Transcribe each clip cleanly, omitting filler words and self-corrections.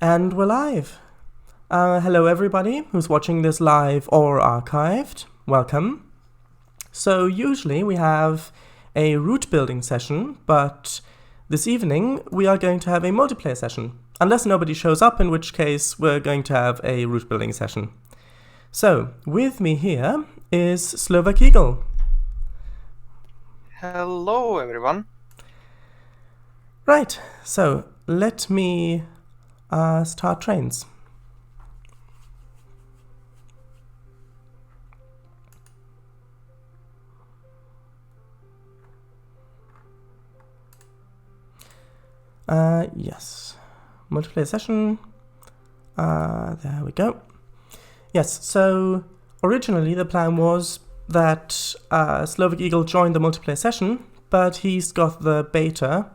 And we're live. Hello everybody who's watching this live or archived. Welcome. So usually we have a route building session, but this evening we are going to have a multiplayer session. Unless nobody shows up, in which case we're going to have a route building session. So, with me here is Slovak Eagle. Hello everyone. Right, so let me start Trainz. Yes, multiplayer session. There we go. Yes, so originally the plan was that Slovak Eagle joined the multiplayer session, but he's got the beta.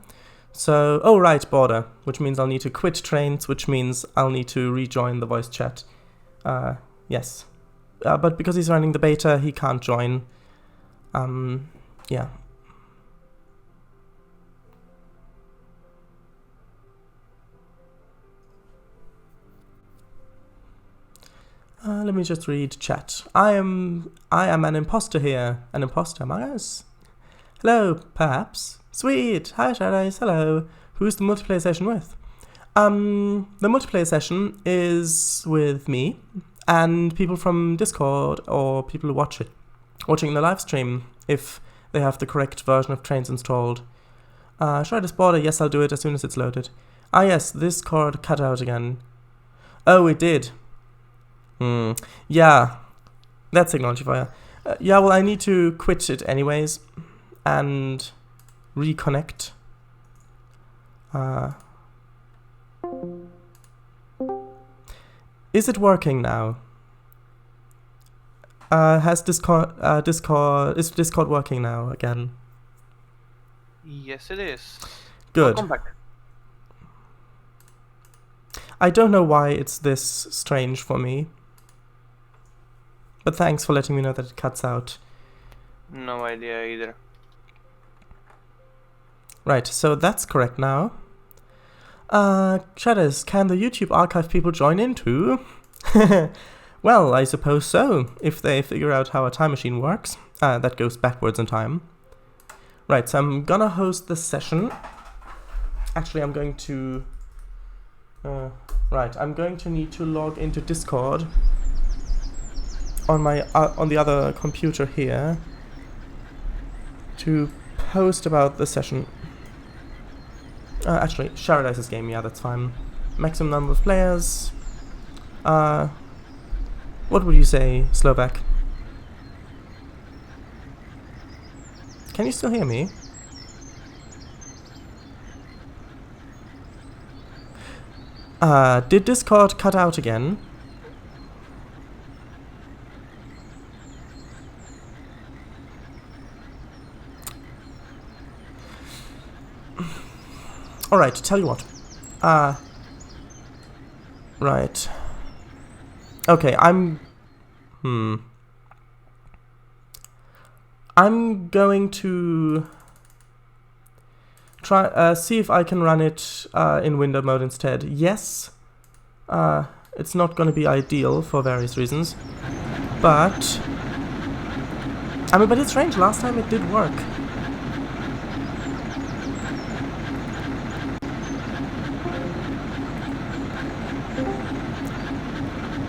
So, oh right, border, which means I'll need to quit Trainz, which means I'll need to rejoin the voice chat. Yes. But because he's running the beta, he can't join. Yeah. Let me just read chat. I am an imposter here. An imposter among us? Hello, perhaps? Sweet! Hi, Shadows, hello. Who's the multiplayer session with? The multiplayer session is with me and people from Discord or people who watching the live stream if they have the correct version of Trainz installed. Should I just border? Yes, I'll do it as soon as it's loaded. Ah yes, this cord cut out again. Oh, it did. Yeah, that's technology fire. Yeah, well, I need to quit it anyways and reconnect. Is it working now? Is Discord working now again? Yes, it is. Good. Welcome back. I don't know why it's this strange for me, but thanks for letting me know that it cuts out. No idea either. Right, so that's correct now. Shadows, can the YouTube archive people join in too? Well, I suppose so, if they figure out how a time machine works. That goes backwards in time. Right, so I'm gonna host the session. Actually, I'm going to... I'm going to need to log into Discord on my on the other computer here to post about the session. Actually, Sharadice's game, yeah, that's fine. Maximum number of players. What would you say, Slovak? Can you still hear me? Did Discord cut out again? Alright, tell you what. Right. Okay, I'm going to try see if I can run it in window mode instead. Yes. It's not going to be ideal for various reasons, but but it's strange. Last time it did work.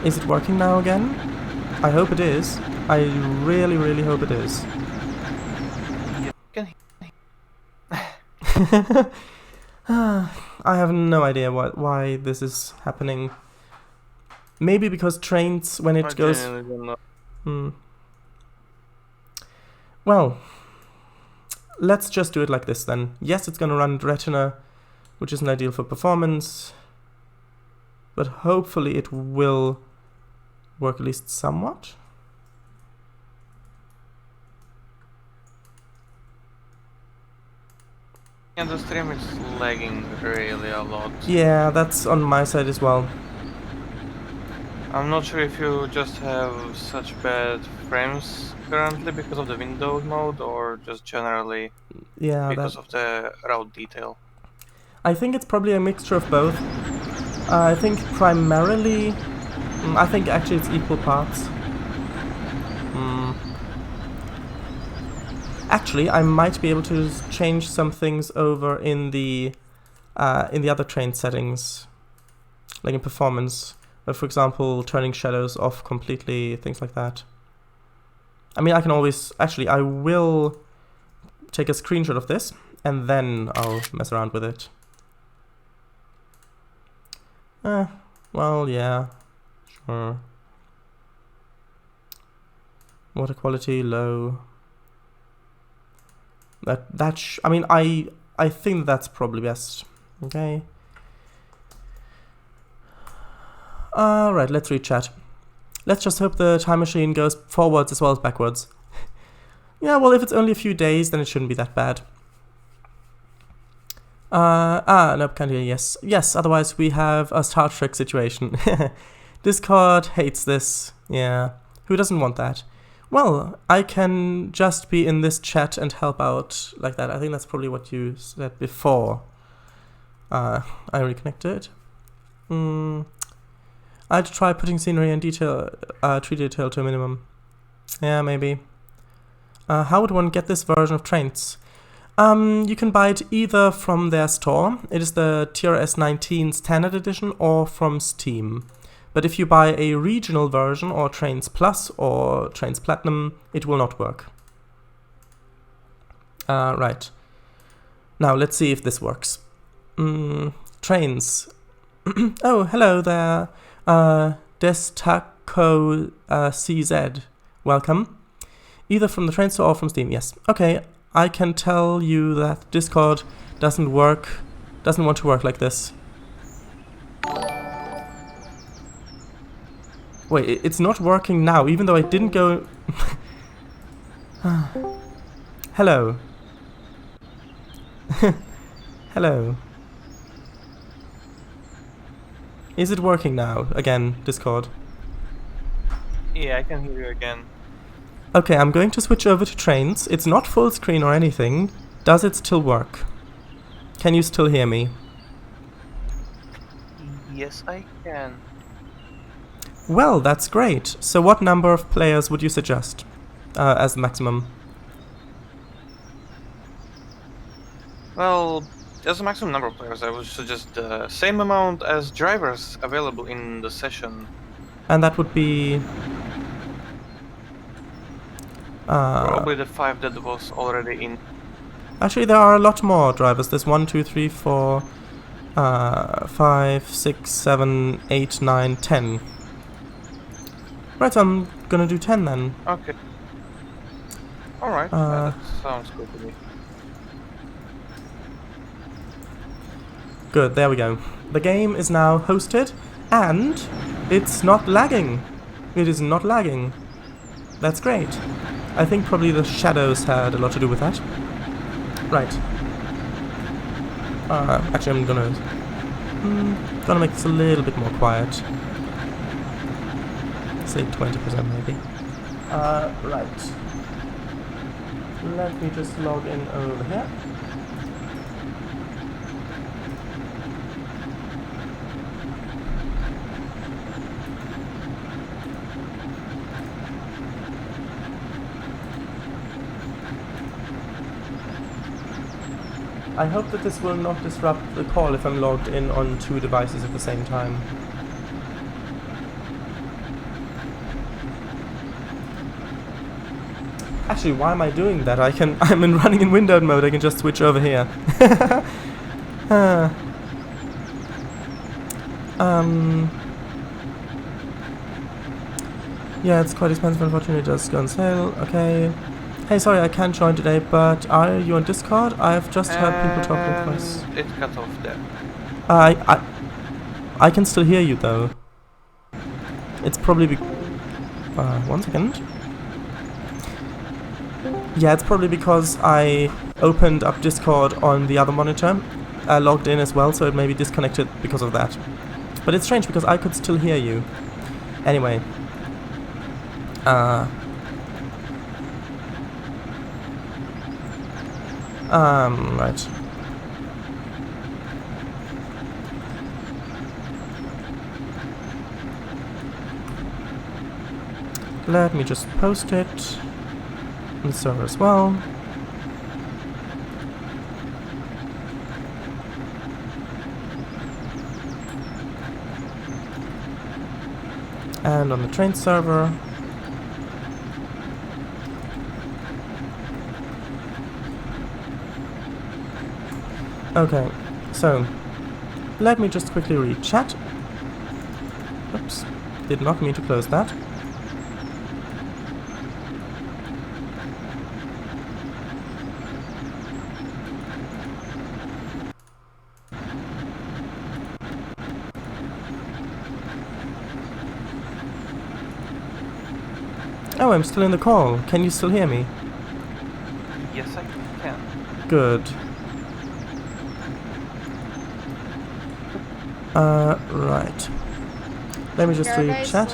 Is it working now again? I hope it is. I really, really hope it is. I have no idea why this is happening. Maybe because Trainz, when it goes... Well, let's just do it like this then. Yes, it's gonna run Retina, which isn't ideal for performance, but hopefully it will work at least somewhat. Yeah, the stream is lagging really a lot. Yeah, that's on my side as well. I'm not sure if you just have such bad frames currently because of the window mode or just generally because of the route detail. I think it's probably a mixture of both. I think primarily... I think actually it's equal parts. Actually, I might be able to change some things over in the other Trainz settings, like in performance. For example, turning shadows off completely, things like that. I mean, I can always... Actually, I will take a screenshot of this, and then I'll mess around with it. Well, yeah, sure. Water quality, low. I mean, I think that's probably best. Okay. Alright, let's read chat. Let's just hope the time machine goes forwards as well as backwards. Yeah, well, if it's only a few days, then it shouldn't be that bad. Nope, can't hear. Yes. Yes, otherwise we have a Star Trek situation. Discord hates this. Yeah. Who doesn't want that? Well, I can just be in this chat and help out like that. I think that's probably what you said before. I reconnected. I'd try putting scenery and tree detail to a minimum. Yeah, maybe. How would one get this version of Trainz? You can buy it either from their store. It is the TRS-19 Standard Edition, or from Steam. But if you buy a regional version, or Trainz Plus, or Trainz Platinum, it will not work. Right. Now, let's see if this works. Trainz. Oh, hello there. Destaco CZ. Welcome. Either from the Trainz store or from Steam, yes. Okay, I can tell you that Discord doesn't want to work like this. Wait, it's not working now, even though I didn't go... Hello. Hello. Is it working now? Again, Discord. Yeah, I can hear you again. Okay, I'm going to switch over to Trainz. It's not full screen or anything. Does it still work? Can you still hear me? Yes, I can. Well, that's great. So what number of players would you suggest as the maximum? Well, there's a maximum number of players. I would suggest the same amount as drivers available in the session. And that would be... Probably the 5 that was already in. Actually, there are a lot more drivers. There's 1, 2, 3, 4, 5, 6, 7, 8, 9, 10. Right, so I'm gonna do 10 then. Okay. Alright, that sounds good to me. Good, there we go. The game is now hosted, and it's not lagging. It is not lagging. That's great. I think probably the shadows had a lot to do with that. Right. Actually, I'm gonna make this a little bit more quiet. Say 20% maybe. Right. Let me just log in over here. I hope that this will not disrupt the call if I'm logged in on 2 devices at the same time. Actually, why am I doing that? I'm running in windowed mode, I can just switch over here. Yeah, it's quite expensive, unfortunately, it does go on sale. Okay. Hey, sorry, I can't join today, but are you on Discord? I've just heard people talking twice. It cut off there. I can still hear you, though. It's probably 1 second. Yeah, it's probably because I opened up Discord on the other monitor, logged in as well, so it may be disconnected because of that. But it's strange because I could still hear you. Anyway. Right. Let me just post it on the server as well. And on the Trainz server. Okay, so let me just quickly read chat. Oops, did not mean to close that. Oh, I'm still in the call. Can you still hear me? Yes, I can. Good. Right. Let me just read chat.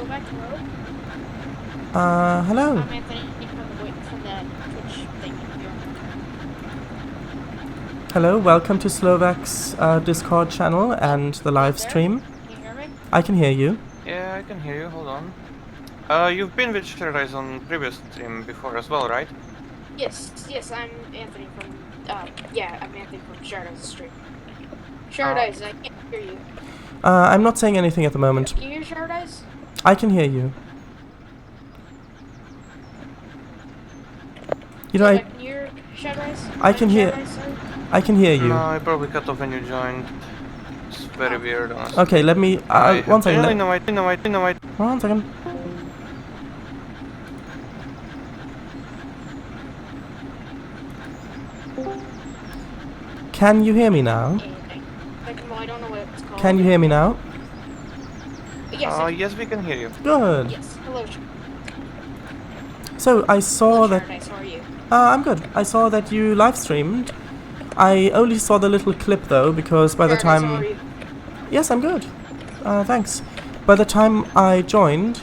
Hello. I'm Anthony from the Twitch thing here. Hello, welcome to Slovak's Discord channel and the live stream. Can you hear me? I can hear you. Yeah, I can hear you. Hold on. You've been with Trainz on previous stream before as well, right? Yes, I'm Anthony from, I'm Anthony from Shardice Stream. Shardice, I can't hear you. I'm not saying anything at the moment. Can you hear Shardice? I can hear you. You know, Can you hear Shardice? I can hear. I can hear you. No, I probably cut off when you joined. It's very weird, honestly. Okay, let me. One second. No, One second. Can you hear me now? Well, I don't know what it's called. Can you hear me now? Yes. Yes, we can hear you. Good. Yes. Hello. So I saw that. Shardice, how are you? I'm good. I saw that you live streamed. I only saw the little clip though, because by the Shardice, time. how are you? Yes, I'm good. Thanks. By the time I joined,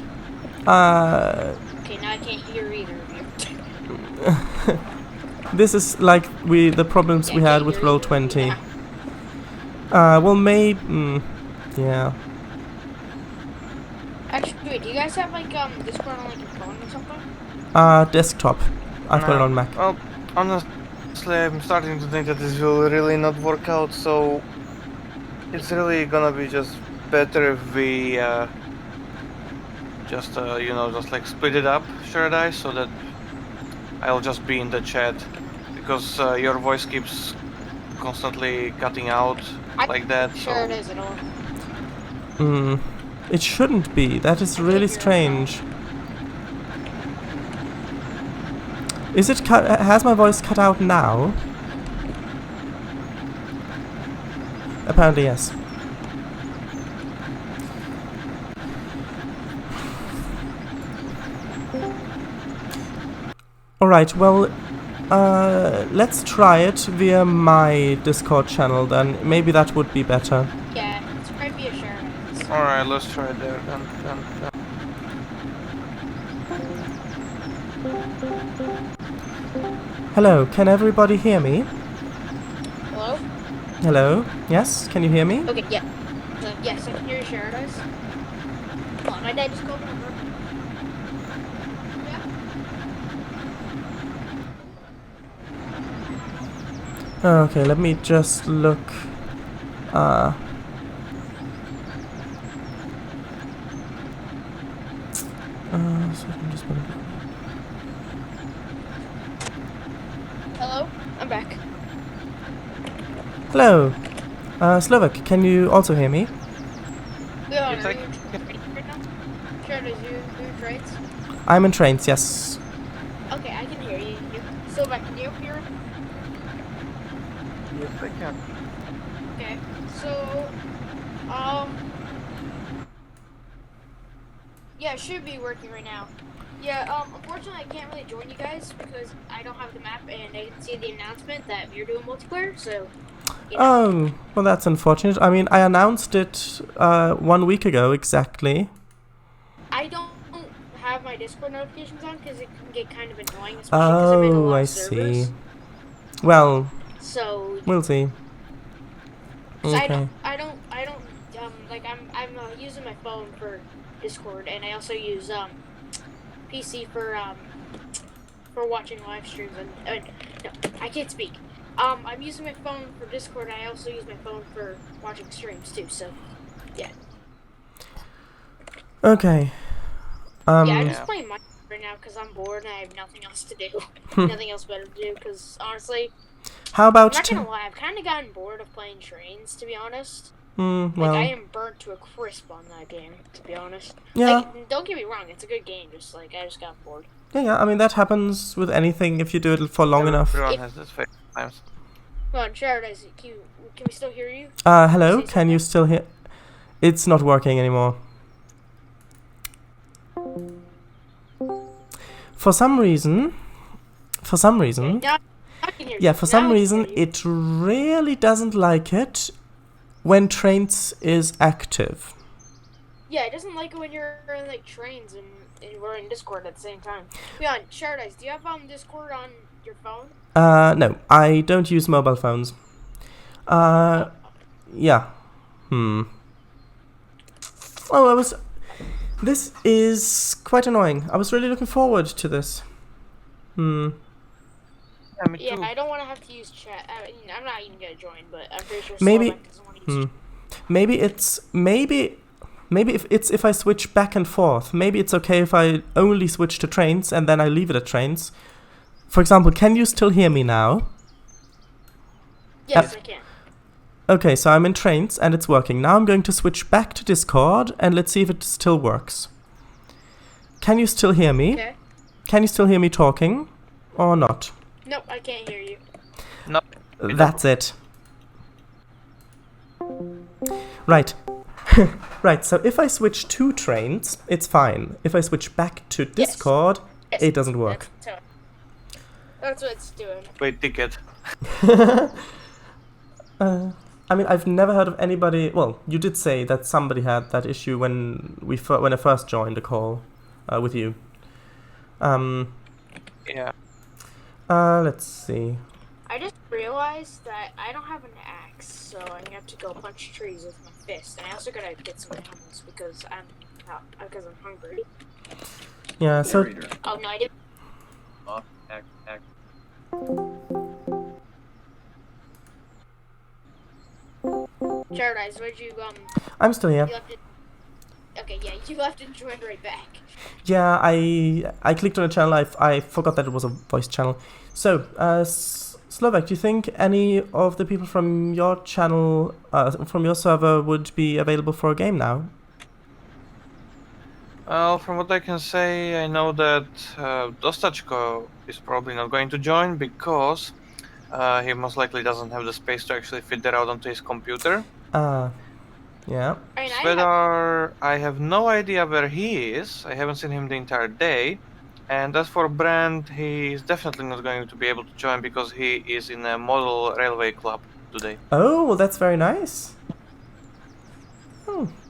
Okay, now I can't hear either of you. this is like the problems we had with Roll20. Yeah. Well, maybe. Yeah. Actually, wait, do you guys have like Discord on like your phone or something? Desktop. I've got it on Mac. Well, honestly, I'm starting to think that this will really not work out, so it's really gonna be just better if we just like split it up, Shardice, so that I'll just be in the chat, because your voice keeps constantly cutting out like that. Sure it is at all. It shouldn't be. That is really strange. Is it has my voice cut out now? Apparently yes. Alright, well, let's try it via my Discord channel then. Maybe that would be better. Yeah, it's probably a share. Alright, let's try it there then. Hello, can everybody hear me? Hello? Hello? Yes, can you hear me? Okay, yeah. Yes, I can hear you, Shardice. Hold on, my dad just called me over. Yeah. Okay, let me just look. So I'm just gonna... Hello? I'm back. Hello. Slovak, can you also hear me? Yeah, Yes, are I you right now? Shardice, you Trainz? I'm in Trainz, yes. Okay, I can hear you. Silva, can you hear? Yes, I can. Okay, so, yeah, it should be working right now. Yeah, unfortunately I can't really join you guys because I don't have the map and I didn't see the announcement that we're doing multiplayer, so, you know. Oh, well that's unfortunate. I mean, I announced it 1 week ago exactly. I don't have my Discord notifications on because it can get kind of annoying, especially because I'm in a lot I of servers. see. Well, So, we'll see. so Okay. I don't, like I'm using my phone for Discord, and I also use PC for watching live streams and no, I can't speak. I'm using my phone for Discord. I also use my phone for watching streams too. So, yeah. Okay. Yeah, I'm just playing Minecraft right now because I'm bored and I have nothing else to do. Nothing else better to do because honestly, How about? I'm not gonna lie, I've kind of gotten bored of playing Trainz, to be honest. Well. Like I am burnt to a crisp on that game, to be honest. Yeah. Like, don't get me wrong, it's a good game. Just like I just got bored. Yeah. I mean that happens with anything if you do it for long enough. Everyone has this phase sometimes. Come on, Paradise, can we still hear you? Hello. Say Can you still hear? It's not working anymore. For some reason. Now I can hear you. Yeah, for some Now I can reason, hear you. it really doesn't like it when Trainz is active. Yeah, it doesn't like it when you're in like Trainz and we're in Discord at the same time. Come on, Paradise, do you have Discord on your phone? No, I don't use mobile phones. Yeah. Oh, this is quite annoying. I was really looking forward to this. Yeah, me Yeah, too. I don't want to have to use chat. I mean, I'm not even gonna join, but I'm pretty sure Maybe- Slovak doesn't want to use Maybe if I switch back and forth, maybe it's okay if I only switch to Trainz and then I leave it at Trainz. For example, can you still hear me now? Yes, I can. Okay, so I'm in Trainz and it's working. Now I'm going to switch back to Discord and let's see if it still works. Can you still hear me? Okay. Can you still hear me talking or not? Nope, I can't hear you. No. That's it. Right. Right, so if I switch to Trainz, it's fine. If I switch back to Discord, Yes. it doesn't work. That's what it's doing. Wait, ticket. I mean, I've never heard of anybody. Well, you did say that somebody had that issue when when I first joined the call with you. Yeah. Let's see. I just realized that I don't have an axe, so I have to go punch trees with my fist. And I also gotta get some animals because I'm hungry. Yeah. So Oh no, I didn't. Paradise, where'd you I'm still here. You left it. Okay, yeah, you left and joined right back. Yeah, I clicked on a channel. I forgot that it was a voice channel. So, Slovak, do you think any of the people from your channel, from your server, would be available for a game now? Well, from what I can say, I know that Dostachko is probably not going to join because he most likely doesn't have the space to actually fit that out onto his computer. Yeah. I mean, Svedar, I have no idea where he is. I haven't seen him the entire day. And as for Brand, he is definitely not going to be able to join because he is in a model railway club today. Oh, well, that's very nice.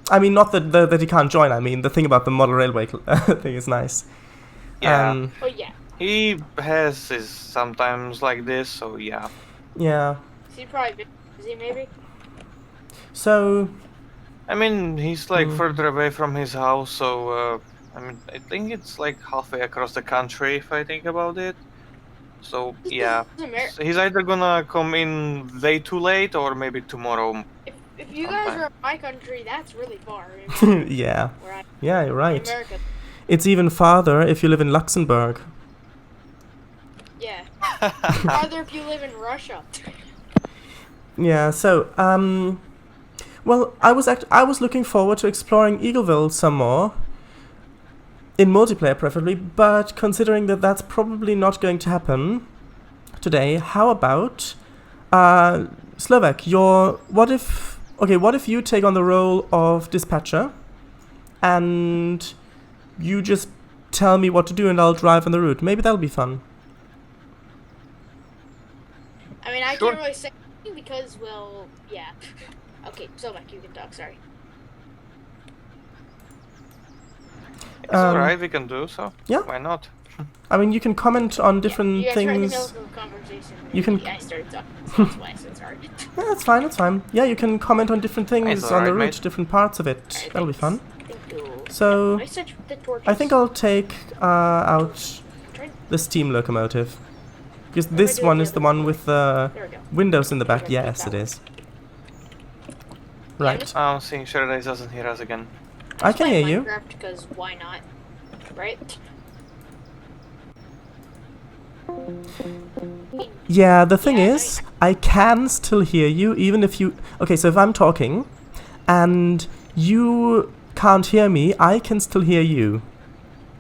I mean, not that he can't join. I mean, the thing about the model railway thing is nice. Yeah. Oh yeah. He has his sometimes like this, so yeah. Yeah. Is he probably busy, maybe? So. I mean, he's like further away from his house, so I mean, I think it's like halfway across the country if I think about it. So yeah, so he's either gonna come in way too late or maybe tomorrow. If you guys are in my country, that's really far. Yeah. Where Yeah, you're right. America. It's even farther if you live in Luxembourg. Yeah. Farther if you live in Russia. Yeah. So, well, I was looking forward to exploring Eagleville some more. In multiplayer, preferably, but considering that that's probably not going to happen today, how about Slovak? What if you take on the role of dispatcher, and you just tell me what to do, and I'll drive on the route. Maybe that'll be fun. I mean, I Sure. can't really say anything because, well, yeah. Okay, Slovak, you can talk. Sorry. It's alright, we can do so. Yeah. Why not? I mean, you can comment on different you guys were in the things. middle of a conversation. You can- I started talking. So that's why I said sorry. Yeah, that's fine. That's fine. Yeah, you can comment on different things It's on the alright, route, mate. different parts of it. That'll be fun. Thank you. So I set the torches. I think I'll take out the steam locomotive. Because this one is the one with the There we go. windows in the back. Okay, Yes, that it one. is. Right. I'm seeing Paradise doesn't hear us again. I can hear you. Because why not? Right? Yeah, the thing Yeah, is, I can still hear you even if you... Okay, so if I'm talking and you can't hear me, I can still hear you.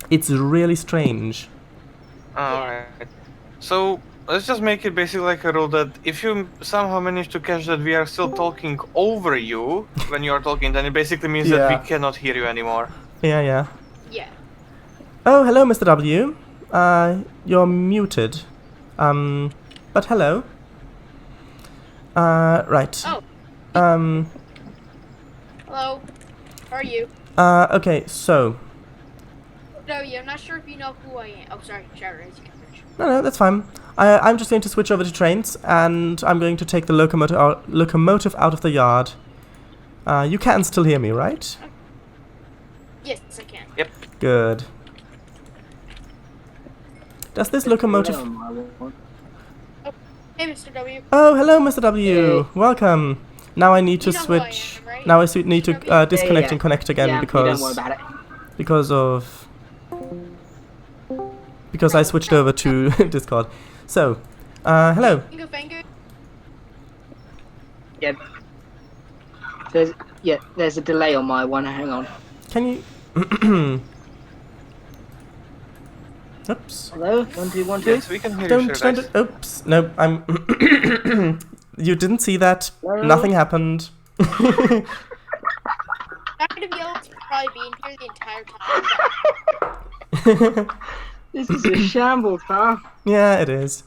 It's really strange. Alright. So, let's just make it basically like a rule that if you somehow manage to catch that we are still talking over you when you are talking, then it basically means that Yeah. we cannot hear you anymore. Yeah, yeah. Yeah. Oh, hello, Mr. W. You're muted. But hello. Right. Oh. Hello. How are you? Okay, so... No, yeah, I'm not sure if you know who I am. Oh, sorry, Shadow Rays, you can finish. No, that's fine. I'm just going to switch over to Trainz, and I'm going to take the locomotive out of the yard. You can still hear me, right? Yes, I can. Yep. Good. Does this locomotive... Hey, Mr. W. Oh, hello, Mr. W. Welcome. Now I need to You know who I switch... am, right? Now I need to Mr. disconnect Yeah. and connect again Yeah, because... don't worry about it. Because of... Because I switched over to Discord. So, hello. Finger. Yeah. There's a delay on my one. Hang on. Can you... Oops. Hello? 1 2 1 2. Yes, we can hear you, Paradise. Oops. No, I'm... You didn't see that. Hello? Nothing happened. Not gonna be able to probably be in here the entire time. This is a shambles, pal. Yeah, it is.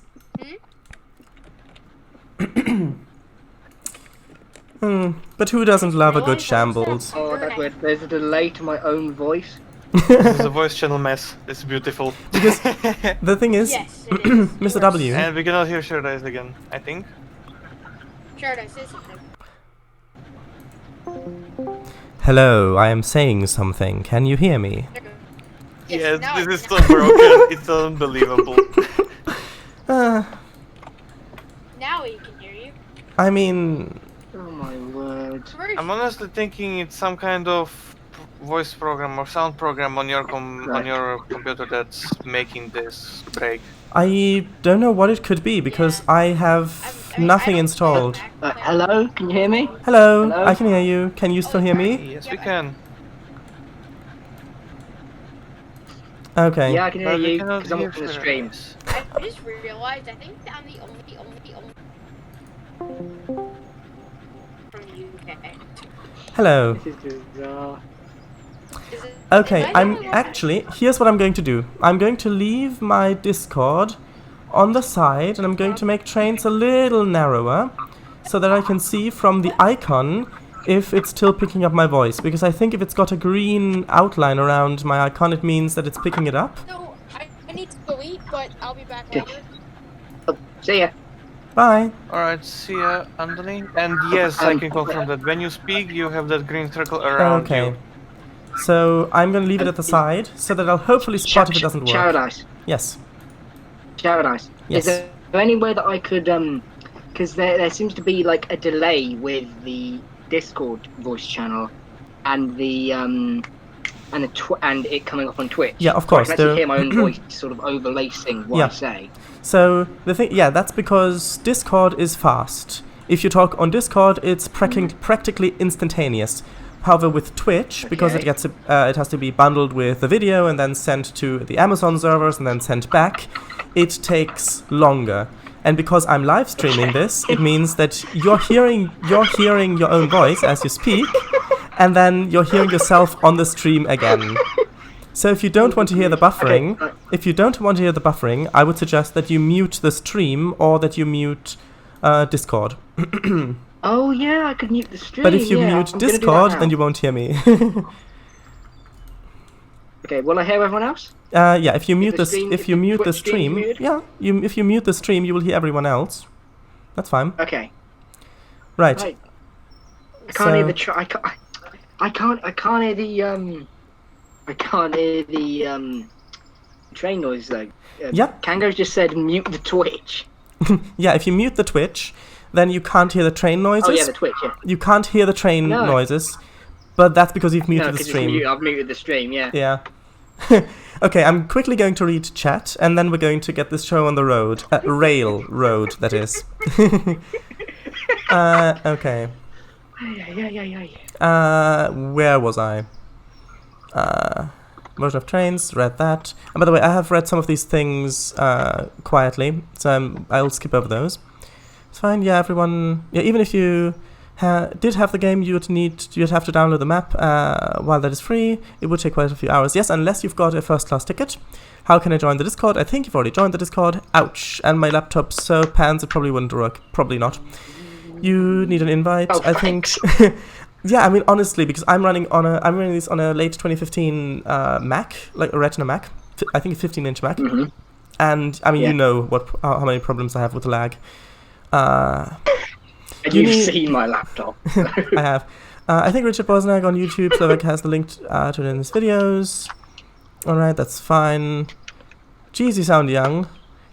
But who doesn't love a good shambles? Oh, that's weird. There's a delay to my own voice. This is a voice channel mess. It's beautiful. Because the thing is, Yes, it is. Mr. W. And we cannot hear Paradise again, I think. Shadow, say something. Hello, I am saying something. Can you hear me? There you go. Yes, now this I- is so broken. It's unbelievable. Uh, Now we can hear you. I mean, Oh my word. I'm honestly thinking it's some kind of voice program or sound program on your computer that's making this break. I don't know what it could be because I have nothing installed. Hello? Can you hear me? Hello, Hello? I can hear you. Can you still hear me? Yes, we can. Okay. Yeah, I can hear But we you cannot because I'm hear watching the stream. Paradise. I just realized I think I'm the only from the UK. Hello. This is bizarre. Is it, Okay, am I the I'm only one? actually, here's what I'm going to do. I'm going to leave my Discord on the side and I'm going to make Trainz a little narrower so that I can see from the icon if it's still picking up my voice. Because I think if it's got a green outline around my icon, it means that it's picking it up. No, I need to go eat, but I'll be back Okay. later. Oh, see ya. Bye. Alright, see ya, Anthony. And yes, I can confirm that when you speak, you have that green circle around Okay. you. So I'm going to leave it at the side so that I'll hopefully spot if it doesn't work. Paradise. Yes. Paradise. Yes. Is there any way that I could because there seems to be like a delay with the Discord voice channel and the and it coming up on Twitch. Yeah, of So course, I can actually there- hear my own voice sort of overlacing what Yeah. I say. So the thing, yeah, that's because Discord is fast. If you talk on Discord, it's practically instantaneous. However, with Twitch, because it Okay. it has to be bundled with the video and then sent to the Amazon servers and then sent back, it takes longer. And because I'm live streaming this, it means that you're hearing your own voice as you speak, and then you're hearing yourself on the stream again. So if you don't want to hear the buffering, I would suggest that you mute the stream or that you mute Discord. Oh yeah, I could mute the stream. But if you yeah, mute I'm gonna do that Discord, now. then you won't hear me. Okay, will I hear everyone else? Yeah, if you mute the the stream- if if you the mute the Twitch stream stream, muted? yeah, if you mute the stream, you will hear everyone else. That's fine. Okay. Right. Right. I can't hear So- the I can't hear the I can't hear the train noise though. Yep. Kango just said mute the Twitch. Yeah, if you mute the Twitch, then you can't hear the train noises. Oh yeah, the Twitch. Yeah. You can't hear the train No. noises, but that's because you've muted No, the because stream. I've muted the stream. Yeah. Yeah. Okay, I'm quickly going to read chat, and then we're going to get this show on the road. Railroad, that is. Okay. Where was I? Version of Trainz, read that. And by the way, I have read some of these things quietly, so I'll skip over those. It's fine, yeah, everyone... Yeah, even if you did have the game, you'd have to download the map. While that is free, it would take quite a few hours. Yes, unless you've got a first-class ticket. How can I join the Discord? I think you've already joined the Discord. Ouch. And my laptop's so pans, it probably wouldn't work. Probably not. You need an invite, Oh, I think. Yeah, I mean, honestly, because I'm running this on a late 2015 Mac, like a Retina Mac. I think a 15-inch Mac. Mm-hmm. And, I mean, Yeah. you know how many problems I have with the lag. You've seen my laptop. I have. I think Richard Bosniak on YouTube, Slovak has the link to it in his videos. Alright, that's fine. Jeez, you sound young.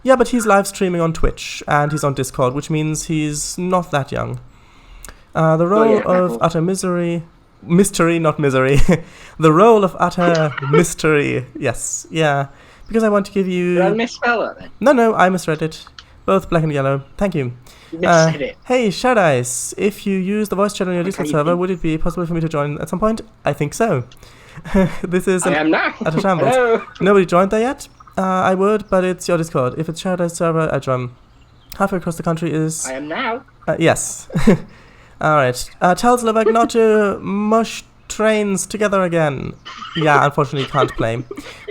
Yeah, but he's live streaming on Twitch, and he's on Discord, which means he's not that young. The role of utter mystery, not misery. The role of utter mystery. Yes, yeah. Because I want to give you... Did I misspell that then? No, I misread it. Both black and yellow. Thank you. You missaid it. Hey, Shad Eyes, if you use the voice chat on your Discord server, would it be possible for me to join at some point? I think so. This is I am now. utter shambles. Hello. Nobody joined there yet? I would, but it's your Discord. If it's Shad Eyes server, I join. Halfway across the country is... I am now. Yes. Alright. Tell Slovak not to mush trains together again. Yeah, unfortunately can't play.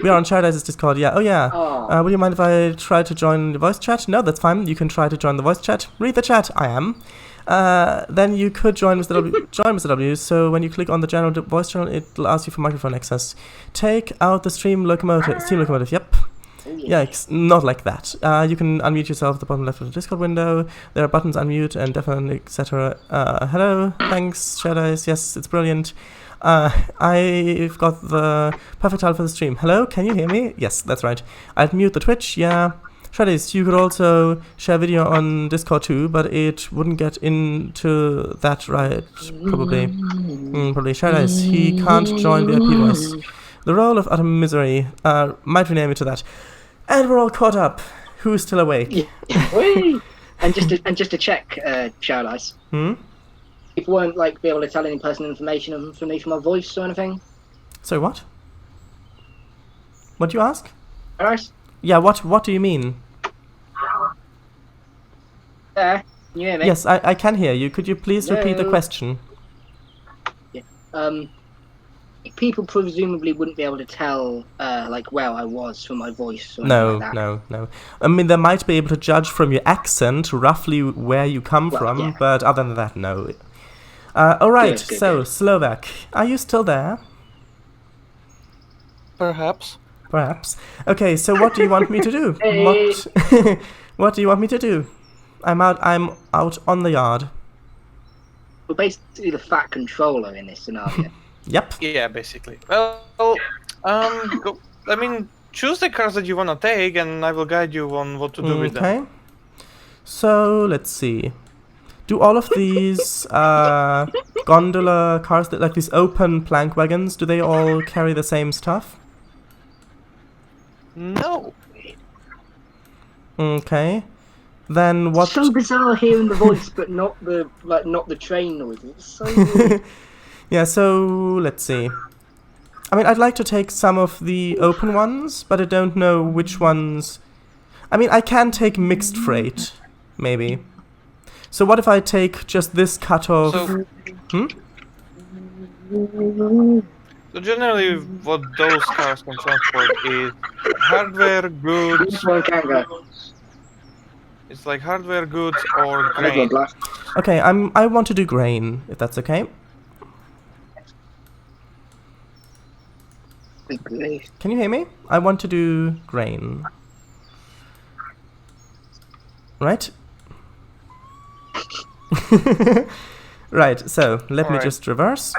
We are on Shadow's Discord, yeah. Oh yeah. Oh. Would you mind if I try to join the voice chat? No, that's fine. You can try to join the voice chat. Read the chat. I am. Then you could join Mr. W. Join Mr. W. So when you click on the general voice channel, it'll ask you for microphone access. Take out the Steam locomotive. Yep. Yikes, not like that. You can unmute yourself at the bottom left of the Discord window. There are buttons unmute and deafen, etc. Hello, thanks, Shadows. Yes, it's brilliant. I've got the perfect title for the stream. Hello, can you hear me? Yes, that's right. I'd mute the Twitch, yeah. Shadows, you could also share video on Discord too, but it wouldn't get into that right, probably. Probably Shadows, he can't join VIP voice. The role of utter misery, might rename it to that. And we're all caught up. Who's still awake? Yeah. and just to check, Child Ice. People won't like be able to tell any personal information from me from my voice or anything. So what? What do you ask? Child Ice? Yeah, what do you mean? Can you hear me? Yes, I can hear you. Could you please repeat the question? Yeah. People presumably wouldn't be able to tell, like, where I was from my voice. Or No, like that. no. I mean, they might be able to judge from your accent roughly where you come from, yeah. but other than that, no. Alright, Good. so, Slovak, are you still there? Perhaps. Perhaps. Okay, so what do you want me to do? Hey. What do you want me to do? I'm out on the yard. We're basically the fat controller in this scenario. Yep. Yeah, basically. Well, choose the cars that you wanna take, and I will guide you on what to do with them. Okay. So, let's see. Do all of these gondola cars, like these open plank wagons, do they all carry the same stuff? No. Okay. Then what? So bizarre hearing the voice, but not the train noise. It's so weird. Yeah, so let's see. I mean, I'd like to take some of the open ones, but I don't know which ones. I mean, I can take mixed freight, maybe. So what if I take just this cut of... So generally, what those cars can transport is hardware, goods. This one can go. It's like hardware, goods, or grain. Okay, I want to do grain, if that's okay. Can you hear me? I want to do grain. Right? Right, so let me just reverse.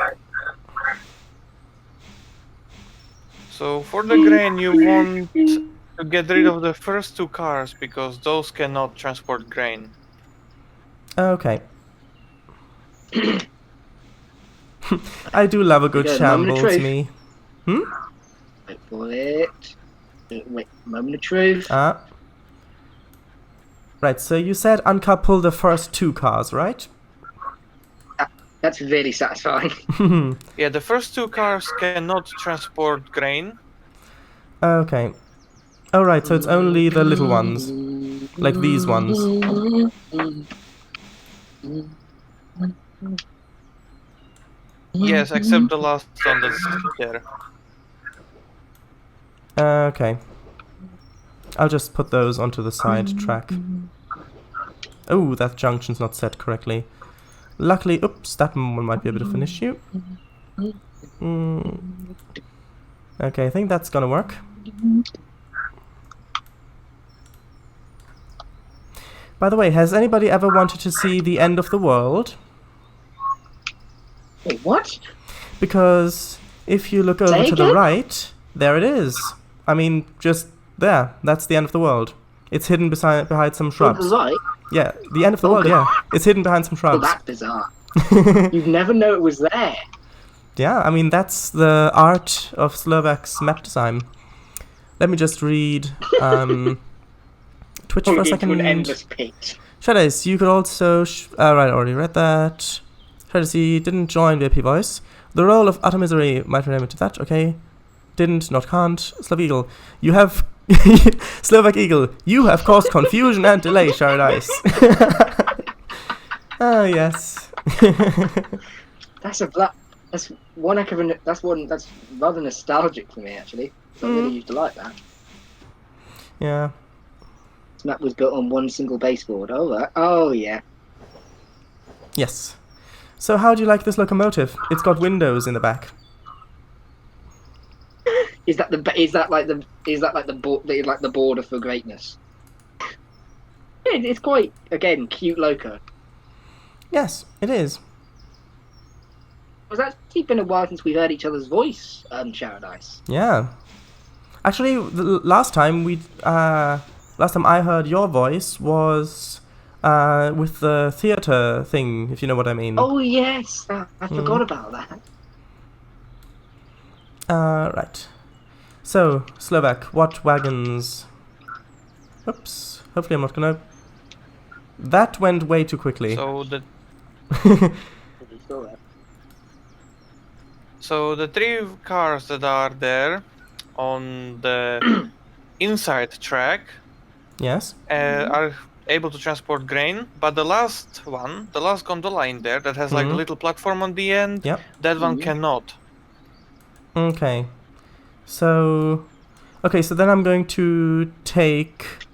for the grain, you want to get rid of the first 2 cars because those cannot transport grain. Okay. I do love a good Okay, shamble moment of to truth. me. Hmm? Wait for it. Wait, moment of truth. Right, so you said uncouple the first 2 cars, right? That's really satisfying. Yeah, the first 2 cars cannot transport grain. Okay. Oh, right, so it's only the little ones. Like these ones. Yes, except the last one that's there. Okay. I'll just put those onto the side track. Oh, that junction's not set correctly. Luckily, oops, that one might be a bit of an issue. Okay, I think that's gonna work. By the way, has anybody ever wanted to see the end of the world? Wait, what? Because if you look over to the right, there it is. I mean, just there. That's the end of the world. It's hidden behind some shrubs. Right. Yeah, the end of the world, God. yeah. It's hidden behind some Oh, shrubs. that's bizarre. You'd never know it was there. Yeah, I mean, that's the art of Slovak's map design. Let me just read Twitch for a second. Into an endless pit. Shadows, you could also... right, I already read that. Shadows, he didn't join VIP Voice. The role of utter misery, might rename it to that, okay. Didn't, not can't. Slav Eagle, you have... Slovak Eagle, you have caused confusion and delay, Shadows. Oh, yes. That's one heck of a... That's rather nostalgic for me, actually. I really used to like that. Yeah. This map was built on one single baseboard. Oh, yeah. Yes. So how do you like this locomotive? It's got windows in the back. Is that like the border for greatness? Yeah, it's quite, again, cute loco. Yes, it is. It's actually been a while since we've heard each other's voice, Paradise. Yeah. Actually, the last time I heard your voice was with the theater thing, if you know what I mean. Oh yes, I forgot about that. Right. So, Slovak, what wagons? Oops. Hopefully I'm not gonna... That went way too quickly. So the 3 cars that are there on the inside track, yes, are able to transport grain, but the last gondola in there that has like a little platform on the end, that one cannot. Okay. So then I'm going to take...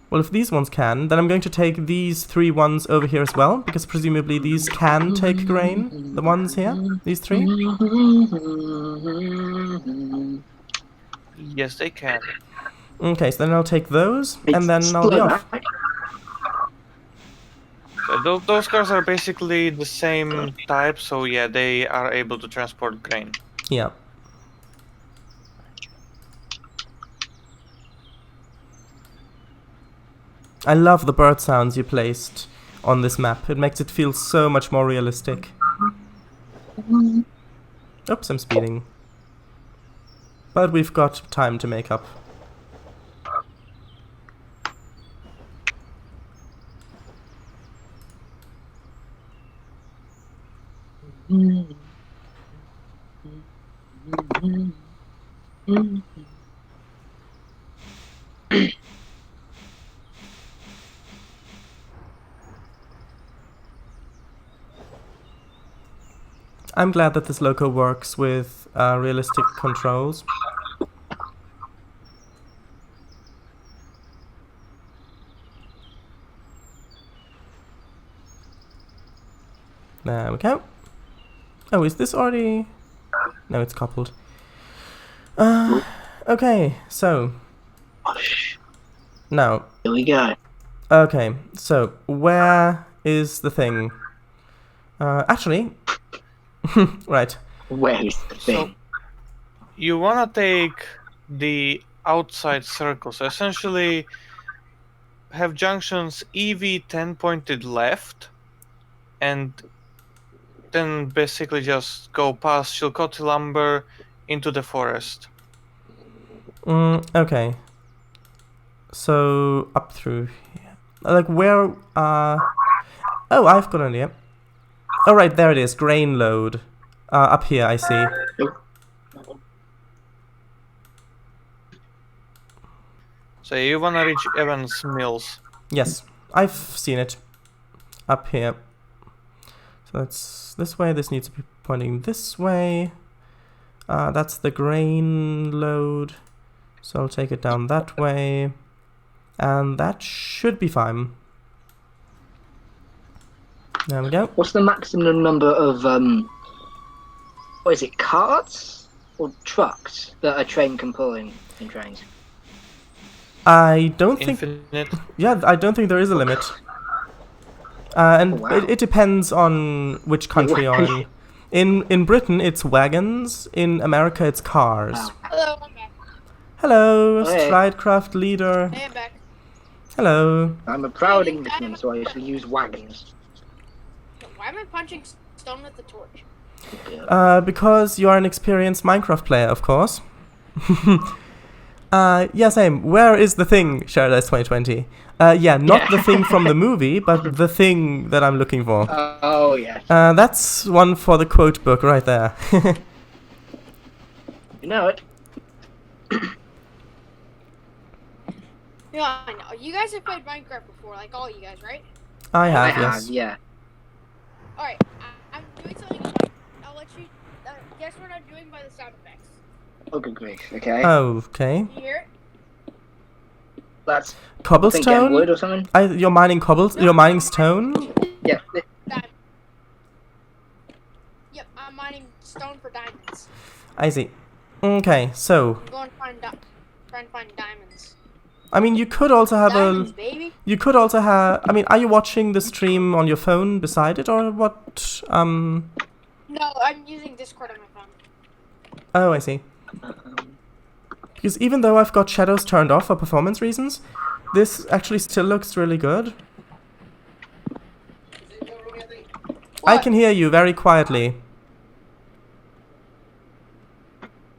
Well, if these ones can, then I'm going to take these 3 ones over here as well, because presumably these can take grain, the ones here, these 3. Yes, they can. Okay, so then I'll take those, and then I'll be off. So those cars are basically the same type, so yeah, they are able to transport grain. Yeah. I love the bird sounds you placed on this map. It makes it feel so much more realistic. Oops, I'm speeding. But we've got time to make up. I'm glad that this loco works with realistic controls. There we go. Oh, is this already... No, it's coupled. Okay, so... Now... Here we go. Okay, so where is the thing? Actually... right. Where is the thing? you wanna take the outside circles. Essentially, have junctions EV10 pointed left, and then basically just go past Chilcote Lumber into the forest. Okay. So up through here. Like where? Oh, I've got an idea. Oh right, there it is. Grain load. Up here, I see. So you wanna reach Evans Mills. Yes, I've seen it. Up here. So that's this way. This needs to be pointing this way. That's the grain load. So I'll take it down that way. And that should be fine. There we go. What's the maximum number of what is it, carts or trucks that a train can pull in trains? I don't think. Infinite. Yeah, I don't think there is a limit. And wow. it depends on which country you're in. In Britain, it's wagons. In America, it's cars. Wow. Hello, I'm back. Hello, Hey. Stridecraft leader. Hey, I'm back. Hello. I'm a proud Englishman, so I usually use wagons. Why am I punching stone with the torch? Because you are an experienced Minecraft player, of course. Yeah, same. Where is the thing, Paradise 2020? Yeah, not the thing from the movie, but the thing that I'm looking for. Oh yeah. That's one for the quote book right there. You know it. Yeah, I know. You guys have played Minecraft before, like all you guys, right? I have, I yes. yeah. Alright, I'm doing something. I'll let you guess what I'm doing by the sound effects. Oh good grief. Okay. Okay. Can you hear it? That's I think Cobblestone? wood or something. You're mining you're mining stone? Yeah. Diamond. Yep, I'm mining stone for diamonds. I see. Okay, so I'm going to try and find diamonds. I mean you could also have Diamonds, baby. you could also have I mean, are you watching the stream on your phone beside it or what? No, I'm using Discord on my phone. Oh, I see. Because even though I've got shadows turned off for performance reasons, this actually still looks really good. I What? can hear you very quietly.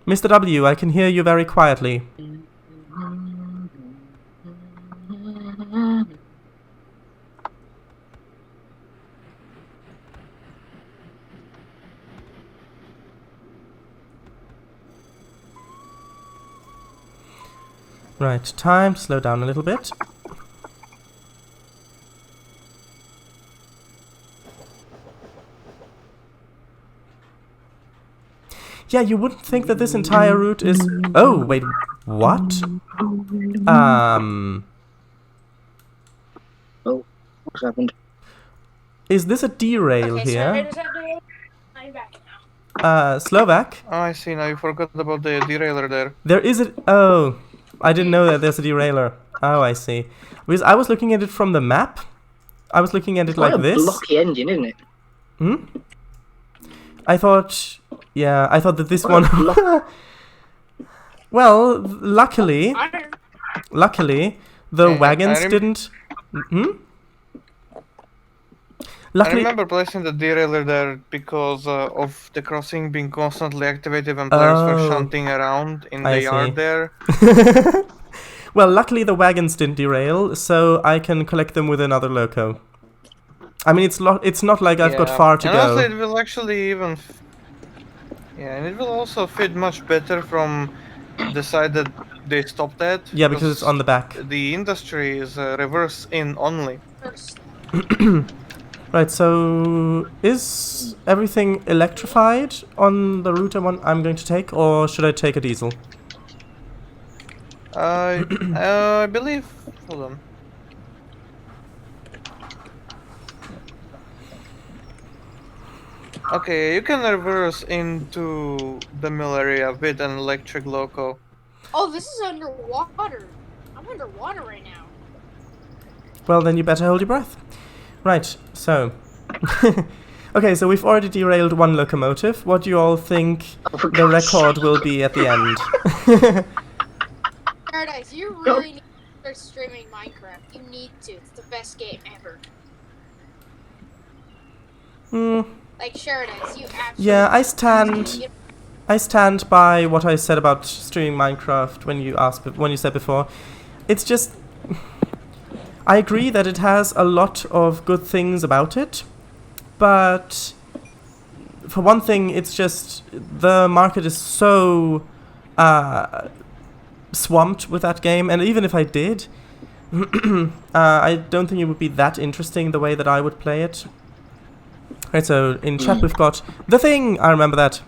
Mr. W, I can hear you very quietly. Right, time to slow down a little bit. Yeah, you wouldn't think that this entire route is... Oh, wait, what? Oh, what's happened? Is this a derail Okay, so I here? just have to... I'm back now. Slovak? Oh, I see. Now you forgot about the derailer there. There is a... Oh, I didn't know that there's a derailer. Oh, I see. Because I was looking at it from the map. I was looking at it Quite like a this. blocky engine, isn't it? Hmm? I thought... Yeah, I thought that this Quite a one... block- Well, luckily, I don't... the Yeah, wagons I rem- didn't... Hmm? I Luckily... remember placing the derailer there because of the crossing being constantly activated when players were Oh. shunting around in I the see. yard there. Well, luckily the wagons didn't derail, so I can collect them with another loco. I mean, it's not like I've got Yeah. far to and go. also it will actually even... Yeah, and it will also fit much better from the side that they stopped at. Yeah, because it's on the back. The industry is reverse in only. First. Right, so is everything electrified on the route I'm going to take, or should I take a diesel? I believe... Hold on. Okay, you can reverse into the mill area with an electric loco. Oh, this is underwater. I'm underwater right now. Well, then you better hold your breath. Right, so... Okay, so we've already derailed one locomotive. What do you all think the record will be at the end? Paradise, you really need to start streaming Minecraft. You need to. It's the best game ever. Like Paradise, you absolutely. Yeah, I stand by what I said about streaming Minecraft when you said before. It's just, I agree that it has a lot of good things about it, but for one thing, it's just the market is so swamped with that game, and even if I did, I don't think it would be that interesting the way that I would play it. Right, so in chat we've got The Thing! I remember that.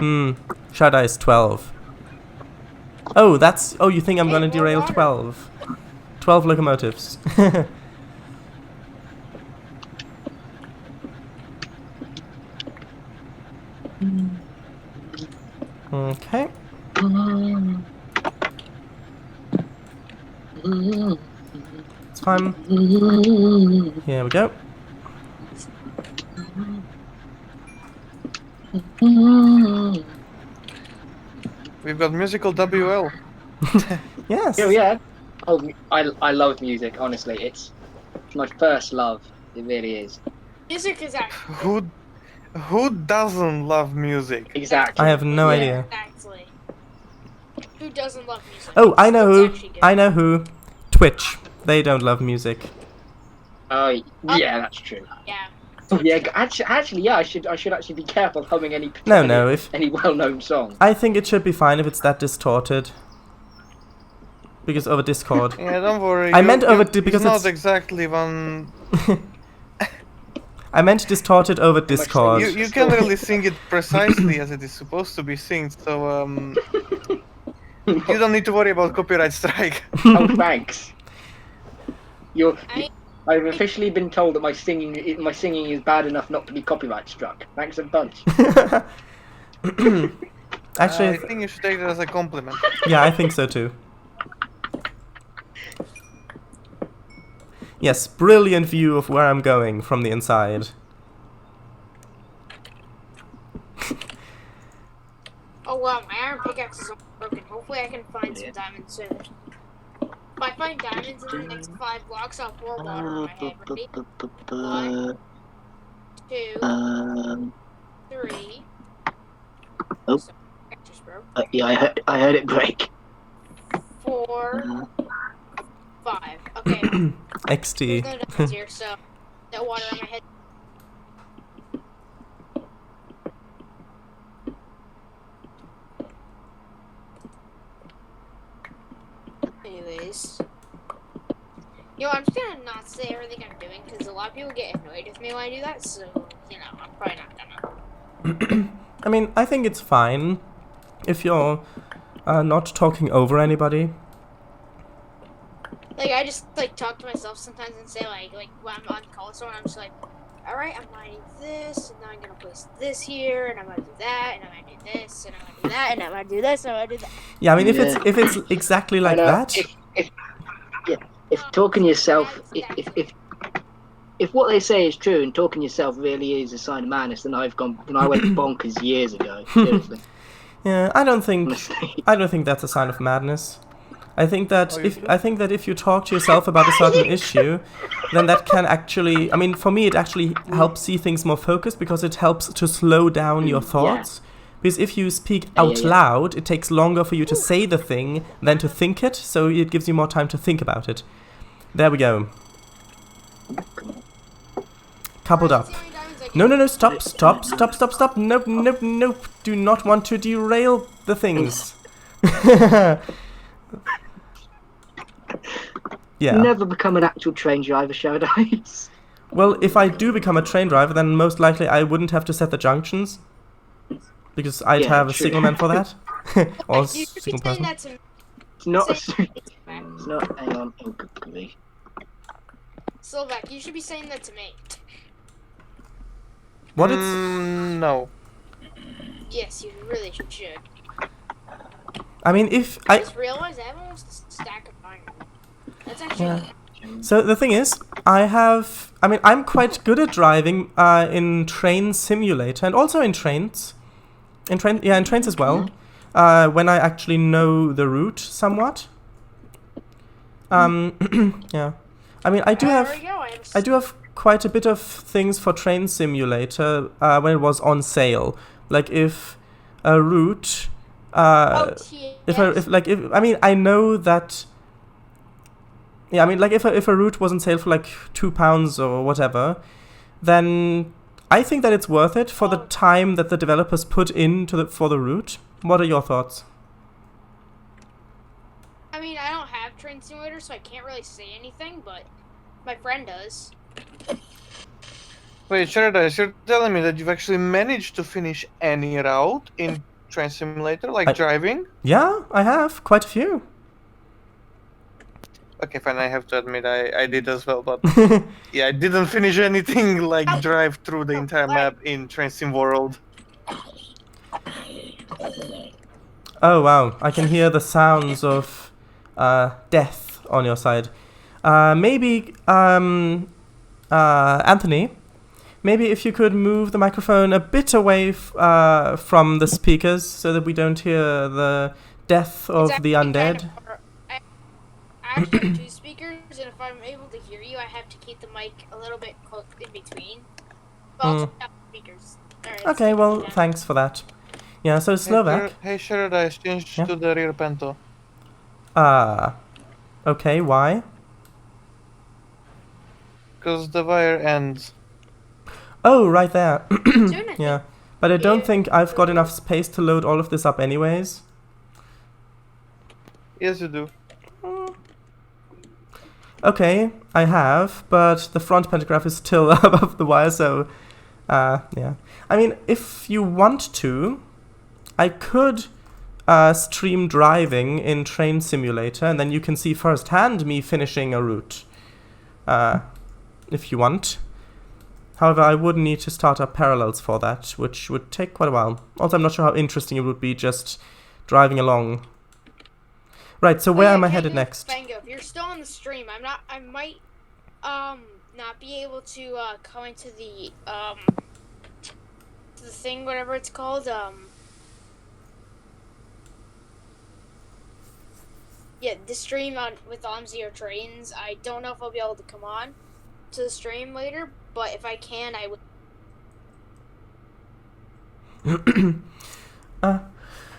Shadow Dice 12. Oh, you think I'm gonna derail 12? 12 locomotives. Okay. It's fine. Here we go. We've got musical WL. Yes. Oh yeah. Oh, I love music. Honestly, it's my first love. It really is. Music is actually. Who doesn't love music? Exactly. I have no idea. Exactly. Who doesn't love music? Oh, I know It's who. actually good. I know who. Twitch. They don't love music. Oh yeah, that's true. Yeah. Oh yeah, actually, yeah. I should actually be careful humming any No. well-known song. I think it should be fine if it's that distorted. Because over Discord. Yeah, don't worry. I meant because it's it's not exactly one. I meant distorted over Discord. You can really sing it precisely as it is supposed to be sung, so you don't need to worry about copyright strike. Oh, thanks. I've officially been told that my singing is bad enough not to be copyright struck. Thanks a bunch. Actually, I think you should take that as a compliment. yeah, I think so too. Yes, brilliant view of where I'm going from the inside. Oh wow, my iron pickaxe is all broken. Hopefully I can find some diamonds soon. If I find diamonds in the next 5 blocks, I'll pour water on my head. Ready? 1, 2, 3. Oh. Sorry, it just broke. Yeah, I heard it break. 4, 5. Okay. XD. There's no diamonds here, so no water on my head. Anyways. Yo, I'm just gonna not say everything I'm doing because a lot of people get annoyed with me when I do that, so, you know, I'm probably not gonna. I mean, I think it's fine if you're not talking over anybody. Like, I just, like, talk to myself sometimes and say, like when I'm on call with someone, I'm just like, alright, I'm mining this, and now I'm gonna place this here, and I'm gonna do that, and I'm gonna do this, and I'm gonna do that, and I'm gonna do this, and I'm gonna do that. Yeah, I mean, if it's exactly like that. If talking yourself, if what they say is true and talking yourself really is a sign of madness, then I went bonkers years ago. Seriously. Yeah, I don't think that's a sign of madness. I think that if you talk to yourself about a certain issue, then that can actually, I mean, for me, it actually helps see things more focused because it helps to slow down your thoughts. Because if you speak out loud, it takes longer for you to say the thing than to think it, so it gives you more time to think about it. There we go. Coupled up. No, stop. Nope. Do not want to derail the things. Yeah. Never become an actual train driver, Shadow Dice. Well, if I do become a train driver, then most likely I wouldn't have to set the junctions. Because I'd have a signalman for that. Or a signal person. It's not. It's not. Hang on. Oh, good grief. Slovak, you should be saying that to me. What it's? No. Yes, you really should. I mean, if I just realized I have almost a stack of iron. That's actually So the thing is, I'm quite good at driving in Train Simulator and also in Trainz. In Trainz as well. When I actually know the route somewhat. Yeah. I mean, I do have quite a bit of things for Train Simulator when it was on sale. Like if a route, I know that. Yeah, I mean, like if a route was on sale for like £2 or whatever, then I think that it's worth it for the time that the developers put for the route. What are your thoughts? I mean, I don't have Train Simulator, so I can't really say anything, but my friend does. Wait, Paradise, you're telling me that you've actually managed to finish any route in Train Simulator, like driving? Yeah, I have. Quite a few. Okay, fine, I have to admit I did as well, but yeah, I didn't finish anything like drive through the entire map in Train Sim World. Oh wow, I can hear the sounds of death on your side. Maybe, Anthony, maybe if you could move the microphone a bit away from the speakers so that we don't hear the death of the undead. I actually have 2 speakers, and if I'm able to hear you, I have to keep the mic a little bit close in between. But I'll take out the speakers. Okay, well, thanks for that. Yeah, so Slovak. Hey, Paradise, change to the rear panto. Okay, why? Because the wire ends. Oh, right there. Yeah, but I don't think I've got enough space to load all of this up anyways. Yes, you do. Okay, I have, but the front pantograph is still above the wire, so, yeah. I mean, if you want to, I could stream driving in Train Simulator, and then you can see firsthand me finishing a route, if you want. However, I would need to start up parallels for that, which would take quite a while. Also, I'm not sure how interesting it would be just driving along. Right, so where am I headed next? Bango, if you're still on the stream, I might not be able to come into the thing, whatever it's called, yeah, the stream with OMSI or Trainz. I don't know if I'll be able to come on to the stream later, but if I can, I will.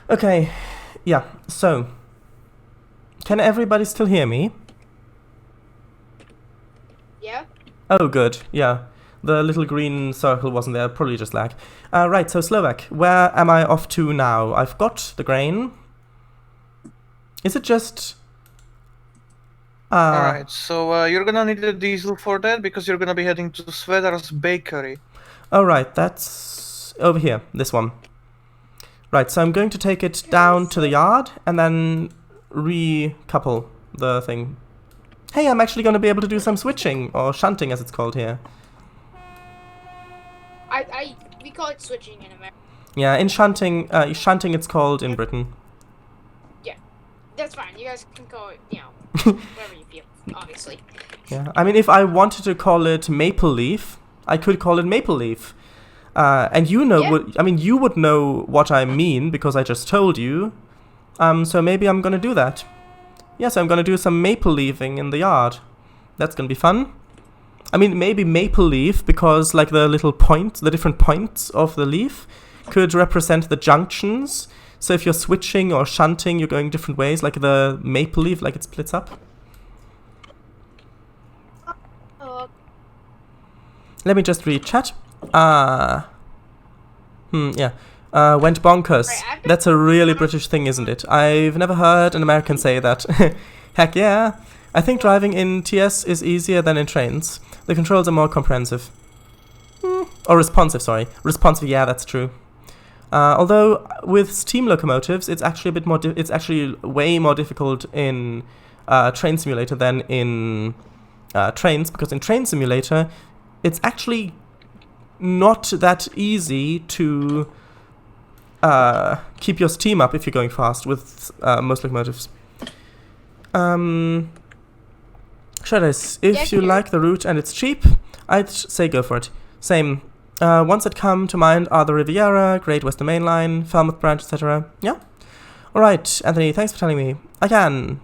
Okay, yeah, so can everybody still hear me? Yeah? Oh, good, yeah. The little green circle wasn't there, probably just lag. Right, so Slovak, where am I off to now? I've got the grain. Is it just... Alright, so you're gonna need a diesel for that, because you're gonna be heading to Svedar's Bakery. Oh, right, that's over here, this one. Right, so I'm going to take it down to the yard, and then recouple the thing. Hey, I'm actually going to be able to do some switching, or shunting as it's called here. We call it switching in America. Yeah, in shunting it's called in Britain. Yeah, that's fine. You guys can call it, you know, whatever you feel, obviously. Yeah, I mean, if I wanted to call it maple leaf, I could call it maple leaf. And you know, you would know what I mean, because I just told you. So maybe I'm gonna do that. Yes, I'm gonna do some maple leafing in the yard. That's gonna be fun. I mean, maybe maple leaf, because like the little points, the different points of the leaf could represent the junctions. So if you're switching or shunting, you're going different ways, like the maple leaf, like it splits up. Let me just read chat. Yeah. Went bonkers. Right, That's a really British thing, isn't it? I've never heard an American say that. Heck yeah. I think driving in TS is easier than in Trainz. The controls are more comprehensive. Or responsive, sorry. Responsive, yeah, that's true. Although with steam locomotives, it's actually a bit more. It's actually way more difficult in Train Simulator than in Trainz, because in Train Simulator, it's actually not that easy to keep your steam up if you're going fast with most locomotives. Shadows, Yeah, I if can you hear like the route and it's cheap, I'd say go for it. Same. Ones that come to mind are the Riviera, Great Western Main Line, Falmouth Branch, etc. Yeah? Alright, Anthony, thanks for telling me. I can.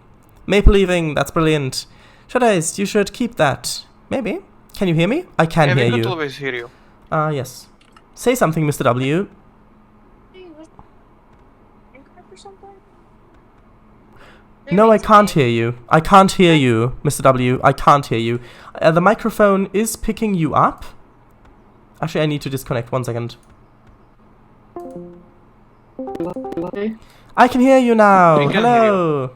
Maple leaving, that's brilliant. Shadows, you should keep that. Maybe. Can you hear me? I can Yeah, hear we could you. always hear you. Yes. Say something, Mr. W. or something? No, I can't hear you. I can't hear you, Mr. W. I can't hear you. The microphone is picking you up. Actually, I need to disconnect. 1 second. I can hear you now. We can Hello.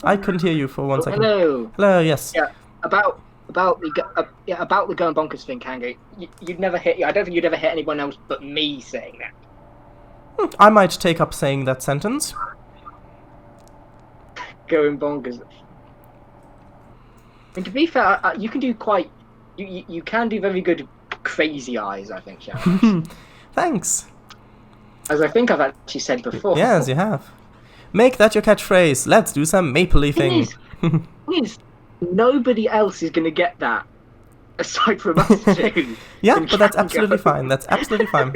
I couldn't hear you for 1 second. Hello. Hello. Yes. Yeah, about the going bonkers thing, Kango. You'd never hit. I don't think you'd ever hit anyone else but me saying that. I might take up saying that sentence. Going bonkers. And to be fair, you can do quite. You can do very good crazy eyes, I think, Shadows. Thanks. As I think I've actually said before. Yes, you have. Make that your catchphrase. Let's do some maple leafing. Please, nobody else is going to get that aside from us two. Yeah, And but that's Kango. absolutely fine. That's absolutely fine.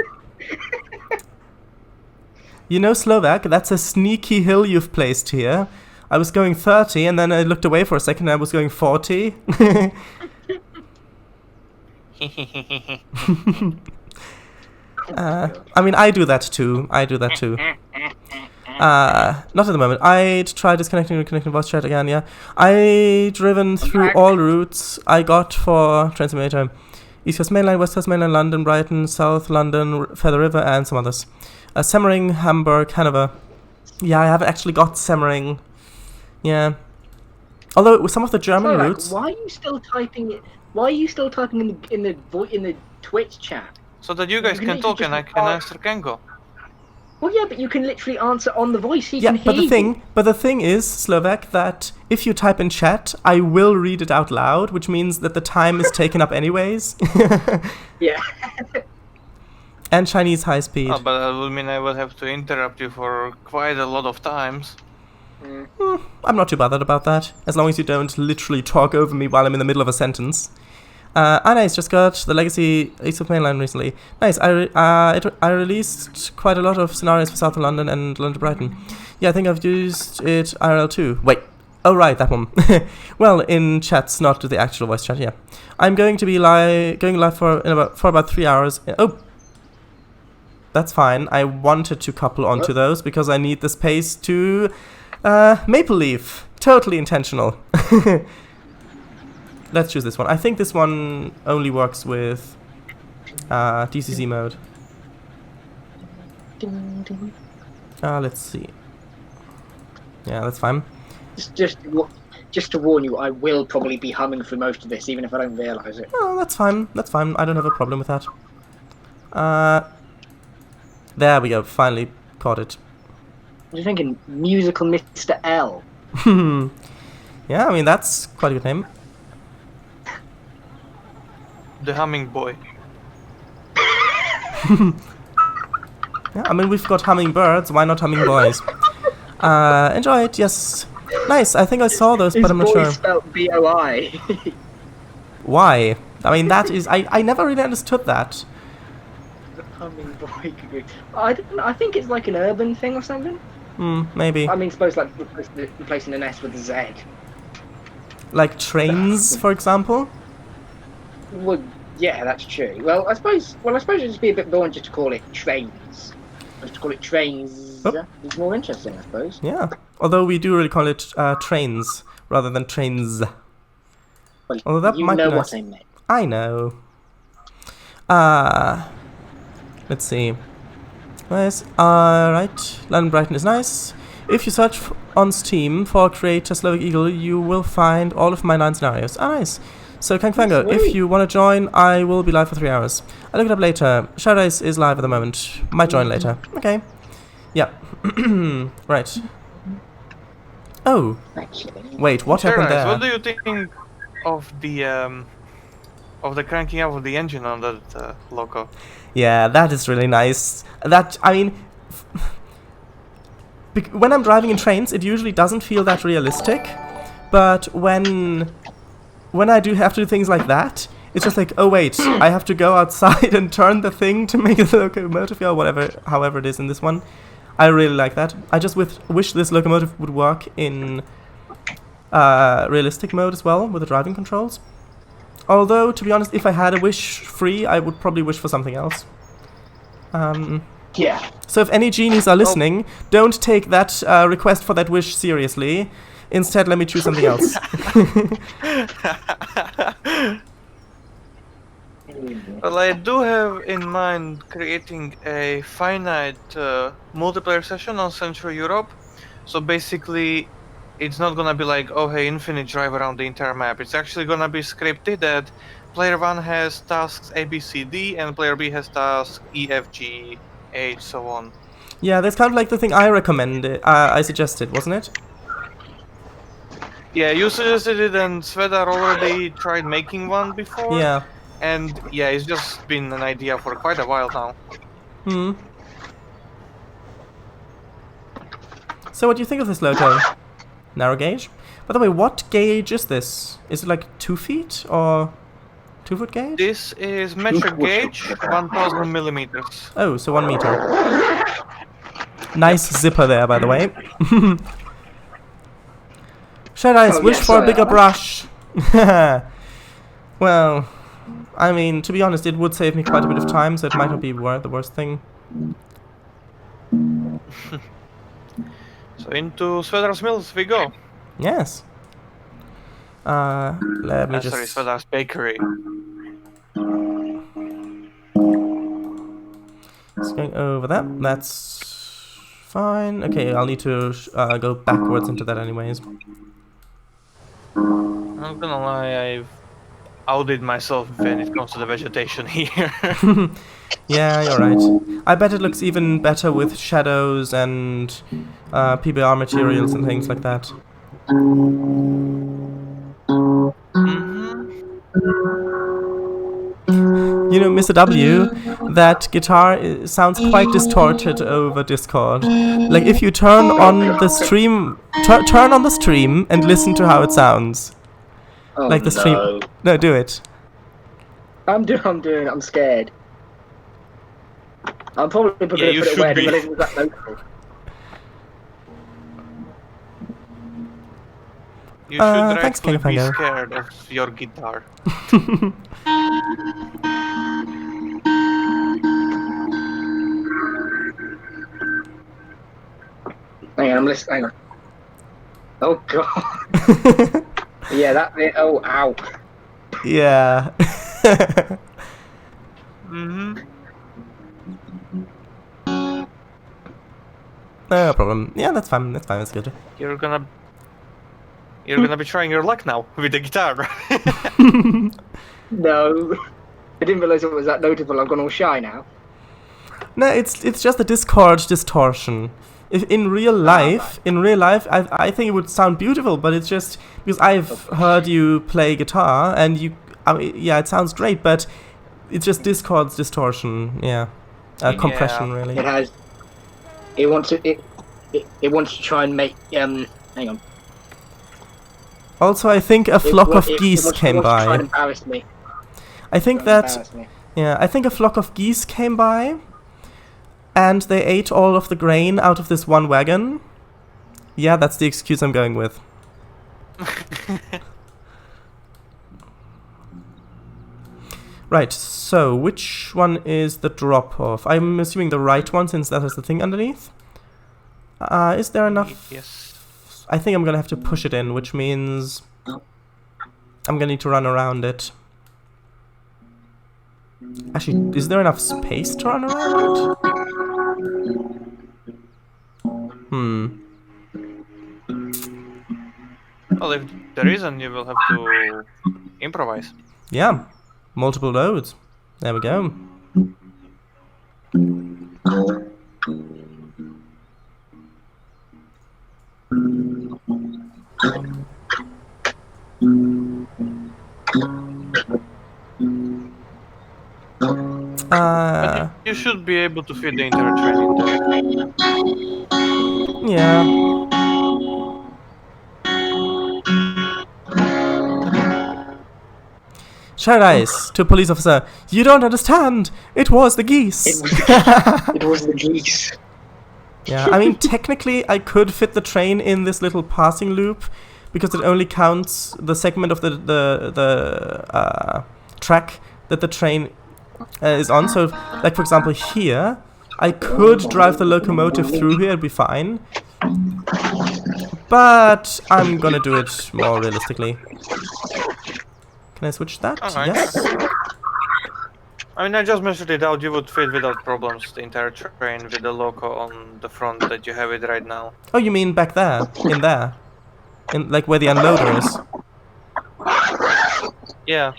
You know, Slovak, that's a sneaky hill you've placed here. I was going 30, and then I looked away for a second, and I was going 40. I mean, I do that too. Not at the moment. I'd try disconnecting and reconnecting voice chat again, yeah. I'd driven through all routes I got for Trainz. East Coast Mainline, West Coast Mainline, London, Brighton, South London, Feather River, and some others. Semmering, Hamburg, Hanover. Yeah, I haven't actually got Semmering. Yeah. Although with some of the German routes. Why are you still typing it? Why are you still typing in the Twitch chat? So that you guys can talk and I can answer Kango. Well, yeah, but you can literally answer on the voice. He Yeah, can hear but the thing is, Slovak, that if you type in chat, I will read it out loud, which means that the time is taken up anyways. Yeah. And Chinese high speed. Oh, but that would mean I would have to interrupt you for quite a lot of times. I'm not too bothered about that, as long as you don't literally talk over me while I'm in the middle of a sentence. Nice, just got the Legacy East of Mainline recently. Nice, I released quite a lot of scenarios for South London and London Brighton. Yeah, I think I've used it IRL too. Wait, oh right, that one. Well, in chats, not the actual voice chat, yeah. I'm going to be going live for about 3 hours. Oh! That's fine, I wanted to couple onto those because I need the space to Maple Leaf. Totally intentional. Let's choose this one. I think this one only works with DCC mode. Let's see. Yeah, that's fine. Just to warn you, I will probably be humming through most of this, even if I don't realise it. Oh, that's fine. That's fine. I don't have a problem with that. There we go. Finally caught it. You're thinking musical Mr. L. Yeah, I mean, that's quite a good name. The humming boy. Yeah, I mean, we've got hummingbirds. Why not humming boys? Enjoy it. Yes. Nice. I think I saw those, but I'm not sure. His boy spelled B-O-I. Why? I mean, that is... I never really understood that. The humming boy. I think it's like an urban thing or something. Maybe. I mean, suppose like replacing an S with a Z. Like Trainz, for example? Well, yeah, that's true. Well, I suppose it'd just be a bit boring just to call it Trainz. Just to call it Trainz. Oh. It's more interesting, I suppose. Yeah. Although we do really call it Trainz rather than Trainz. Well, Although that you might know be nice. what I meant. I know. Let's see. Nice. Right. London Brighton is nice. If you search on Steam for Creator Slovak Eagle, you will find all of my 9 scenarios. Nice. So, Kangfango, if you want to join, I will be live for 3 hours. I'll look it up later. Showdice is live at the moment. Might join later. Okay. Yeah. Right. Oh. Actually. Wait, what happened there? What do you think of the cranking up of the engine on that loco? Yeah, that is really nice. That, I mean... when I'm driving in Trainz, it usually doesn't feel that realistic. But when when I do have to do things like that, it's just like, oh wait, I have to go outside and turn the thing to make the locomotive go, whatever, however it is in this one. I really like that. I just wish this locomotive would work in realistic mode as well, with the driving controls. Although, to be honest, if I had a wish free, I would probably wish for something else. Yeah. So if any genies are listening, don't take that request for that wish seriously. Instead, let me choose something else. Well, I do have in mind creating a finite multiplayer session on Central Europe. So basically, it's not gonna be like, oh hey, infinite drive around the entire map. It's actually gonna be scripted that player 1 has tasks A, B, C, D, and player B has tasks E, F, G, H, so on. Yeah, that's kind of like the thing I recommended. I suggested, wasn't it? Yeah, you suggested it, and Svedar already tried making one before. Yeah. And yeah, it's just been an idea for quite a while now. So what do you think of this loco? Narrow gauge? By the way, what gauge is this? Is it like 2 feet or 2 foot gauge? This is metric gauge, 1000 millimeters. Oh, so 1 meter. Nice zipper there, by the way. Should I wish for a bigger brush? Well, I mean, to be honest, it would save me quite a bit of time, so it might not be the worst thing. So into Svedar's Mills we go. Yes. Let me just... Sorry, Svedar's Bakery. Just going over that. That's fine. Okay, I'll need to go backwards into that anyways. I'm not gonna lie, I've outdid myself when it comes to the vegetation here. Yeah, you're right. I bet it looks even better with shadows and PBR materials and things like that. You know, Mr. W, that guitar sounds quite distorted over Discord. Like, if you turn on the stream, turn on the stream and listen to how it sounds. Oh, Like the stream. No, do it. I'm scared. I'm probably going to put it away, but it's that local. You should thanks, actually be King scared of your guitar. Hang on, I'm listening. Hang on. Oh god. Yeah, that bit. Oh, ow. Yeah. No problem. Yeah, that's fine. That's fine. That's good. You're gonna be trying your luck now with the guitar. No. I didn't realise it was that notable. I've gone all shy now. No, it's just a Discord distortion. If in real life, I think it would sound beautiful, but it's just because I've heard you play guitar and yeah, it sounds great, but it's just Discord's distortion. Yeah, compression really. It wants to try and make hang on. Also, I think a flock of geese came by. Try and embarrass me. I think that I think a flock of geese came by. And they ate all of the grain out of this one wagon. Yeah, that's the excuse I'm going with. Right, so which one is the drop-off? I'm assuming the right one, since that has the thing underneath. Is there enough? Yes. I think I'm gonna have to push it in, which means I'm gonna need to run around it. Actually, is there enough space to run around it? Well, if there isn't, you will have to improvise. Yeah, multiple loads. There we go. But you should be able to fit the entire train in there. Yeah. Paradise, to a police officer. You don't understand. It was the geese. It was the geese. Yeah, I mean, technically, I could fit the train in this little passing loop, because it only counts the segment of the track that the train is on. So, like, for example, here, I could drive the locomotive through here, it'd be fine. But I'm gonna do it more realistically. Can I switch that? Alright. Yes. I mean, I just measured it out. You would fit without problems the entire train with the loco on the front that you have it right now. Oh, you mean back there? In there? In, like, where the unloader is? Yeah.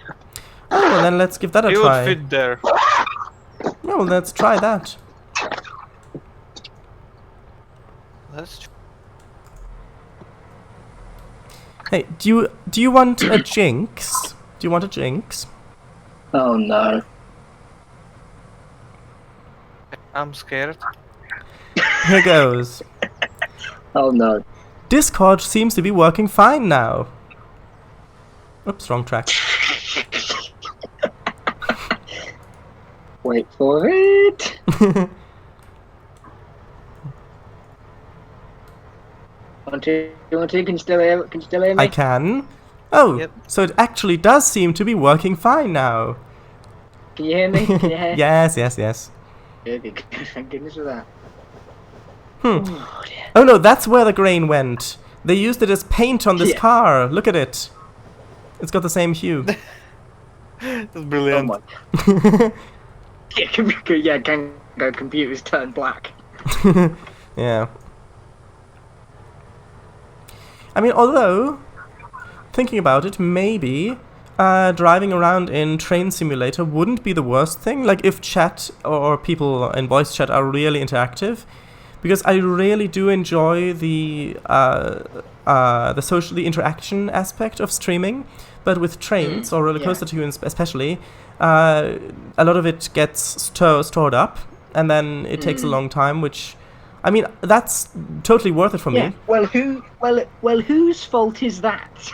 Oh, well, then let's give that a You try. would fit there. Yeah, well, let's try that. Let's. Hey, do you want a jinx? Do you want a jinx? Oh no. I'm scared. Here goes. Oh no. Discord seems to be working fine now. Oops, wrong track. Wait for it. Want to? Can you still hear me? I can. Oh, Yep. so it actually does seem to be working fine now. Can you hear me? Can you hear? Yes, yes, yes. Good. Thank goodness for that. Oh, no, that's where the grain went. They used it as paint on this Yeah. car. Look at it. It's got the same hue. That's Oh brilliant. my. Yeah, computers turn black. Yeah. I mean, although, thinking about it, maybe driving around in Train Simulator wouldn't be the worst thing. Like, if chat or people in voice chat are really interactive, because I really do enjoy the social interaction aspect of streaming. But with trains or roller coaster tunes, especially, a lot of it gets stored up, and then it takes a long time. Which, I mean, that's totally worth it for me. Well, whose fault is that?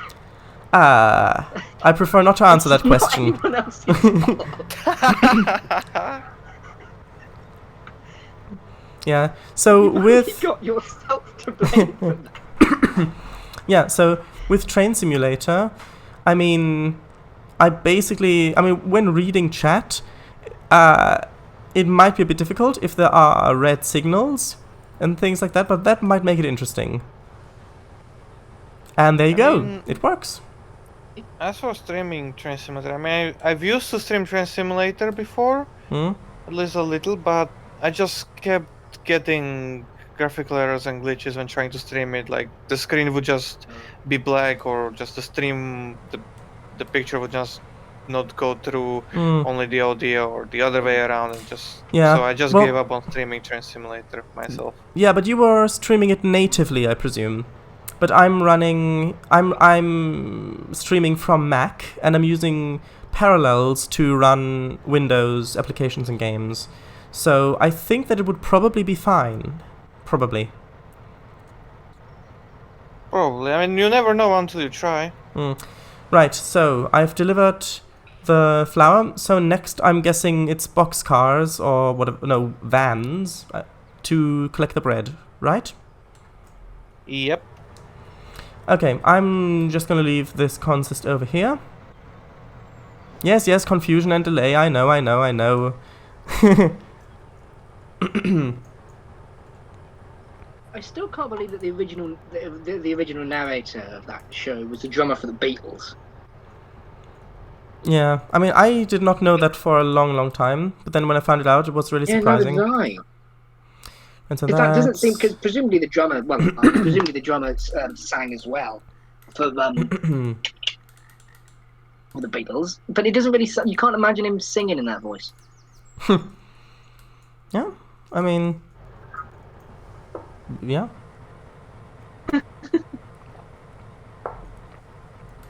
I prefer not to answer that question. Not anyone else's fault. Yeah. So with You got yourself to blame for that. yeah. So with Train Simulator, I mean, when reading chat, it might be a bit difficult if there are red signals and things like that, but that might make it interesting. And there you go. mean- It works. As for streaming Train Simulator, I mean, I've used to stream Train Simulator before, Hmm? at least a little, but I just kept getting graphical errors and glitches when trying to stream it. Like, the screen would just be black, or just the stream, the picture would just not go through only the audio, or the other way around, and just Yeah, so I just well- gave up on streaming Train Simulator myself. Yeah, but you were streaming it natively, I presume. But I'm streaming from Mac, and I'm using Parallels to run Windows applications and games. So I think that it would probably be fine. Probably. Probably. I mean, you never know until you try. Right, so I've delivered the flour. So next I'm guessing it's boxcars or whatever, no, vans to collect the bread, right? Yep. Okay, I'm just gonna leave this consist over here. Yes, confusion and delay, I know. I still can't believe that the original narrator of that show was the drummer for the Beatles. Yeah, I mean, I did not know that for a long time, but then when I found it out, it was really surprising. Yeah, neither did I. And so Because that doesn't seem, that's- because presumably the drummer sang as well for for the Beatles, but he doesn't really. You can't imagine him singing in that voice. Yeah, I mean, yeah.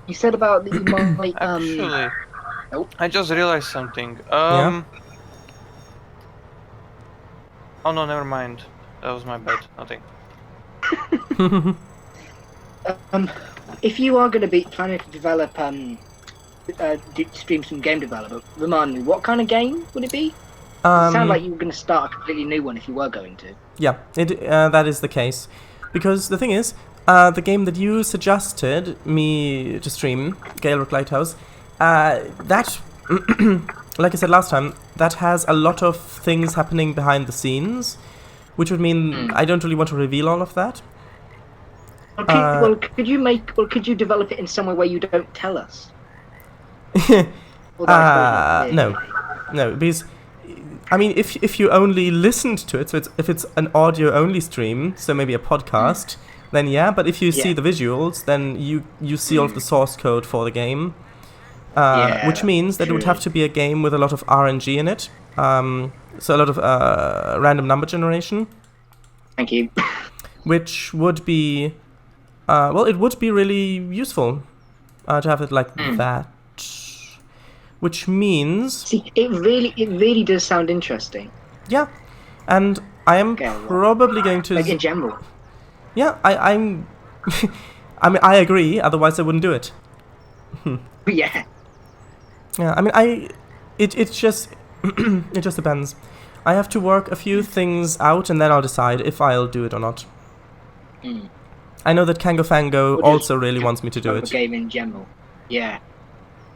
You said about that you might Actually, Nope. I just realized something. Yeah? Oh no, never mind. That was my bad. Nothing. if you are going to be planning to develop stream some game development. Remind me, what kind of game would it be? It sounded like you were going to start a completely new one if you were going to. Yeah, that is the case. Because the thing is, the game that you suggested me to stream, Galerock Lighthouse, that, like I said last time, that has a lot of things happening behind the scenes, which would mean I don't really want to reveal all of that. Could you develop it in some way where you don't tell us? No, because I mean, if you only listened to it, so if it's an audio only stream, so maybe a podcast, then yeah. But if you see the visuals, then you see all of the source code for the game, which means that it would have to be a game with a lot of RNG in it, so a lot of random number generation. Thank you. Which would be, it would be really useful to have it like that. Which means... See, it really does sound interesting. Yeah, and I am probably going to... Like in general. Yeah, I'm... I mean, I agree, otherwise I wouldn't do it. Yeah. Yeah, I mean, it just... it just depends. I have to work a few things out, and then I'll decide if I'll do it or not. I know that Kango Fango also really wants me to do it. Game in general. Yeah.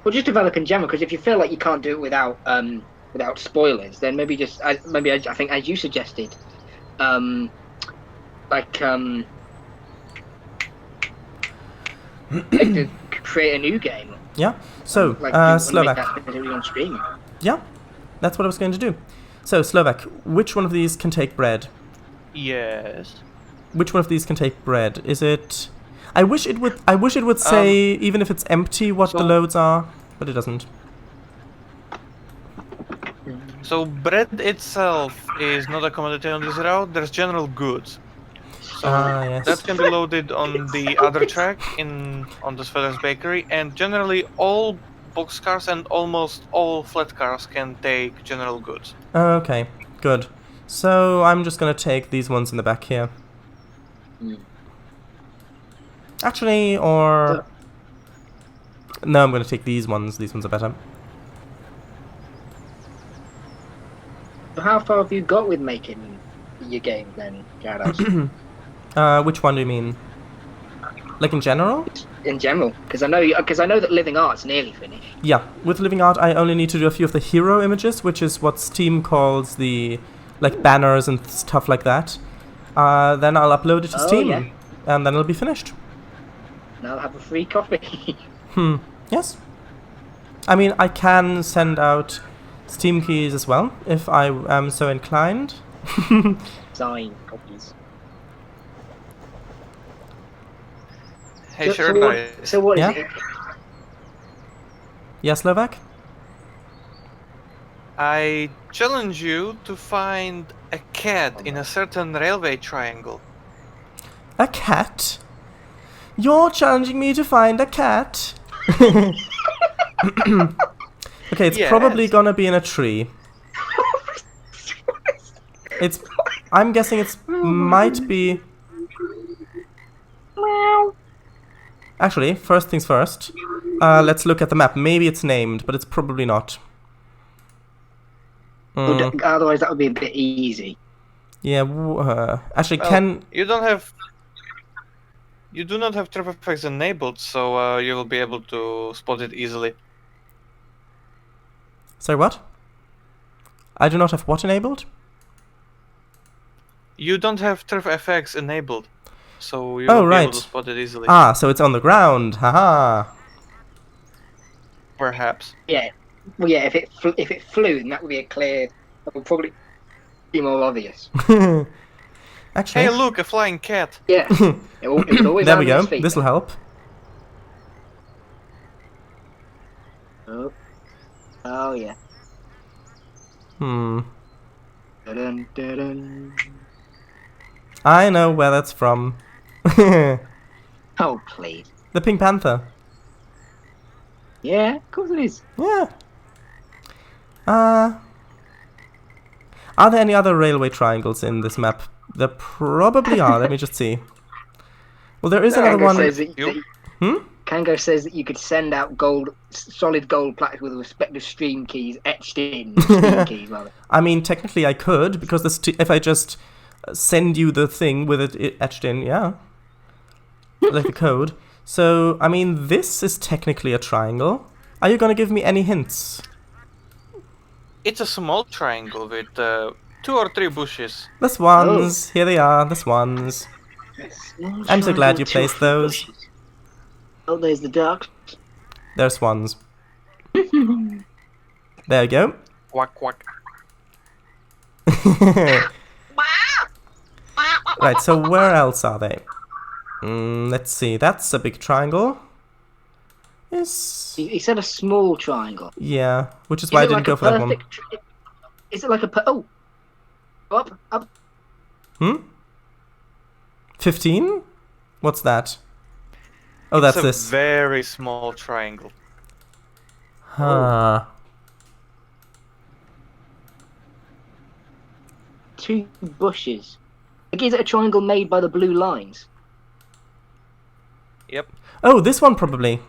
Well, just develop in general, because if you feel like you can't do it without spoilers, then maybe I think as you suggested, to create a new game. Yeah. So Slovak. On stream. Yeah, that's what I was going to do. So Slovak, which one of these can take bread? Yes. Which one of these can take bread? Is it? I wish it would say even if it's empty what the loads are, but it doesn't. So bread itself is not a commodity on this route. There's general goods. So yes. that can be loaded on the other track on the Svedder's Bakery, and generally all boxcars and almost all flat cars can take general goods. Okay, good. So I'm just gonna take these ones in the back here. Actually, or... No, I'm going to take these ones. These ones are better. How far have you got with making your game then, Gyarados? Which one do you mean? Like in general? In general, because I know that Living Art's nearly finished. Yeah, with Living Art I only need to do a few of the hero images, which is what Steam calls the like banners and stuff like that. Then I'll upload it to Steam, and then it'll be finished. And I'll have a free copy. Yes. I mean, I can send out Steam keys as well, if I am so inclined. Signed copies. Hey, sure. So what is it? Yeah, Slovak? I challenge you to find a cat in a certain railway triangle. A cat? You're challenging me to find a cat? Okay, it's probably gonna be in a tree. I'm guessing it might be... Actually, first things first. Let's look at the map. Maybe it's named, but it's probably not. Otherwise that would be a bit easy. Yeah, actually, You do not have trap effects enabled, so you will be able to spot it easily. Sorry, what? I do not have what enabled? You don't have trap effects enabled, so you will be able to spot it easily. Ah, so it's on the ground, haha. Perhaps. Yeah. Well, yeah. If it flew, then that would be a clear. That would probably be more obvious. Actually, hey, look, a flying cat. Yeah. It would always there we go. This will help. Oh yeah. Dun, dun, dun. I know where that's from. Oh please. The Pink Panther. Yeah, of course it is. Yeah. Are there any other railway triangles in this map? There probably are. Let me just see. Well, there is another one. Kango says that you could send out solid gold plaques with the respective stream keys etched in. Steam keys, rather. I mean, technically I could, because if I just send you the thing with it etched in, yeah. Like the code. So, I mean, this is technically a triangle. Are you gonna give me any hints? It's a small triangle with 2 or 3 bushes. The swans. Here they are, the swans. I'm so glad you placed those. Oh, there's the ducks. They're swans. There you go. Quack, quack. Right, so where else are they? Let's see, that's a big triangle. He said a small triangle. Yeah, which is why I didn't go for that one. Is it like a... Oh! Up. 15? What's that? Oh, that's It's a this. very small triangle. Huh. 2 bushes. Like, is it a triangle made by the blue lines? Yep. Oh, this one probably.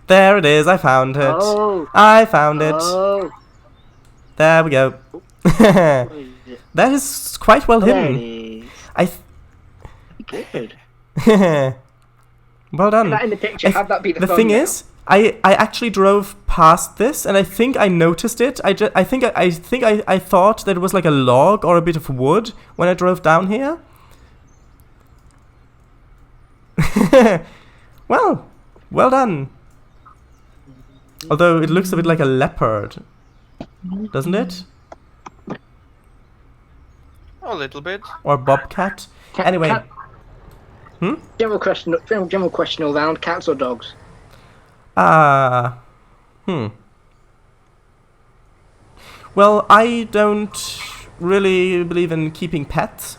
There it is, I found it. Oh. I found it. Oh. There we go. What is it? That is quite well There it hidden. is. Good. Well done. That in the picture, have that be the thing thumbnail. is, I actually drove past this, and I think I noticed it. I think I thought that it was like a log or a bit of wood when I drove down here. Well done. Although it looks a bit like a leopard, doesn't it? A little bit. Or bobcat. Anyway. General question all round: cats or dogs? Well, I don't really believe in keeping pets.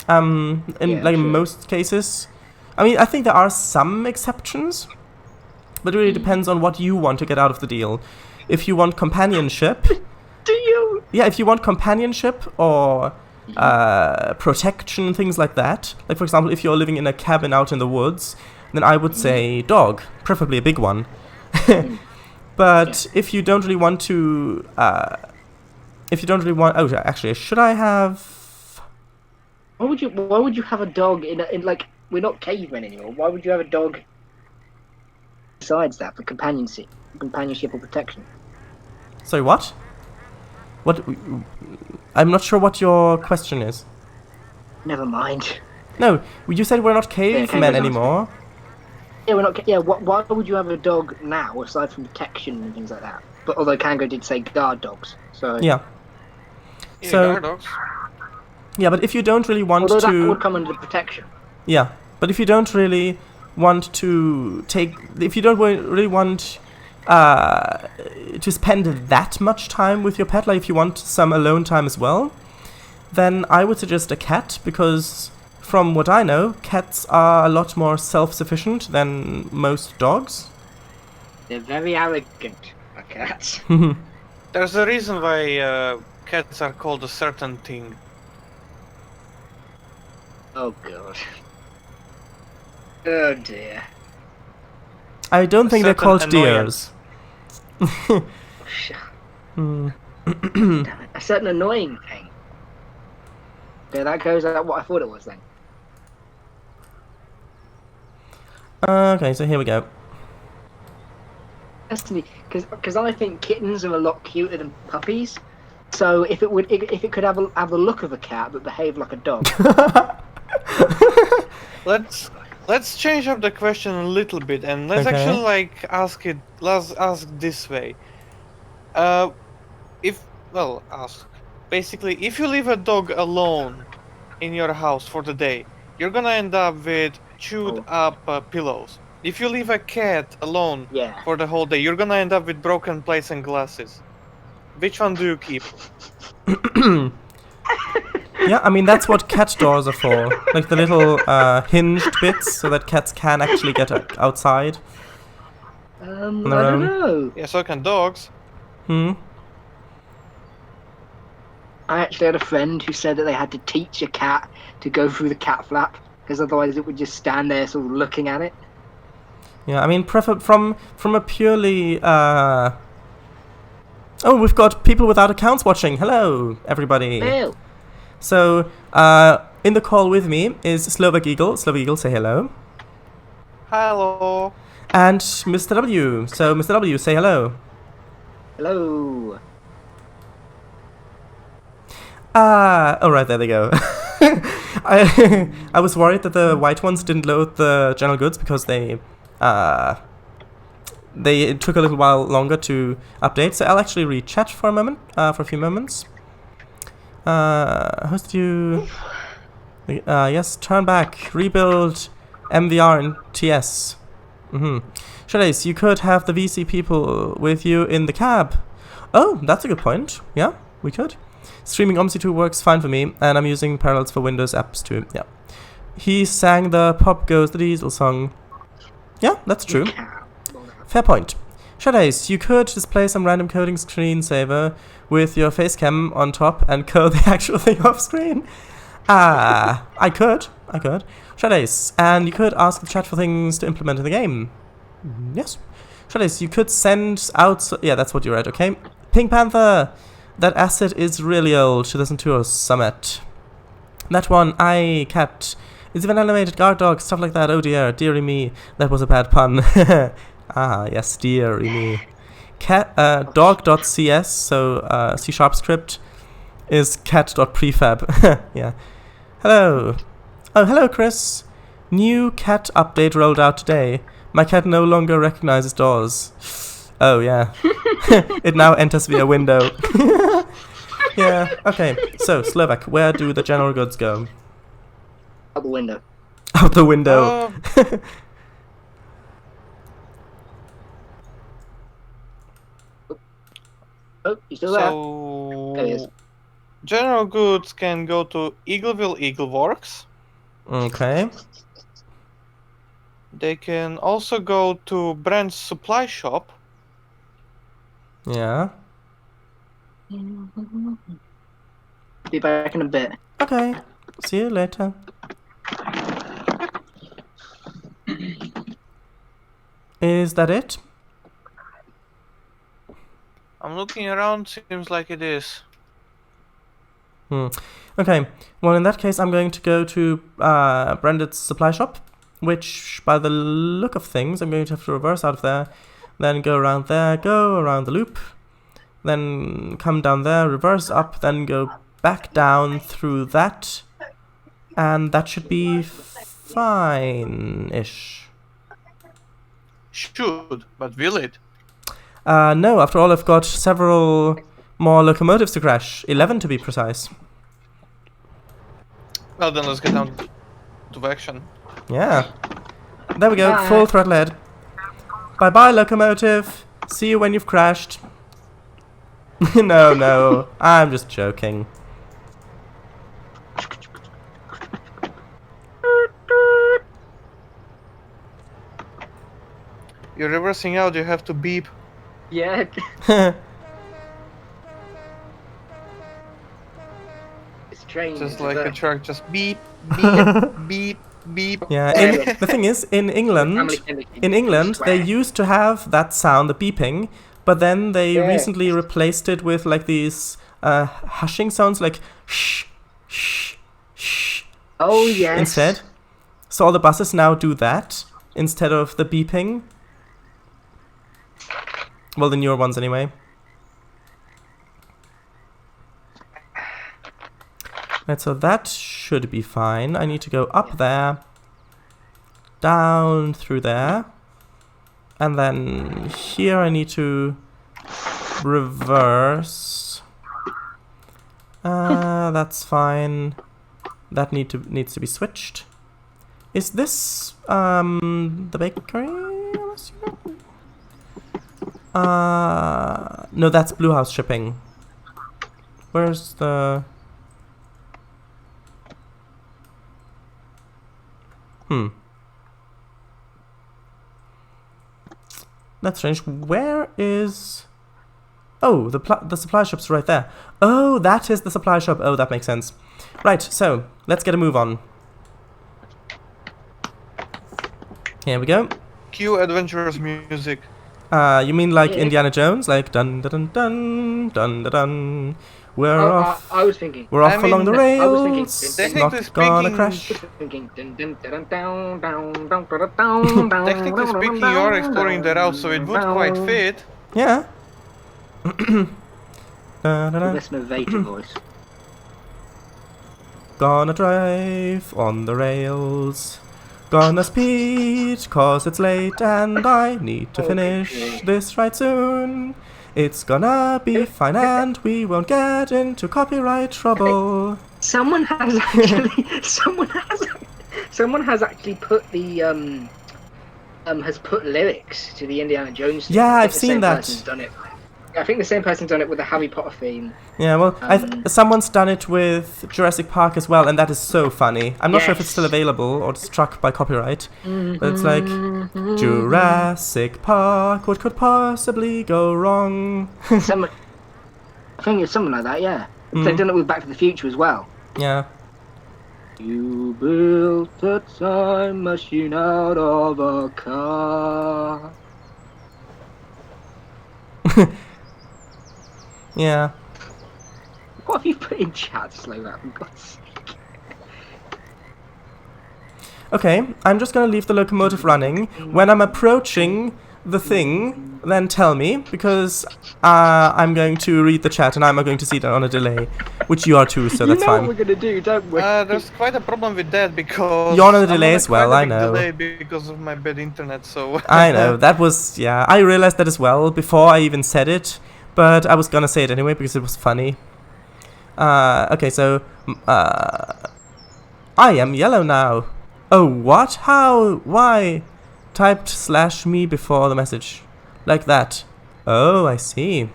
In most cases. I mean, I think there are some exceptions, but it really depends on what you want to get out of the deal. If you want companionship... Do you? Yeah, if you want companionship or protection, things like that. Like, for example, if you're living in a cabin out in the woods, then I would say dog, preferably a big one. But if you don't really want to... Oh, actually, should I have... Why would you have a dog in like... We're not cavemen anymore. Why would you have a dog besides that for companionship or protection? Sorry, what? What? I'm not sure what your question is. Never mind. No, you said we're not cavemen anymore. Yeah, we're not. Yeah, why would you have a dog now aside from protection and things like that? But although Kango did say guard dogs, so yeah. Yeah, So guard dogs. yeah, but if you don't really want although to, that would come under protection. yeah, but if you don't really want to really want to spend that much time with your pet, like if you want some alone time as well, then I would suggest a cat, because from what I know, cats are a lot more self-sufficient than most dogs. They're very arrogant, our cats. There's a reason why cats are called a certain thing. Oh god. Oh dear. I don't think they're certain called annoyance. deers. Damn it. A certain annoying thing. Okay, that goes out what I thought it was then. Okay, so here we go. Destiny, because I think kittens are a lot cuter than puppies. So if it could have the look of a cat but behave like a dog. Let's change up the question a little bit, and let's Okay. actually like ask this way. Basically, if you leave a dog alone in your house for the day, you're gonna end up with chewed up pillows. If you leave a cat alone for the whole day, you're gonna end up with broken plates and glasses. Which one do you keep? Yeah, I mean, that's what cat doors are for. Like the little hinged bits, so that cats can actually get outside. I don't know. Yeah, so can dogs. Hmm? I actually had a friend who said that they had to teach a cat to go through the cat flap because otherwise it would just stand there sort of looking at it. Yeah, I mean, from a purely oh, we've got people without accounts watching. Hello, everybody. Ew. So, in the call with me is Slovak Eagle. Slovak Eagle, say hello. Hello. And Mr. W. So, Mr. W, say hello. Hello. Oh right, there they go. I was worried that the white ones didn't load the general goods because they it took a little while longer to update. So I'll actually read chat for a moment, for a few moments. Host you. Yes, turn back, rebuild MVR and TS. Shadace, you could have the VC people with you in the cab. Oh, that's a good point. Yeah, we could. Streaming OMSI2 works fine for me, and I'm using Parallels for Windows apps too. Yeah. He sang the Pop Goes the Diesel song. Yeah, that's true. Fair point. Shadace, you could display some random coding screensaver with your face cam on top and code the actual thing off screen. I could. Shadace, and you could ask the chat for things to implement in the game. Yes. Shadace, you could send out... yeah, that's what you read, okay. Pink Panther, that asset is really old. 2002 Summit. That one, Cat. Is even animated guard dog, stuff like that. Oh dear, dearie me. That was a bad pun. Yes, dearie me. Dog.cs, so C# script, is cat.prefab. Yeah. Hello. Oh, hello, Chris. New cat update rolled out today. My cat no longer recognizes doors. Oh, yeah. It now enters via window. Yeah, okay. So, Slovak, where do the general goods go? Out the window. Out the window. Oh, you still there? So, There he is. general goods can go to Eagleville Eagleworks. Okay. They can also go to Brand's supply shop. Yeah. Be back in a bit. Okay. See you later. Is that it? I'm looking around, seems like it is. Okay, well in that case I'm going to go to Branded's supply shop, which by the look of things I'm going to have to reverse out of there, then go around there, go around the loop, then come down there, reverse up, then go back down through that, and that should be fine-ish. Should, but will it? No, after all I've got several more locomotives to crash, 11 to be precise. Well then let's get down to action. Yeah. There we go, Bye. full throttle ahead. Bye-bye, locomotive. See you when you've crashed. No, I'm just joking. You're reversing out, you have to beep. Yeah. It's trained. Just into like a that. truck, just beep, beep, beep, beep. Yeah, the thing is, in England, they used to have that sound, the beeping, but then they recently replaced it with like these hushing sounds, like shh, shh, shh. Oh shh yes. Instead, so all the buses now do that instead of the beeping. Well, the newer ones anyway. Right, so that should be fine. I need to go up there, down through there, and then here I need to reverse. That's fine. That needs to be switched. Is this the bakery? I'm assuming? No, that's Blue House shipping. Where's the... That's strange. Where is... Oh, the supply shop's right there. Oh, that is the supply shop. Oh, that makes sense. Right, so, let's get a move on. Here we go. Cue adventurous music. You mean like Yeah. Indiana Jones? Like dun dun dun dun dun dun. We're Oh, off. I was thinking. We're off I along the mean, I was thinking, rails. technically Not gonna speaking- crash. Technically speaking, you're exploring the route, so it would quite fit. Yeah. Da-da-da. That's my Vader voice. Gonna drive on the rails. Gonna speed, cause it's late and I need to finish this ride soon. It's gonna be fine and we won't get into copyright trouble. Someone has actually, someone has actually put the has put lyrics to the Indiana Jones theme. Yeah, I think I've the seen same that. person's done it. I think the same person's done it with the Harry Potter theme. Yeah, well, someone's done it with Jurassic Park as well, and that is so funny. I'm not sure if it's still Yes. available or struck by copyright, but it's like, Jurassic Park, what could possibly go wrong? I think it's something like that. Yeah, they've done it with Back to the Future as well. Yeah. You built a time machine out of a car. Yeah. What have you put in chat, Slow for God's sake? Okay, I'm just gonna leave the locomotive running. When I'm approaching the thing, then tell me, because I'm going to read the chat and I'm going to see it on a delay, which you are too, so that's you know fine. what we're gonna do, don't we? There's quite a problem with that because You're on a I'm delay as well, quite a I big know. delay because of my bad internet, so I know, that was, yeah, I realized that as well before I even said it, but I was gonna say it anyway because it was funny. Okay, so, I am yellow now. Oh, what? How? Why? Typed /me before the message. Like that. Oh, I see.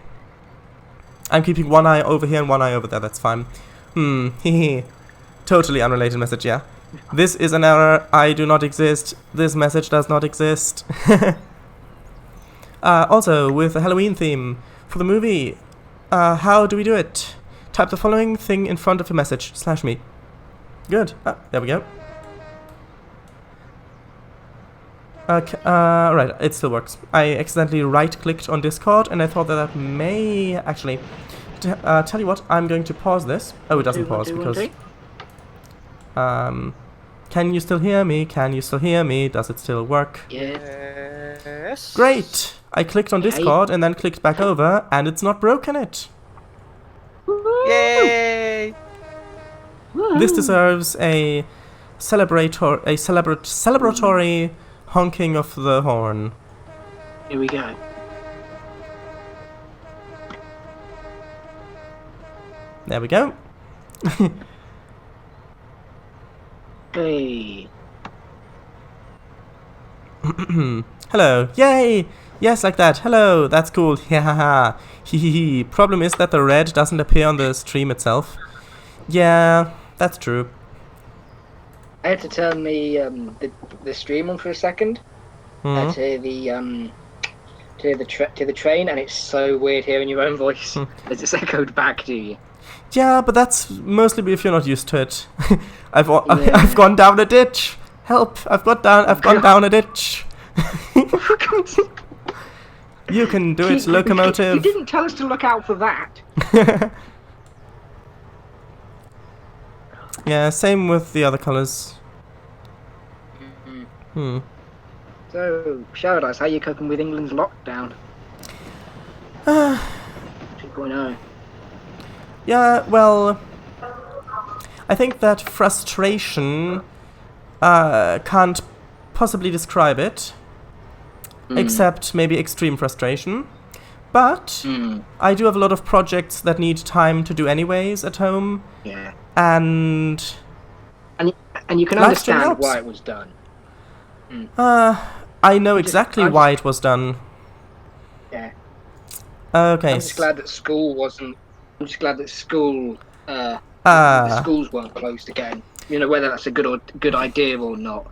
I'm keeping one eye over here and one eye over there, that's fine. Hehe. Totally unrelated message, yeah. This is an error, I do not exist, this message does not exist. Also, with the Halloween theme, for the movie, how do we do it? Type the following thing in front of the message, /me. Good, there we go. Okay, right, it still works. I accidentally right-clicked on Discord, and I thought that may actually... tell you what, I'm going to pause this. Oh, it doesn't pause, because... can you still hear me? Can you still hear me? Does it still work? yes. Great! I clicked on Discord, and then clicked back over, and it's not broken it. Yay! This deserves a celebratory honking of the horn. Here we go. There we go. Hey. Hello. Yay! Yes, like that. Hello. That's cool. Hahaha. Hehehe. Problem is that the red doesn't appear on the stream itself. Yeah, that's true. I had to turn the stream on for a second. Mhm. To the train, and it's so weird hearing your own voice as it's echoed back to you. Yeah, but that's mostly if you're not used to it. I've gone down a ditch. Help! I've gone down a ditch. You can do it, locomotive. You didn't tell us to look out for that. Yeah, same with the other colours. So, Paradise, how are you coping with England's lockdown? 2.0. Yeah, well, I think that frustration can't possibly describe it, except maybe extreme frustration. But I do have a lot of projects that need time to do anyways at home. Yeah. And you can live stream understand helps. why it was done. I know exactly why it was done. Yeah. Okay. I'm just glad that school wasn't. I'm just glad that the schools weren't closed again. You know, whether that's a good idea or not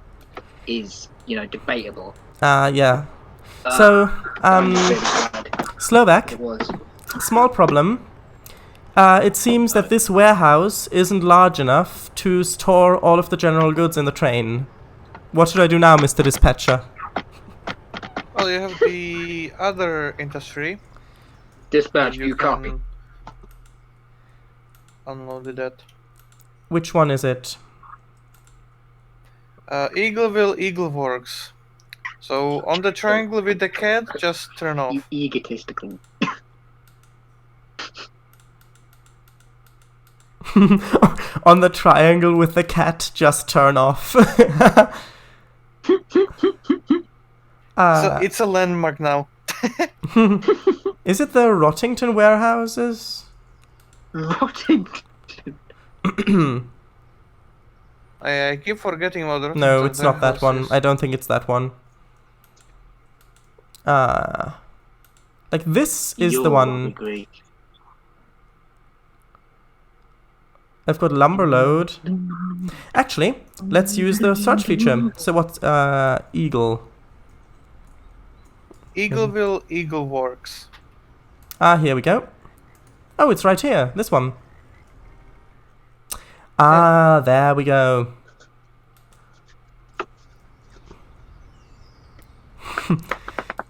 is, you know, debatable. Yeah. So, I'm really glad Slovak, it was. small problem. It seems that this warehouse isn't large enough to store all of the general goods in the train. What should I do now, Mr. Dispatcher? Well, you have the other industry. Dispatch, You you copy. can unload that. Which one is it? Eagleville Eagle Works. So on the triangle with the cat, just turn off. You egotistical. On the triangle with the cat, just turn off. So it's a landmark now. Is it the Rottington warehouses? Rotting. I keep forgetting about the No, Rottington it's not that one. warehouses. I don't think it's that one. Like this is the one. Great. I've got lumber load. Actually, let's use the search feature. So what's Eagle? Eagleville Eagle Works. Ah, here we go. Oh, it's right here. This one. Ah, there we go.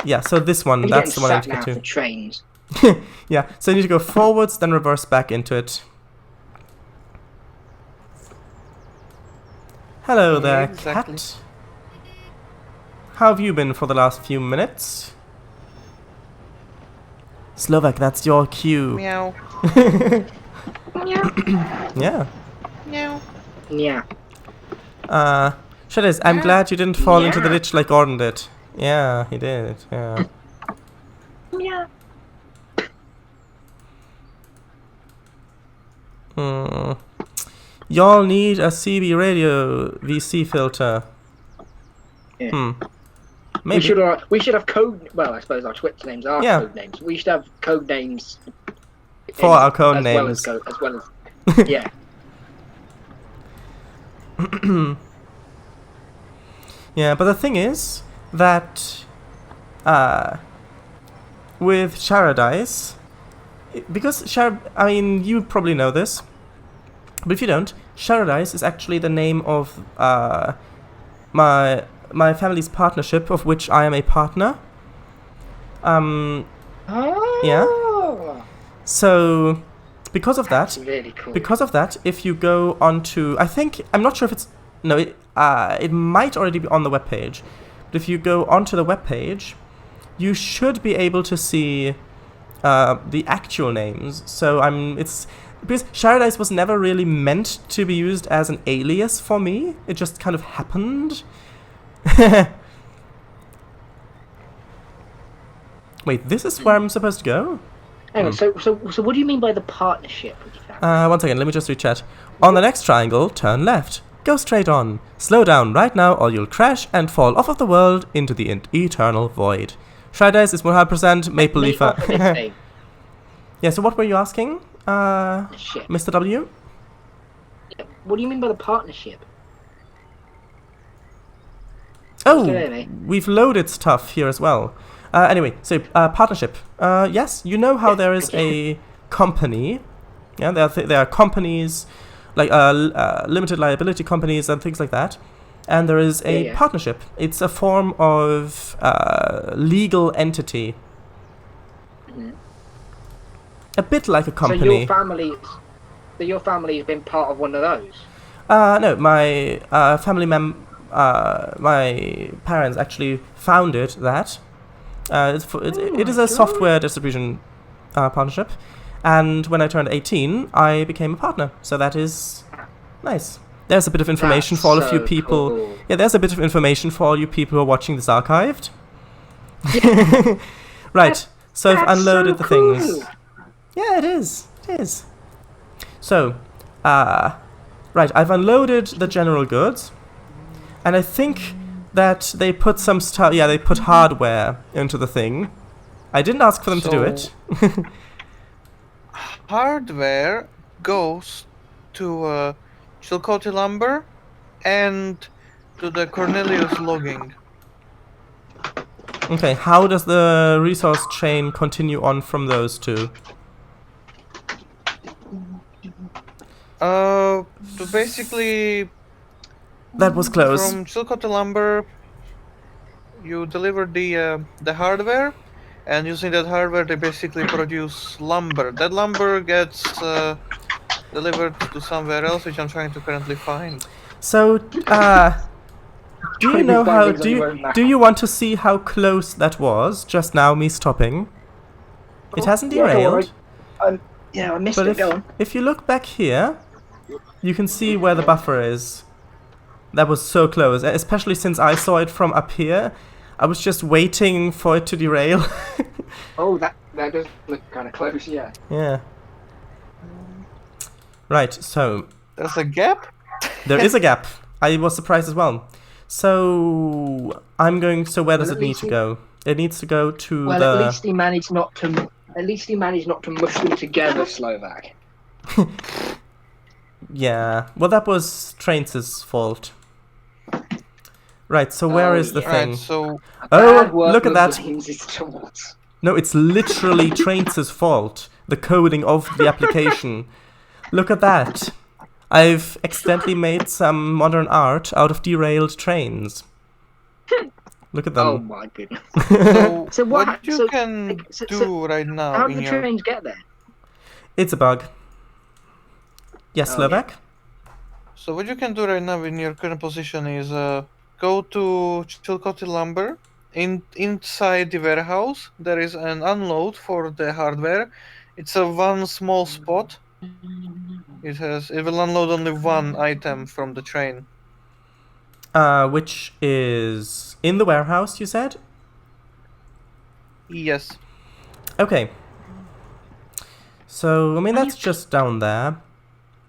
Yeah, so this one, I'm that's the one I need getting to sat get now for trains. to. Yeah, so you need to go forwards, then reverse back into it. Hello there, Exactly. cat. How have you been for the last few minutes? Slovak, that's your cue. Meow. Yeah. Meow. Yeah. Shadows, I'm glad you didn't fall into the Yeah. ditch like Gordon did. Yeah, he did. Yeah. Yeah. Y'all need a CB radio VC filter. Yeah. Maybe. We should have code. Well, I suppose our Twitch names are Yeah. code names. We should have code names For our code as names. well as yeah. Yeah, but the thing is that with Paradise, because I mean, you probably know this, but if you don't, Paradise is actually the name of my family's partnership, of which I am a partner. Yeah. So because of that, Really cool. if you go onto, I'm not sure if it's, no, it might already be on the webpage, but if you go onto the webpage, you should be able to see the actual names. So it's because Paradise was never really meant to be used as an alias for me. It just kind of happened. Wait, this is where I'm supposed to go? Hang on, so what do you mean by the partnership with your family? One second, let me just rechat. On the next triangle, turn left. Go straight on. Slow down right now or you'll crash and fall off of the world into the eternal void. Paradise is 100% maple leaf. Make up for this name. Yeah, so what were you asking, Shit. Mr. W? What do you mean by the partnership? Oh, Clearly. we've loaded stuff here as well. Anyway, so partnership. Yes, you know how there is a company. Yeah, there are companies like limited liability companies and things like that, and there is a Yeah. partnership. It's a form of legal entity, a bit like a company. So your family has been part of one of those. No, my my parents actually founded that. It is a software distribution partnership, and when I turned 18, I became a partner. So that is nice. There's a bit of information That's for all of you so people. cool. Yeah, there's a bit of information for all you people who are watching this archived. Right. So I've That's unloaded so the things. cool. Yeah, it is. It is. So, right, I've unloaded the general goods, and I think that they put some stuff. Yeah, they put hardware into the thing. I didn't ask for them to do it. Hardware goes to Chilcote Lumber and to the Cornelius Logging. Okay, how does the resource chain continue on from those two? To basically That was close. From Chilcot Lumber, you deliver the hardware, and using that hardware, they basically produce lumber. That lumber gets delivered to somewhere else, which I'm trying to currently find. So, do you know how? Do you want to see how close that was just now? Me stopping. It hasn't derailed. Yeah, I missed But it. Go on. if you look back here, you can see where the buffer is. That was so close, especially since I saw it from up here. I was just waiting for it to derail. Oh, that does look kind of close, yeah. Yeah. Right, so There's a gap? there is a gap. I was surprised as well. So I'm going. So where does it need to go? It needs to go to Well, the. at least he managed not to. At least he managed not to mush them together, Slovak. Yeah. Well, that was Trainz's fault. Right. So where Oh, is the yeah. thing? Right, so Oh, Bad work look at of that. Blames is towards. No, it's literally Trainz's fault. The coding of the application. Look at that. I've accidentally made some modern art out of derailed trains. Look at Oh them. my goodness. so what- what you so- can so- do right now How in did the your trains get there? It's a bug. Yes, Oh, Slovak? So what you can do right now in your current position is go to Chilcote Lumber. Inside the warehouse, there is an unload for the hardware. It's a one small spot. It will unload only one item from the train. Which is in the warehouse, you said? Yes. Okay. So, I mean, that's just down there.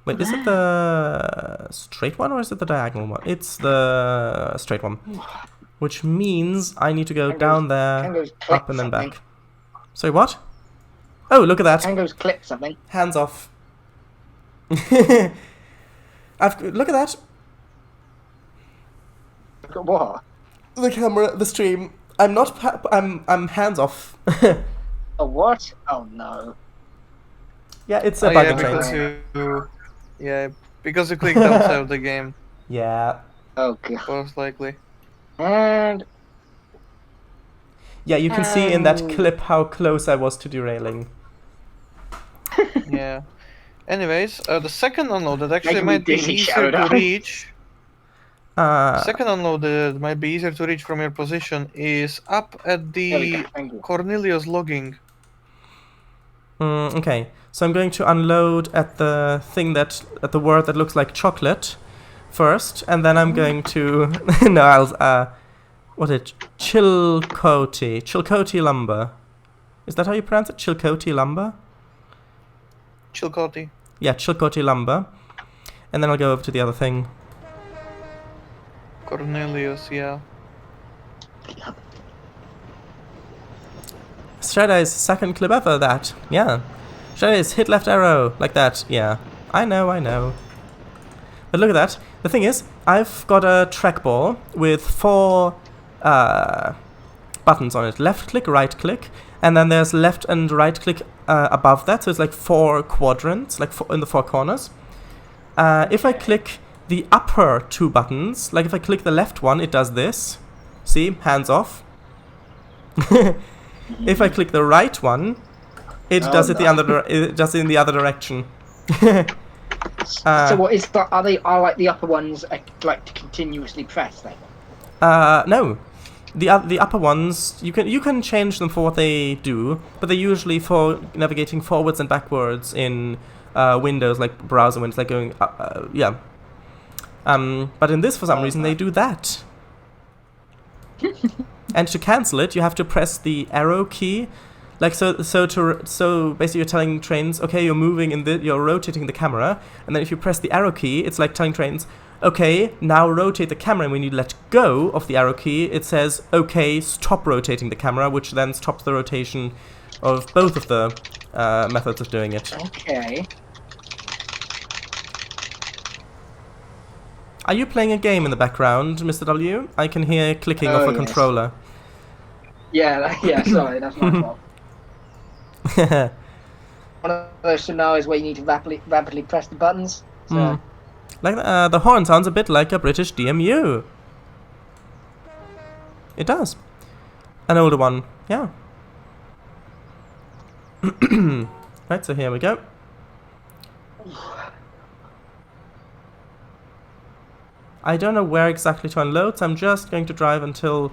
Wait, is it the straight one or is it the diagonal one? It's the straight one. Which means I need to go down there, Tango's up clipped and then something. back. Sorry, what? Oh, look at that. Tango's clipped something. Hands off. Look at that. Look at what? The camera, the stream. I'm hands off. A what? Oh no. Yeah, it's a Oh, bug yeah, in because Trainz. because you clicked outside of the game, Yeah. Oh god. most likely. And Yeah, you can see in that Oh. clip how close I was to derailing. Yeah. Anyways, the second unload that actually Making me might be dizzy, easier Shadow to Dog. reach. Uh, Second unload that might be easier to reach from your position is up at there we the go. Thank you. Cornelius logging. okay, so I'm going to unload at the thing at the word that looks like chocolate first, and then I'm going to no, Chilcote Lumber. Is that how you pronounce it? Chilcote Lumber? Chilcote. Yeah, Chilcote Lumber. And then I'll go over to the other thing. Cornelius, yeah. Shredder's second clip ever, that. Yeah. Shredder's hit left arrow, like that. Yeah. I know. But look at that. The thing is, I've got a trackball with 4 buttons on it. Left click, right click, and then there's left and right click above that. So it's like 4 quadrants, like in the 4 corners. If I click the upper 2 buttons, like if I click the left one, it does this. See? Hands off. If I click the right one, it does it it does it in the other direction. So what is that? Are like the upper ones like to continuously press then? No. The upper ones, you can change them for what they do, but they're usually for navigating forwards and backwards in windows, like browser windows, like going yeah. But in this, for some reason, they do that. And to cancel it, you have to press the arrow key, like so basically you're telling Trainz, okay, you're moving you're rotating the camera, and then if you press the arrow key, it's like telling Trainz, okay, now rotate the camera, and when you let go of the arrow key, it says, okay, stop rotating the camera, which then stops the rotation of both of the methods of doing it. Okay. Are you playing a game in the background, Mr. W? I can hear clicking of a yes. controller. Yeah, sorry, that's my fault. One of those scenarios where you need to rapidly press the buttons. So, Like the horn sounds a bit like a British DMU. It does. An older one, yeah. Right, so here we go. I don't know where exactly to unload, so I'm just going to drive until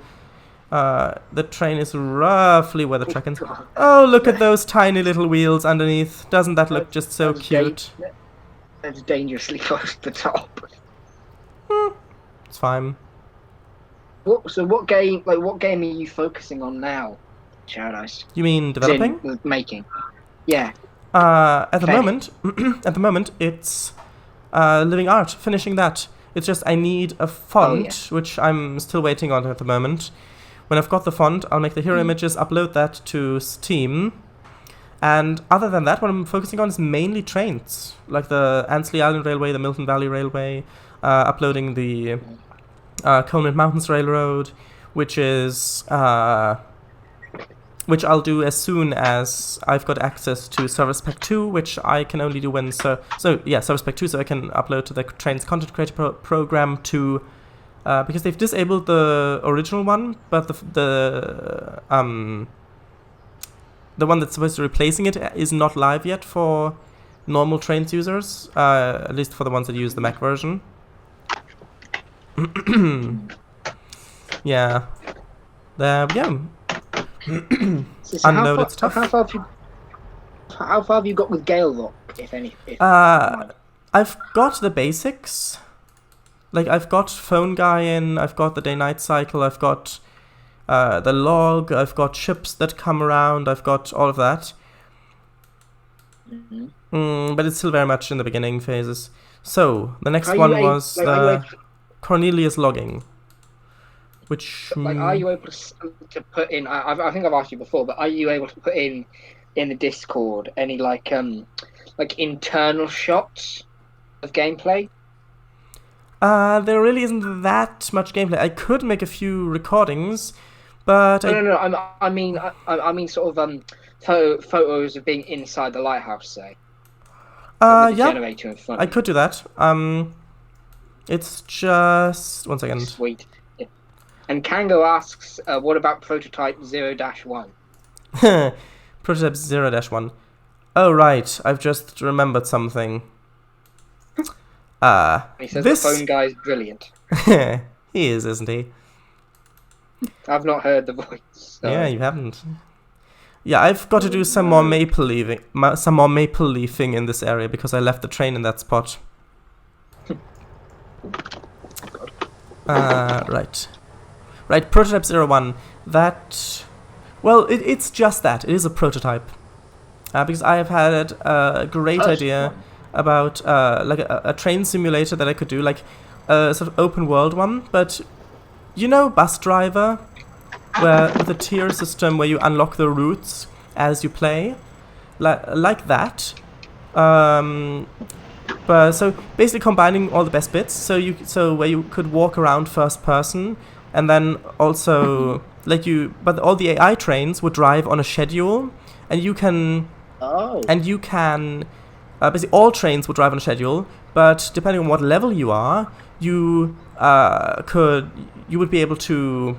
the train is roughly where the track ends. Oh, look at those tiny little wheels underneath. Doesn't that look just so cute? That's dangerously close to the top. It's fine. What game are you focusing on now, Paradise? You mean developing? Making. Yeah. At the moment, it's living art. Finishing that. It's just I need a font, which I'm still waiting on at the moment. When I've got the font, I'll make the hero images, upload that to Steam. And other than that, what I'm focusing on is mainly trains, like the Ansley Island Railway, the Milton Valley Railway, uploading the Coleman Mountains Railroad, which I'll do as soon as I've got access to Service Pack 2, which I can only do when Service Pack 2, so I can upload to the Trainz content creator program to because they've disabled the original one, but the one that's supposed to be replacing it is not live yet for normal Trainz users, at least for the ones that use the Mac version. Yeah. There we go. Unloaded stuff. How far have you got with Gale Lock, if any? I've got the basics. Like, I've got Phone Guy in, I've got the day-night cycle, I've got the log, I've got ships that come around, I've got all of that. But it's still very much in the beginning phases. So, the next one was the Cornelius logging. Which... are you able to put in... I think I've asked you before, but are you able to put in the Discord any, like internal shots of gameplay? There really isn't that much gameplay. I could make a few recordings, but No. I mean sort of photos of being inside the lighthouse, say. Yeah. Generator in front I could do that. It's just 1 second. Sweet. Yeah. And Kango asks, what about prototype 0-1? Prototype 0-1. Oh right, I've just remembered something. He says the phone guy is brilliant. He is, isn't he? I've not heard the voice. So. Yeah, you haven't. Yeah, I've got to do some more maple leafing in this area because I left the train in that spot. Right. Prototype 01. That, well, it's just that. It is a prototype. Because I have had a great idea about like a train simulator that I could do, like a sort of open world one, but you know Bus Driver, where the tier system where you unlock the routes as you play, like that. But so basically combining all the best bits, so where you could walk around first person, and then also but all the AI trains would drive on a schedule, and you can basically all trains would drive on a schedule, but depending on what level you are, you would be able to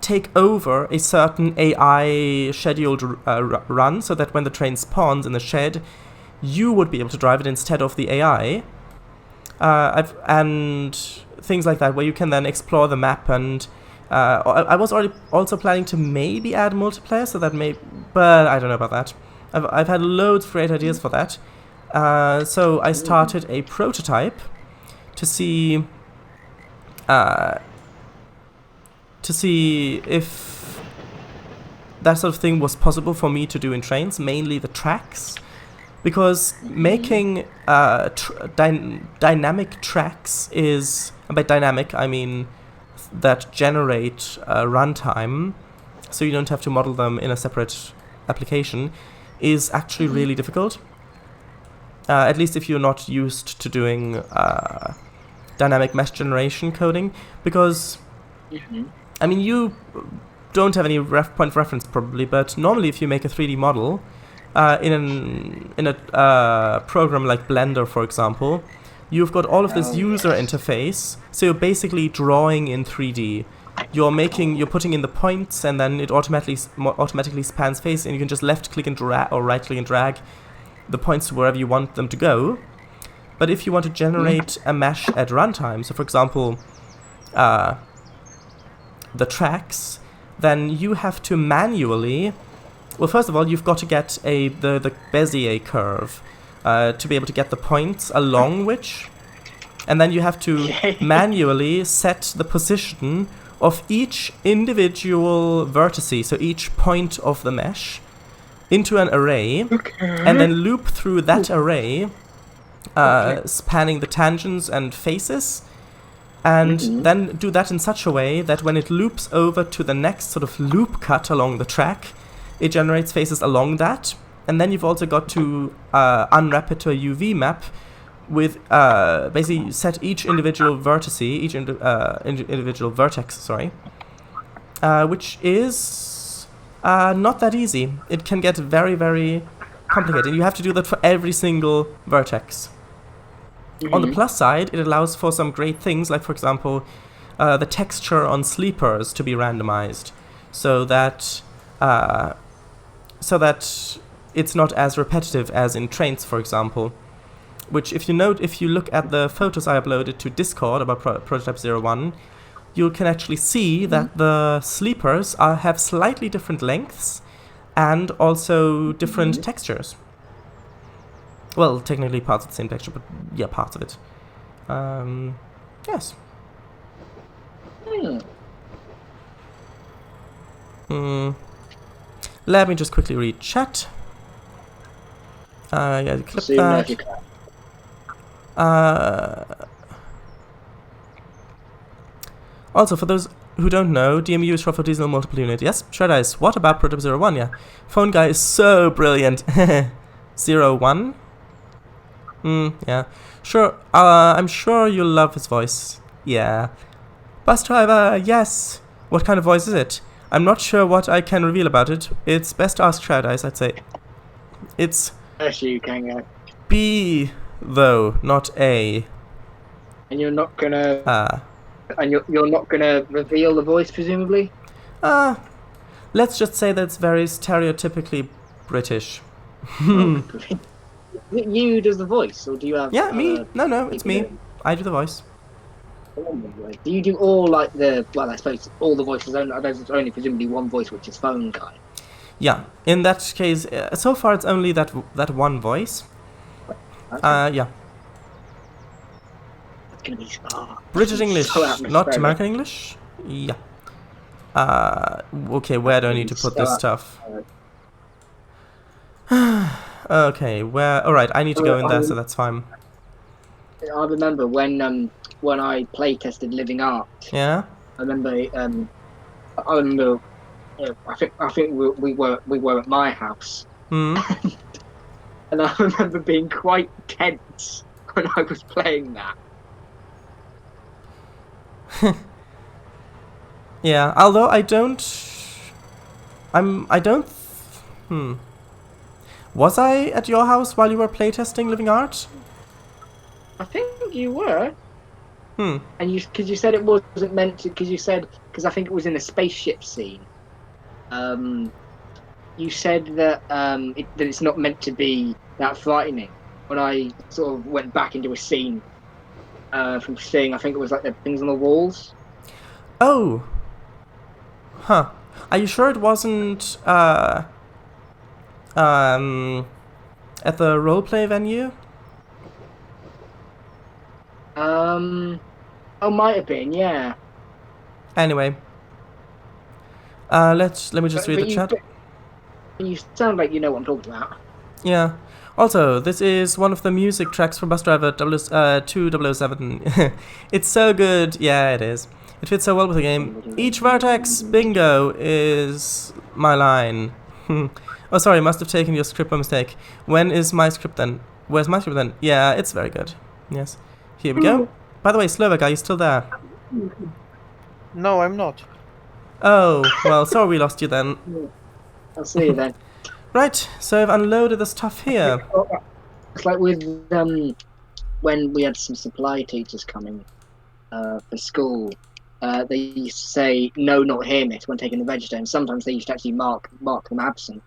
take over a certain AI scheduled run, so that when the train spawns in the shed, you would be able to drive it instead of the AI. And things like that, where you can then explore the map. And I was already also planning to maybe add multiplayer, so that but I don't know about that. I've had loads of great ideas for that. So I started a prototype to see if that sort of thing was possible for me to do in trains, mainly the tracks, because making dynamic tracks is, by dynamic I mean that generate runtime, so you don't have to model them in a separate application, is actually really difficult. At least if you're not used to doing dynamic mesh generation coding, because I mean, you don't have any point of reference probably, but normally if you make a 3D model in a program like Blender, for example, you've got all of this user interface, so you're basically drawing in 3D. You're putting in the points, and then it automatically spans face, and you can just left click and drag or right click and drag the points to wherever you want them to go. But if you want to generate a mesh at runtime, so for example, the tracks, then you have to manually. Well, first of all, you've got to get the Bezier curve to be able to get the points along which, and then you have to manually set the position of each individual vertice, so each point of the mesh, into an array, and then loop through that array, spanning the tangents and faces, and then do that in such a way that when it loops over to the next sort of loop cut along the track, it generates faces along that. And then you've also got to unwrap it to a UV map with basically set each individual vertice, individual vertex, which is not that easy. It can get very, very complicated. You have to do that for every single vertex. On the plus side, it allows for some great things, like for example, the texture on sleepers to be randomized, so that it's not as repetitive as in Trainz, for example. Which, if you look at the photos I uploaded to Discord about Prototype 01, you can actually see that the sleepers have slightly different lengths and also different textures. Well, technically parts of the same texture, but yeah, parts of it. Yes. Let me just quickly read chat. Yeah, clip that. Also, for those who don't know, DMU is short for diesel multiple unit. Yes, sure dice. What about Prototype 01? Yeah. Phone guy is so brilliant. 01? Yeah. Sure, I'm sure you'll love his voice. Yeah. Bus driver, yes. What kind of voice is it? I'm not sure what I can reveal about it. It's best to ask Trainz, I'd say. It's Actually, you can go. B, though, not A. And you're not gonna... and you're not gonna reveal the voice, presumably? Let's just say that's very stereotypically British. You does the voice, or do you have... Yeah, me. No, it's me. I do the voice. Do you do all, like, the... Well, I suppose all the voices, there's only presumably one voice, which is phone guy. Yeah, in that case, so far it's only that one voice. Yeah. It's gonna be... British English, so not American English? Yeah. Okay, where do I need to put this stuff? Okay, where... Alright, I need to go in there, so that's fine. I remember when I play tested Living Art. Yeah? I remember, I think we were at my house. Hmm. And I remember being quite tense when I was playing that. Yeah, although I don't... Was I at your house while you were playtesting Living Art? I think you were. And because you said it wasn't meant to, because I think it was in the spaceship scene. You said that that it's not meant to be that frightening. When I sort of went back into a scene from seeing, I think it was like the things on the walls. Oh. Huh. Are you sure it wasn't at the roleplay venue? Oh, might have been, yeah. Anyway. Let me just read the chat. You sound like you know what I'm talking about. Yeah. Also, this is one of the music tracks from Bus Driver 2007. It's so good. Yeah, it is. It fits so well with the game. Each vertex, bingo, is my line. Oh, sorry, must have taken your script by mistake. When is my script then? Where's my script then? Yeah, it's very good. Yes. Here we go. By the way, Slovak, are you still there? No, I'm not. Oh, well, sorry we lost you then. I'll see you then. Right, so I've unloaded the stuff here. It's like with when we had some supply teachers coming for school, they used to say "No, not here, miss" when taking the register, and sometimes they used to actually mark them absent.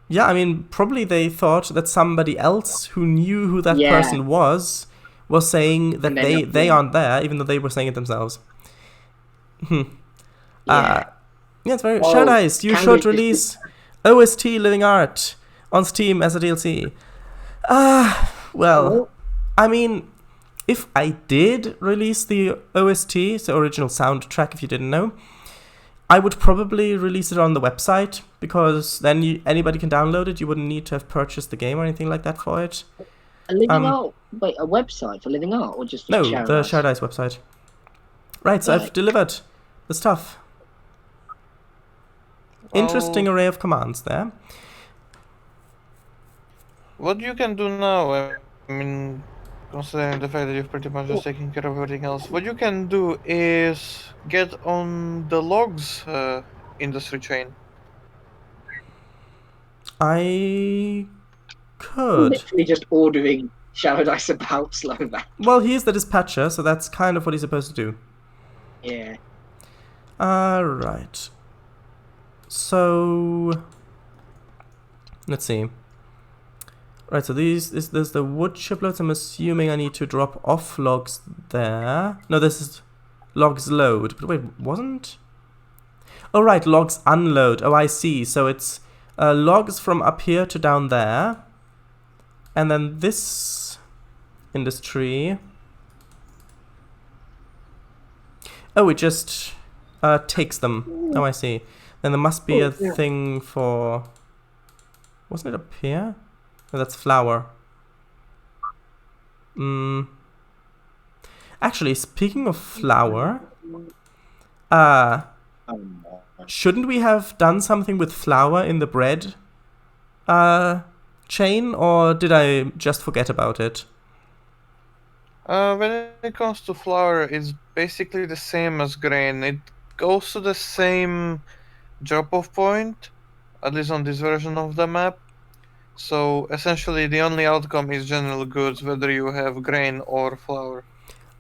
Yeah, I mean, probably they thought that somebody else who knew who that Yeah. person was saying that And then they aren't there, even though they were saying it themselves. Yeah. Yeah, it's very... Oh, Showdice, you can should we- release OST Living Art on Steam as a DLC. Well, I mean, if I did release the OST, so original soundtrack, if you didn't know, I would probably release it on the website, because then anybody can download it. You wouldn't need to have purchased the game or anything like that for it. A Living Art? Wait, a website for Living Art, or just for No, Share the Art? Showdice website. Right, so I've Right. delivered the stuff. Interesting array of commands there. What you can do now, I mean, considering the fact that you've pretty much just taken care of everything else, what you can do is get on the logs industry chain. I I'm could. literally just ordering Shadow Dice about Slowback. Well, he's the dispatcher, so that's kind of what he's supposed to do. Yeah. Right. So... let's see. Right, so there's the wood shiploads. I'm assuming I need to drop off logs there. No, this is logs load. But wait, wasn't? Oh, right, logs unload. Oh, I see. So it's logs from up here to down there. And then this industry. Oh, it just takes them. Oh, I see. Then there must be a thing for... wasn't it up here? No, that's flour. Actually, speaking of flour, shouldn't we have done something with flour in the bread chain, or did I just forget about it? When it comes to flour, it's basically the same as grain. It goes to the same drop-off point, at least on this version of the map. So essentially the only outcome is general goods, whether you have grain or flour.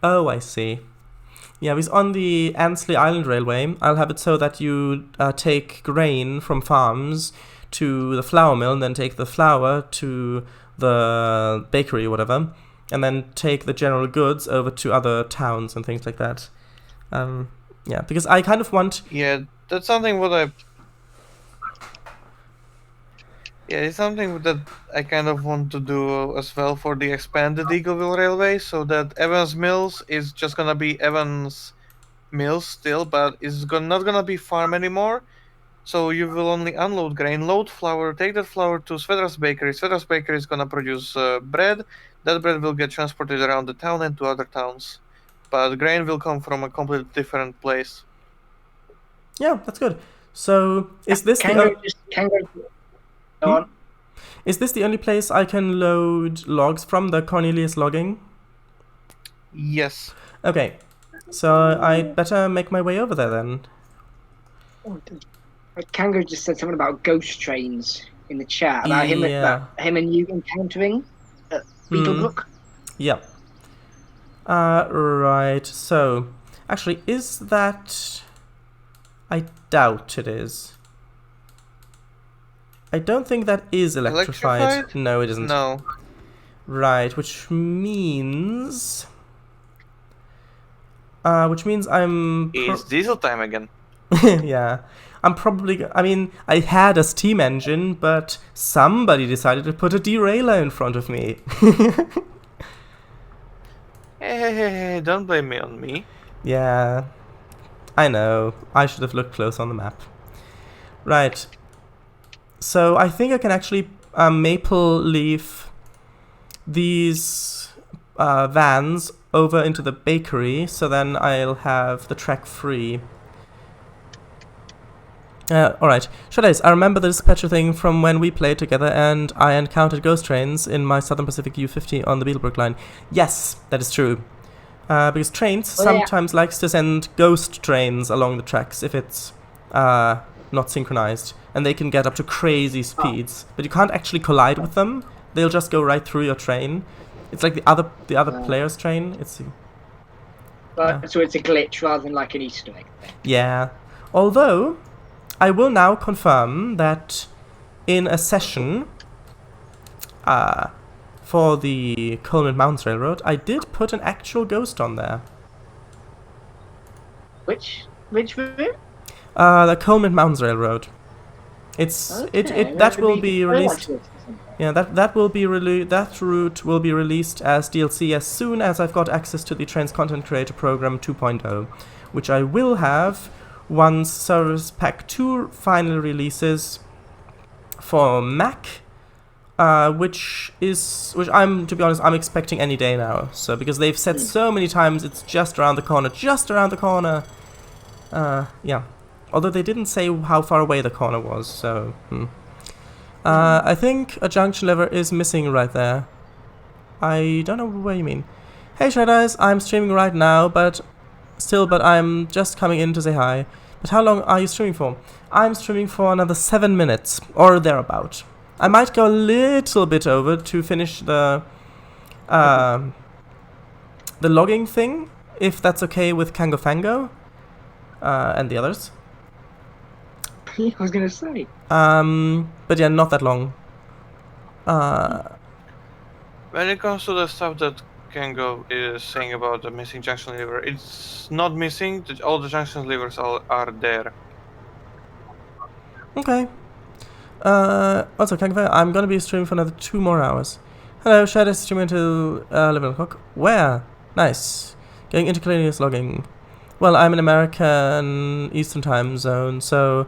Oh, I see. Yeah, because on the Ansley Island Railway, I'll have it so that you take grain from farms to the flour mill, and then take the flour to the bakery or whatever, and then take the general goods over to other towns and things like that. Yeah, because I kind of want... Yeah, that's something it's something that I kind of want to do as well for the expanded Eagleville Railway, so that Evans Mills is just gonna be Evans Mills still, but it's not gonna be farm anymore. So you will only unload grain, load flour, take that flour to Svedra's Bakery. Svedra's Bakery is gonna produce bread. That bread will get transported around the town and to other towns. But grain will come from a completely different place. Yeah, that's good. So, is this Go on. Is this the only place I can load logs from, the Cornelius logging? Yes. Okay, so I'd better make my way over there then. Kango just said something about ghost trains in the chat about him and you encountering at Beetlebrook. Yep. Right, so... actually, is that... I doubt it is. I don't think that is electrified. No, it isn't. No. Right, which means I'm... It's diesel time again. yeah. I'm probably... I mean, I had a steam engine, but somebody decided to put a derailleur in front of me. Hey, don't blame me on me. Yeah. I know. I should have looked close on the map. Right. So I think I can actually maple leaf these vans over into the bakery, so then I'll have the track free. Alright, Showdice, I remember the dispatcher thing from when we played together and I encountered ghost trains in my Southern Pacific U50 on the Beetlebrook line. Yes, that is true. Because Trainz sometimes likes to send ghost trains along the tracks if it's not synchronized. And they can get up to crazy speeds. But you can't actually collide with them. they'll just go right through your train. It's like the other player's train. So it's a glitch rather than like an Easter egg thing. Yeah. Although, I will now confirm that in a session for the Coleman Mountains Railroad, I did put an actual ghost on there. Which route? The Coleman Mountains Railroad. That will be released. Yeah, that route will be released as DLC as soon as I've got access to the Trainz Content Creator Program 2.0, which I will have once Service Pack 2 finally releases for Mac, which I'm, to be honest, I'm expecting any day now. So because they've said so many times it's just around the corner, yeah. Although they didn't say how far away the corner was, so I think a junction lever is missing right there. I don't know what you mean. Hey Shadows, I'm streaming right now, but I'm just coming in to say hi. But how long are you streaming for? I'm streaming for another 7 minutes, or thereabout. I might go a little bit over to finish the logging thing, if that's okay with Kango Fango and the others. I was gonna say. But yeah, not that long. When it comes to the stuff that Kango is saying about the missing junction lever, it's not missing. All the junction levers are there. Okay. Also, Kango, I'm gonna be streaming for another 2 more hours. Hello, Shadow streaming until 11 o'clock. Where? Nice. Going intercolonial logging. Well, I'm in American Eastern Time Zone, so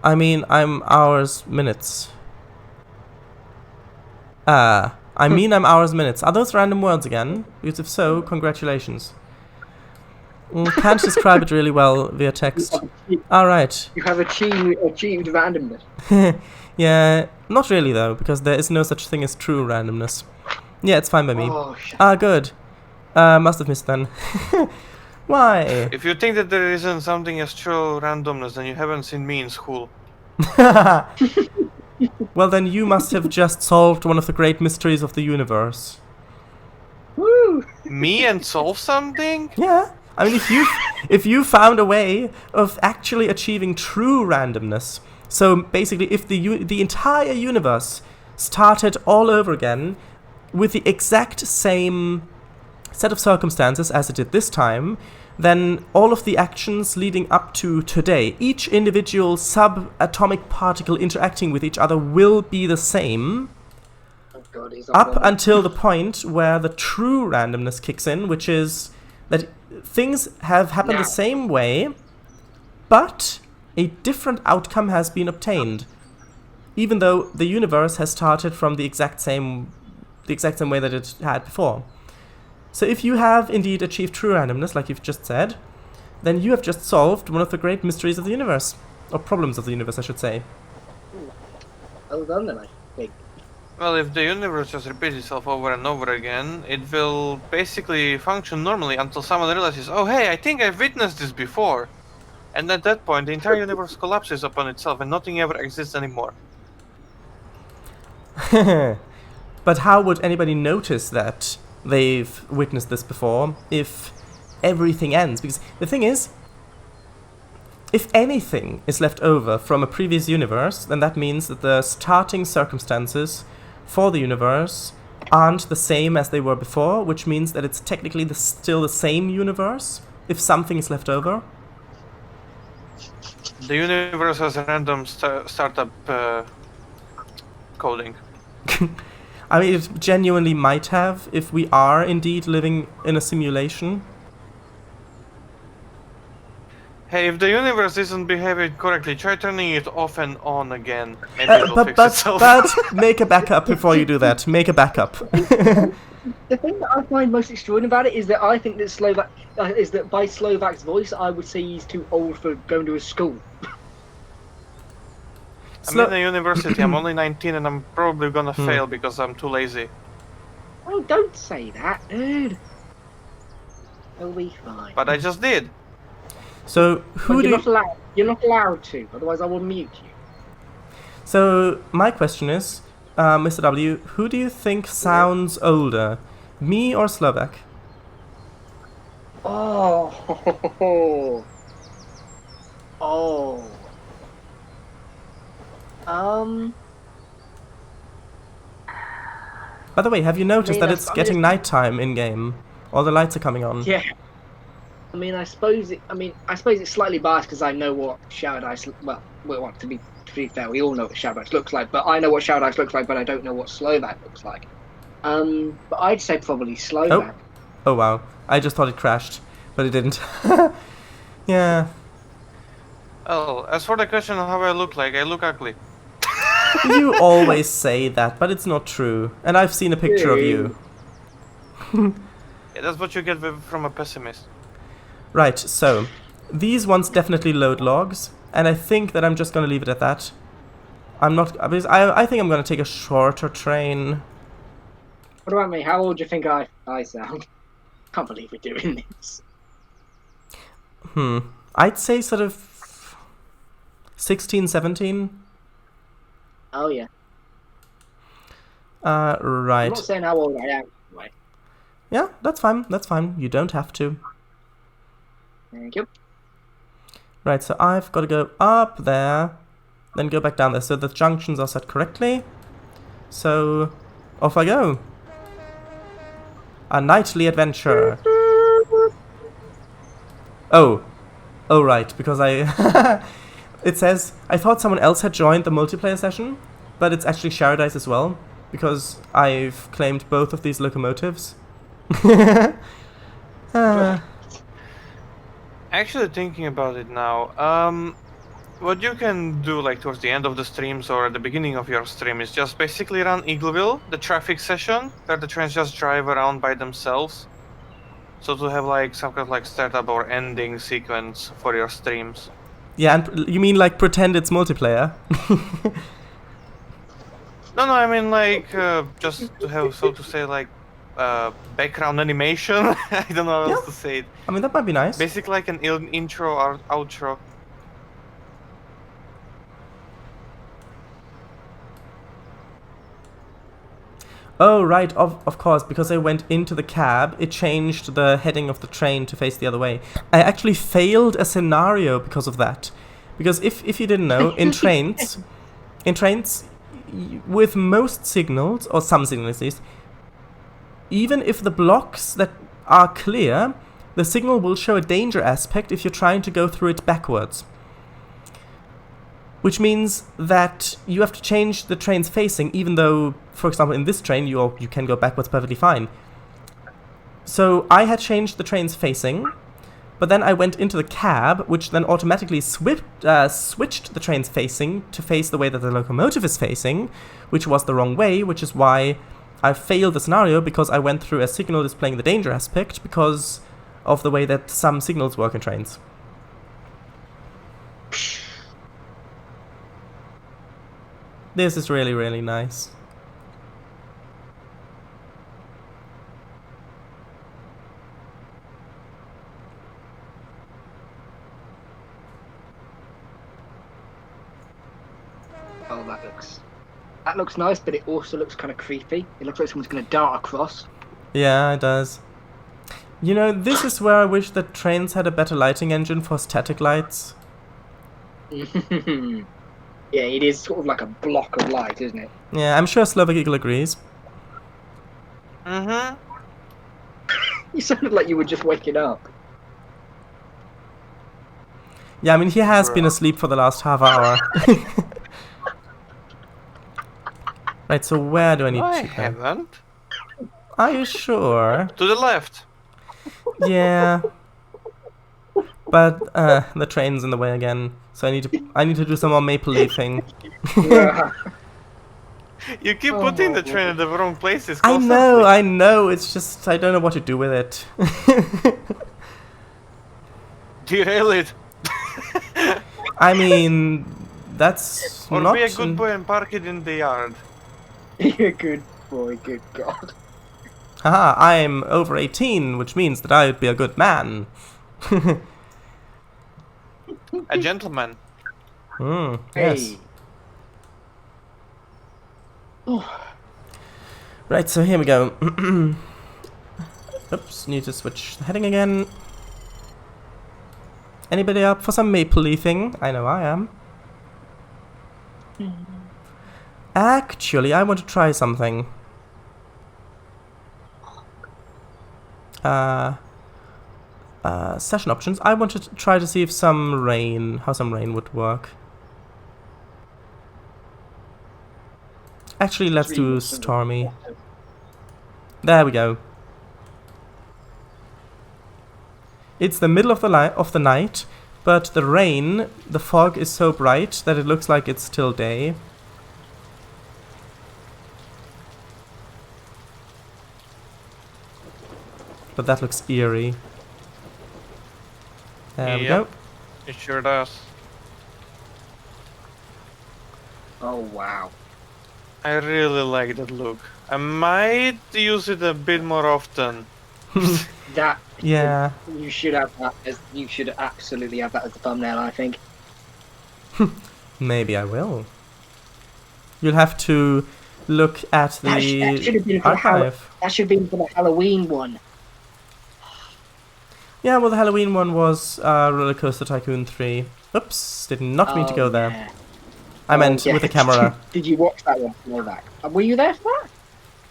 I mean I'm hours minutes. I'm hours minutes. Are those random words again? Because if so, congratulations. Can't describe it really well via text. Alright. You have achieved randomness. Yeah, not really though, because there is no such thing as true randomness. Yeah, it's fine by me. Oh, good. Must have missed then. Why? If you think that there isn't something as true randomness, then you haven't seen me in school. Well, then you must have just solved one of the great mysteries of the universe. Woo! Me and solve something? Yeah. I mean, if you found a way of actually achieving true randomness, so basically if the entire universe started all over again with the exact same set of circumstances as it did this time, then all of the actions leading up to today, each individual subatomic particle interacting with each other will be the same up until the point where the true randomness kicks in, which is that things have happened the same way, but a different outcome has been obtained, even though the universe has started from the exact same way that it had before. So if you have indeed achieved true randomness, like you've just said, then you have just solved one of the great mysteries of the universe. Or problems of the universe, I should say. Well done then, I think. Well, if the universe just repeats itself over and over again, it will basically function normally until someone realizes, oh hey, I think I've witnessed this before. And at that point, the entire universe collapses upon itself and nothing ever exists anymore. But how would anybody notice that they've witnessed this before if everything ends? Because the thing is, if anything is left over from a previous universe, then that means that the starting circumstances for the universe aren't the same as they were before, which means that it's technically still the same universe if something is left over. The universe has a random startup coding. I mean, it genuinely might have, if we are indeed living in a simulation. Hey, if the universe isn't behaving correctly, try turning it off and on again. Maybe it'll fix itself. But make a backup before you do that. Make a backup. The thing that I find most extraordinary about it is that I think that by Slovak's voice, I would say he's too old for going to a school. I'm in a university, I'm only 19 and I'm probably gonna fail because I'm too lazy. Oh, don't say that, dude. It'll be fine. But I just did. So, you're not allowed to, otherwise I will mute you. So, my question is, Mr. W, who do you think sounds older, me or Slovak? Oh. Oh. By the way, have you noticed that I it's getting nighttime in game? All the lights are coming on. Yeah. I suppose it's slightly biased because I know what Shower Dice. Well, to be fair, we all know what Shower Dice looks like, but I know what Shower Dice looks like, but I don't know what Slovak looks like. But I'd say probably Slovak. Oh wow! I just thought it crashed, but it didn't. Yeah. Oh, as for the question of how I look ugly. You always say that, but it's not true. And I've seen a picture of you. Yeah, that's what you get from a pessimist. Right, so these ones definitely load logs, and I think that I'm just gonna leave it at that. I'm not. I think I'm gonna take a shorter train. What about me? How old do you think I sound? Can't believe we're doing this. I'd say sort of 16, 17. Oh yeah. Right. I'm not saying how old I am. Right. Yeah, that's fine. That's fine. You don't have to. Thank you. Right, so I've got to go up there, then go back down there. So the junctions are set correctly. So off I go. A nightly adventure. Oh, right, because I... It says, I thought someone else had joined the multiplayer session, but it's actually Shower Dice as well, because I've claimed both of these locomotives. Actually thinking about it now, what you can do like towards the end of the streams or at the beginning of your stream is just basically run Eagleville, the traffic session, where the trains just drive around by themselves. So to have like some kind of like startup or ending sequence for your streams. Yeah, and you mean like pretend it's multiplayer? No, I mean like just to have, so to say, like background animation. I don't know how else to say it. I mean, that might be nice. Basically like an intro or outro. Oh, right, of course, because I went into the cab, it changed the heading of the train to face the other way. I actually failed a scenario because of that. Because if you didn't know, in trains, with most signals, or some signals at least, even if the blocks that are clear, the signal will show a danger aspect if you're trying to go through it backwards. Which means that you have to change the train's facing, even though, for example, in this train, you can go backwards perfectly fine. So I had changed the train's facing, but then I went into the cab, which then automatically switched the train's facing to face the way that the locomotive is facing, which was the wrong way, which is why I failed the scenario, because I went through a signal displaying the danger aspect because of the way that some signals work in trains. This is really, really nice. Oh, that looks nice, but it also looks kind of creepy. It looks like someone's going to dart across. Yeah, it does. You know, this is where I wish that Trainz had a better lighting engine for static lights. Yeah, it is sort of like a block of light, isn't it? Yeah, I'm sure Slovak Eagle agrees. Mm-hmm. You sounded like you were just waking up. Yeah, I mean, he has been asleep for the last half hour. Right, so where do I need to go? I haven't. Are you sure? To the left. Yeah. But the train's in the way again, so I need to do some more maple leafing. Yeah. You keep putting the train in the wrong places. I know. It's just I don't know what to do with it. Derail it. I mean, that's Or not. be a good boy and park it in the yard. You're a good boy, good God. Haha, I'm over 18, which means that I would be a good man. A gentleman. Yes. Hey. Right, so here we go. Oops, need to switch the heading again. Anybody up for some maple leafing? I know I am. Actually, I want to try something. Session options. I want to try to see if how some rain would work. Actually, let's do stormy. There we go. It's the middle of the night, but the fog is so bright that it looks like it's still day. But that looks eerie. There we go. It sure does. Oh wow. I really like that look. I might use it a bit more often. That Yeah. you should have that as you should absolutely have that as the thumbnail, I think. Maybe I will. You'll have to look at the That should have been for archive. that should have been for the Halloween one. Yeah, well, the Halloween one was Roller Coaster Tycoon 3. Oops, did not mean to go there. Yeah. I meant yeah. with the camera. Did you watch that one? Novak? Were you there for that?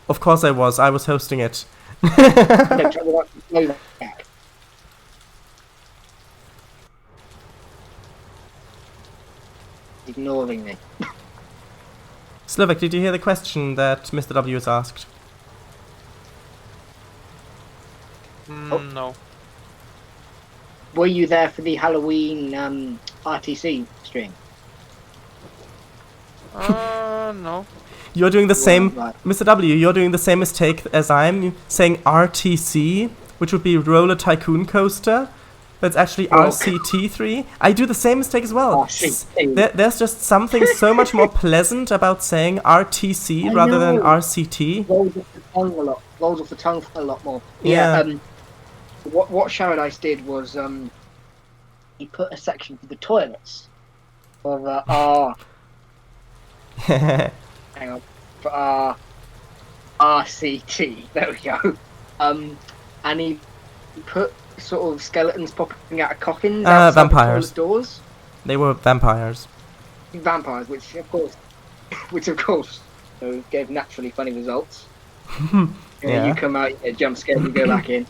Of course I was. I was hosting it. No, try to watch Novak. Ignoring me. Slovak, did you hear the question that Mr. W has asked? No. Were you there for the Halloween RTC stream? No. You're doing the same, Right. Mr. W, you're doing the same mistake as I'm saying RTC, which would be Roller Tycoon Coaster. That's actually RCT3. I do the same mistake as well. RCT. There's just something so much more pleasant about saying RTC rather than RCT. Rolls off the tongue a lot. Rolls off the tongue a lot more. Yeah. What Sharadice did was he put a section for the toilets of hang on, for RCT. There we go. And he put sort of skeletons popping out of coffins outside vampires. the toilet doors. They were vampires. Vampires, which of course gave naturally funny results. Yeah. You come out, you get jump scared, you go back in.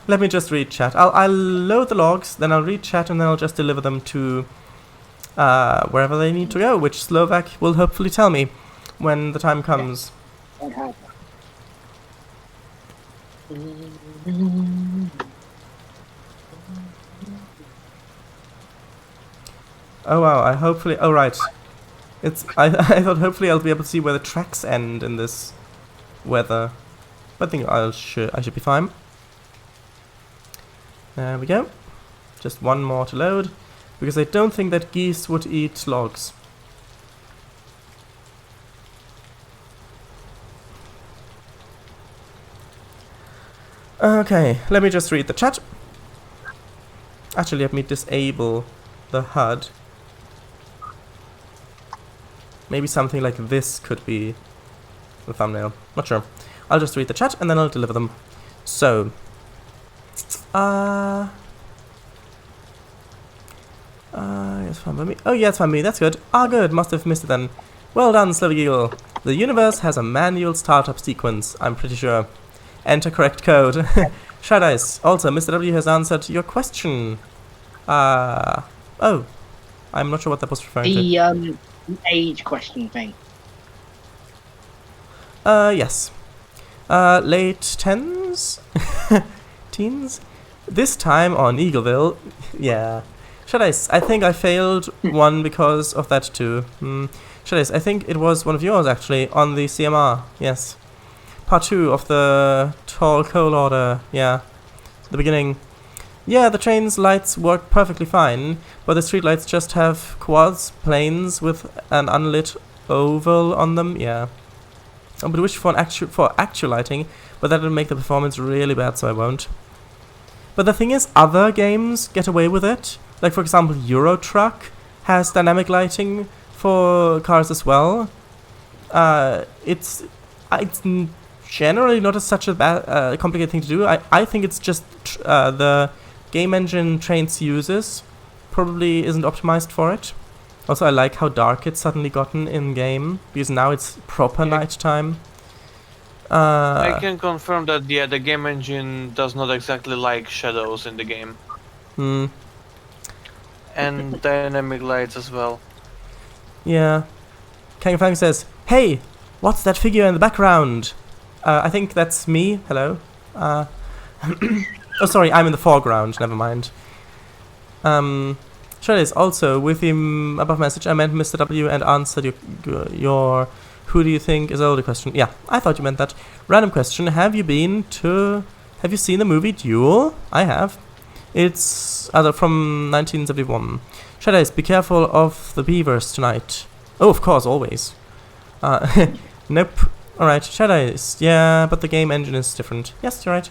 Let me just read chat. I'll load the logs, then I'll read chat, and then I'll just deliver them to wherever they need to go, which Slovak will hopefully tell me when the time comes. Oh wow! Oh right. I thought hopefully I'll be able to see where the tracks end in this weather. But I think I should be fine. There we go. Just one more to load, because I don't think that geese would eat logs. Okay, let me just read the chat. Actually, let me disable the HUD. Maybe something like this could be the thumbnail. Not sure. I'll just read the chat and then I'll deliver them. So, it's fine by me. Oh yeah, it's fine by me. That's good. Good. Must have missed it then. Well done, Slavic Eagle. The universe has a manual startup sequence, I'm pretty sure. Enter correct code. Shadice. Also, Mr. W has answered your question. Oh. I'm not sure what that was referring to. The age question thing. Yes. Late 10s? Teens? This time on Eagleville. Yeah. Shadice, I think I failed one because of that too. Shadice, I think it was one of yours actually, on the CMR. Yes. Part 2 of the tall coal order. Yeah. The beginning. Yeah, the train's lights work perfectly fine, but the street lights just have quartz planes with an unlit oval on them. Yeah. I would wish for actual lighting, but that would make the performance really bad, so I won't. But the thing is, other games get away with it. Like, for example, Euro Truck has dynamic lighting for cars as well. It's generally not such a bad, complicated thing to do. I think it's just the game engine Trainz uses probably isn't optimized for it. Also, I like how dark it's suddenly gotten in game, because now it's proper nighttime. I can confirm that the game engine does not exactly like shadows in the game. And dynamic lights as well. Yeah. King Fang says, "Hey, what's that figure in the background?" I think that's me. Hello. Oh, sorry, I'm in the foreground. Never mind. Shredis, also, with the above message, I meant Mr. W and answered your who do you think is older question. Yeah, I thought you meant that. Random question, have you seen the movie Duel? I have. It's from 1971. Shredis, be careful of the beavers tonight. Oh, of course, always. Nope. Alright, Shredis, yeah, but the game engine is different. Yes, you're right.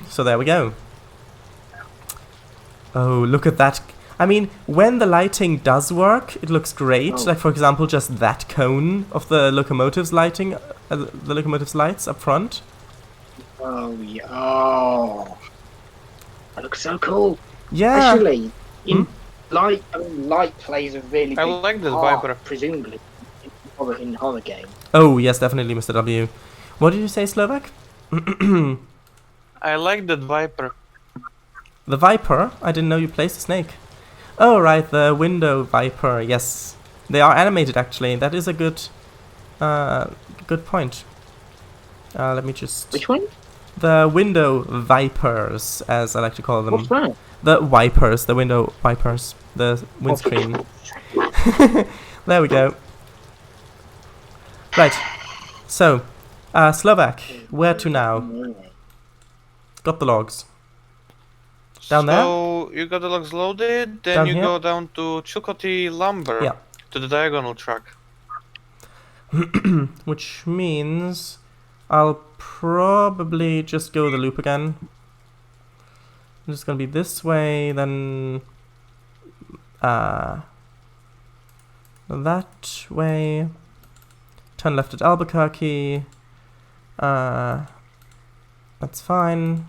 So there we go. Oh, look at that. I mean, when the lighting does work, it looks great. Oh. Like, for example, just that cone of the locomotive's lighting, the locomotive's lights up front. Oh, yeah. Oh. That looks so cool. Yeah. Especially, light plays a really I big like this part, Viper. presumably, in horror games. Oh, yes, definitely, Mr. W. What did you say, Slovak? I like that Viper. The Viper? I didn't know you placed a snake. Oh, right, the window Viper, yes. They are animated, actually. That is a good point. Let me just... Which one? The window Vipers, as I like to call them. What's that? The wipers, the window wipers. The windscreen. There we go. Right. So, Slovak, where to now? Got the logs. Down there? So you got the logs loaded, then Down you here? go down to Chukoti Lumber, Yeah. to the diagonal track. Which means I'll probably just go the loop again. I'm just gonna be this way, then that way. Turn left at Albuquerque. That's fine.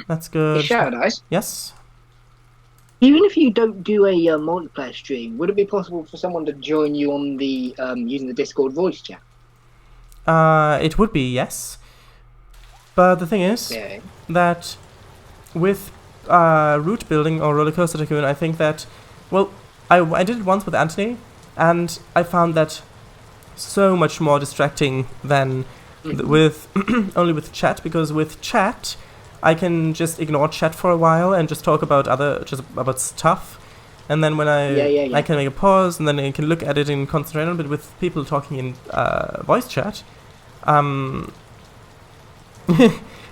That's good. Shadows. Yes. Even if you don't do a multiplayer stream, would it be possible for someone to join you on the using the Discord voice chat? It would be, yes. But the thing is that with route building or Roller Coaster Tycoon, I think that, well, I did it once with Anthony, and I found that so much more distracting than with only with chat, because with chat I can just ignore chat for a while and just talk about about stuff, and then when I can make a pause and then I can look at it and concentrate on it. But with people talking in voice chat,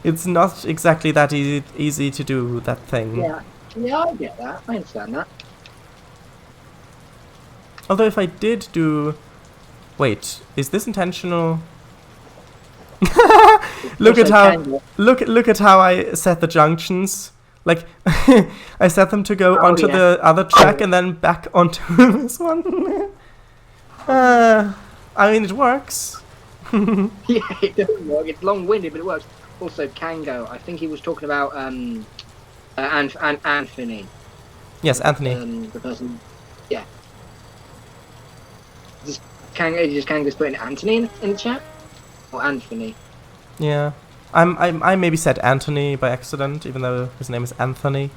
it's not exactly that easy to do that thing. Yeah, I get that. I understand that. Although if I did do... Wait, is this intentional? Look at how I set the junctions. Like, I set them to go onto the other track and then back onto this one. I mean, it works. Yeah, it doesn't work. It's long-winded, but it works. Also, Kango, I think he was talking about Anthony. Yes, Anthony. The person. Yeah. Kango's putting Anthony in the chat, or Anthony. Yeah, I maybe said Anthony by accident, even though his name is Anthony.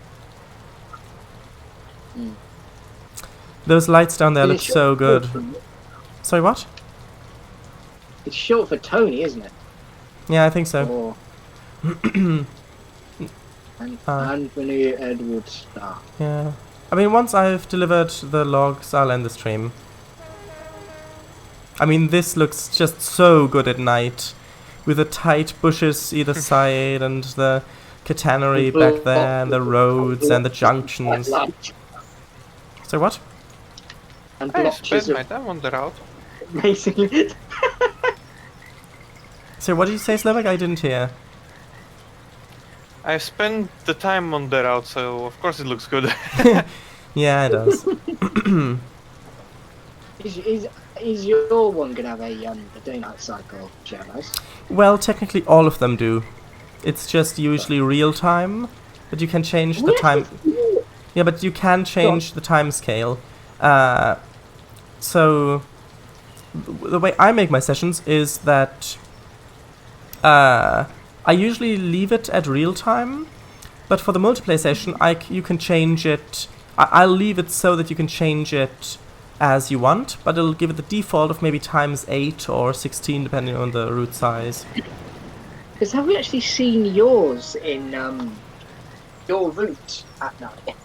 Those lights down there look so good. Sorry, what? It's short for Tony, isn't it? Yeah, I think so. Or Anthony Edward Starr. Yeah. I mean, once I've delivered the logs, I'll end the stream. I mean, this looks just so good at night, with the tight bushes either side and the catenary back there and the roads and the junctions. So what? And I blotches spent my time on the route. basically. So what did you say, Slovak? I didn't hear. I spent the time on the route, so of course it looks good. Yeah, it does. Is your one gonna have a day-night cycle, Shadows? Well, technically all of them do. It's just usually real time, but you can change the time. Yeah, but you can change the time scale. So the way I make my sessions is that I usually leave it at real time, but for the multiplayer session, you can change it. I'll leave it so that you can change it as you want, but it'll give it the default of maybe ×8 or 16, depending on the route size. Because have we actually seen yours in your route at night?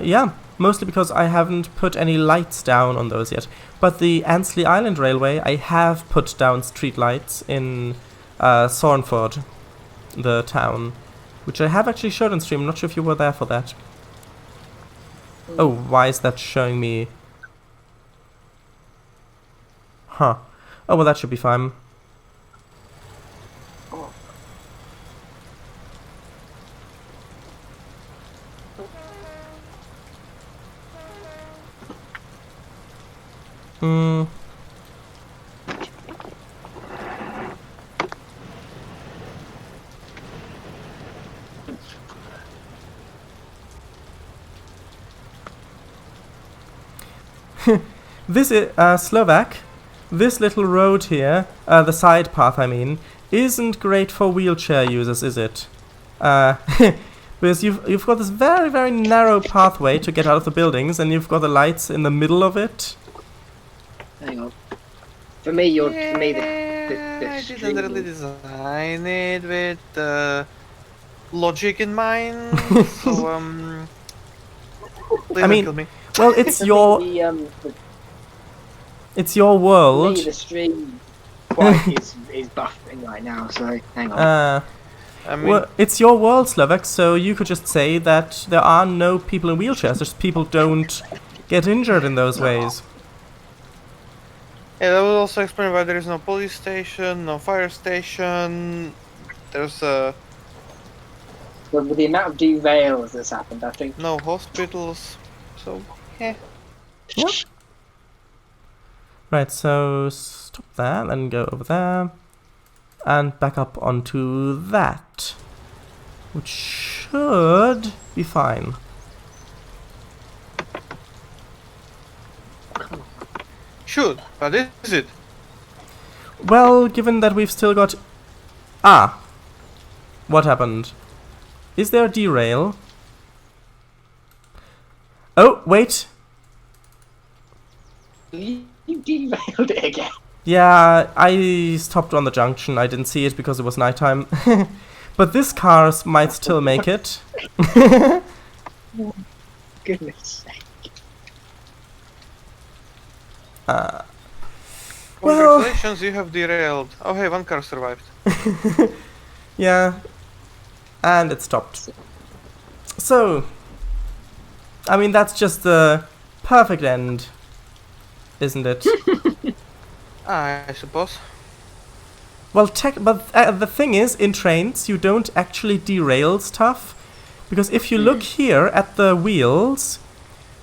Yeah, mostly because I haven't put any lights down on those yet. But the Ansley Island Railway, I have put down street lights in Sornford, the town, which I have actually showed on stream. I'm not sure if you were there for that. Oh, why is that showing me? Huh. Oh, well, that should be fine. Hmm. This is Slovak. This little road here, the side path I mean, isn't great for wheelchair users, is it? Because you've got this very, very narrow pathway to get out of the buildings, and you've got the lights in the middle of it. Hang on. For me, the I didn't really design it with logic in mind. So please I mean, don't kill me. well, it's your it's your world. the stream quite is buffering right now, so hang on. I mean, Well, it's your world, Slovak, so you could just say that there are no people in wheelchairs, just people don't get injured in those ways. yeah, that would also explain why there is no police station, no fire station. There's With the amount of derails that's happened, I think. no hospitals. So yeah. Yep. Right, so stop there, then go over there, and back up onto that, which should be fine. Should, but is it? Well, given that we've still got... Ah! What happened? Is there a derail? Oh, wait! You derailed it again. Yeah, I stopped on the junction. I didn't see it because it was nighttime. But this car might still make it. Goodness sake. Well... Congratulations, you have derailed. Oh hey, one car survived. Yeah. And it stopped. So... I mean, that's just the perfect end, isn't it? I suppose. Well, but the thing is, in Trainz, you don't actually derail stuff. Because if you look here at the wheels,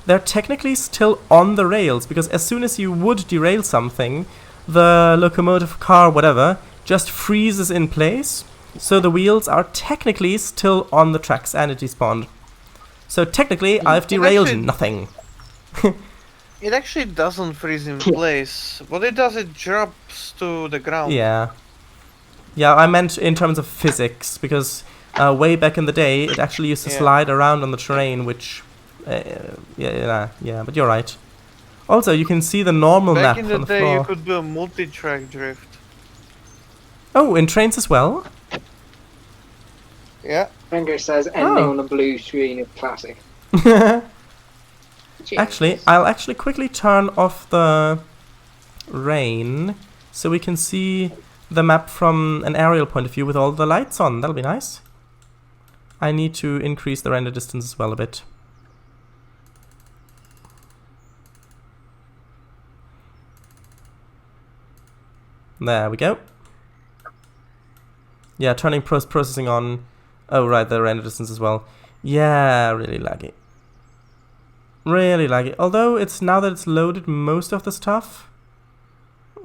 they're technically still on the rails. Because as soon as you would derail something, the locomotive, car, whatever, just freezes in place. So the wheels are technically still on the tracks and it despawned. So technically, I've derailed nothing. It actually doesn't freeze in place. What it does, it drops to the ground. Yeah. Yeah, I meant in terms of physics, because way back in the day, it actually used to slide around on the terrain, which... yeah, but you're right. Also, you can see the normal map Back on in the the day, floor. you could do a multi-track drift. Oh, in Trainz as well? Yeah. Rango says ending on a blue screen is classic. Actually, I'll actually quickly turn off the rain so we can see the map from an aerial point of view with all the lights on. That'll be nice. I need to increase the render distance as well a bit. There we go. Yeah, turning post-processing on. Oh, right, the render distance as well. Yeah, really laggy. Really laggy. Although it's now that it's loaded most of the stuff,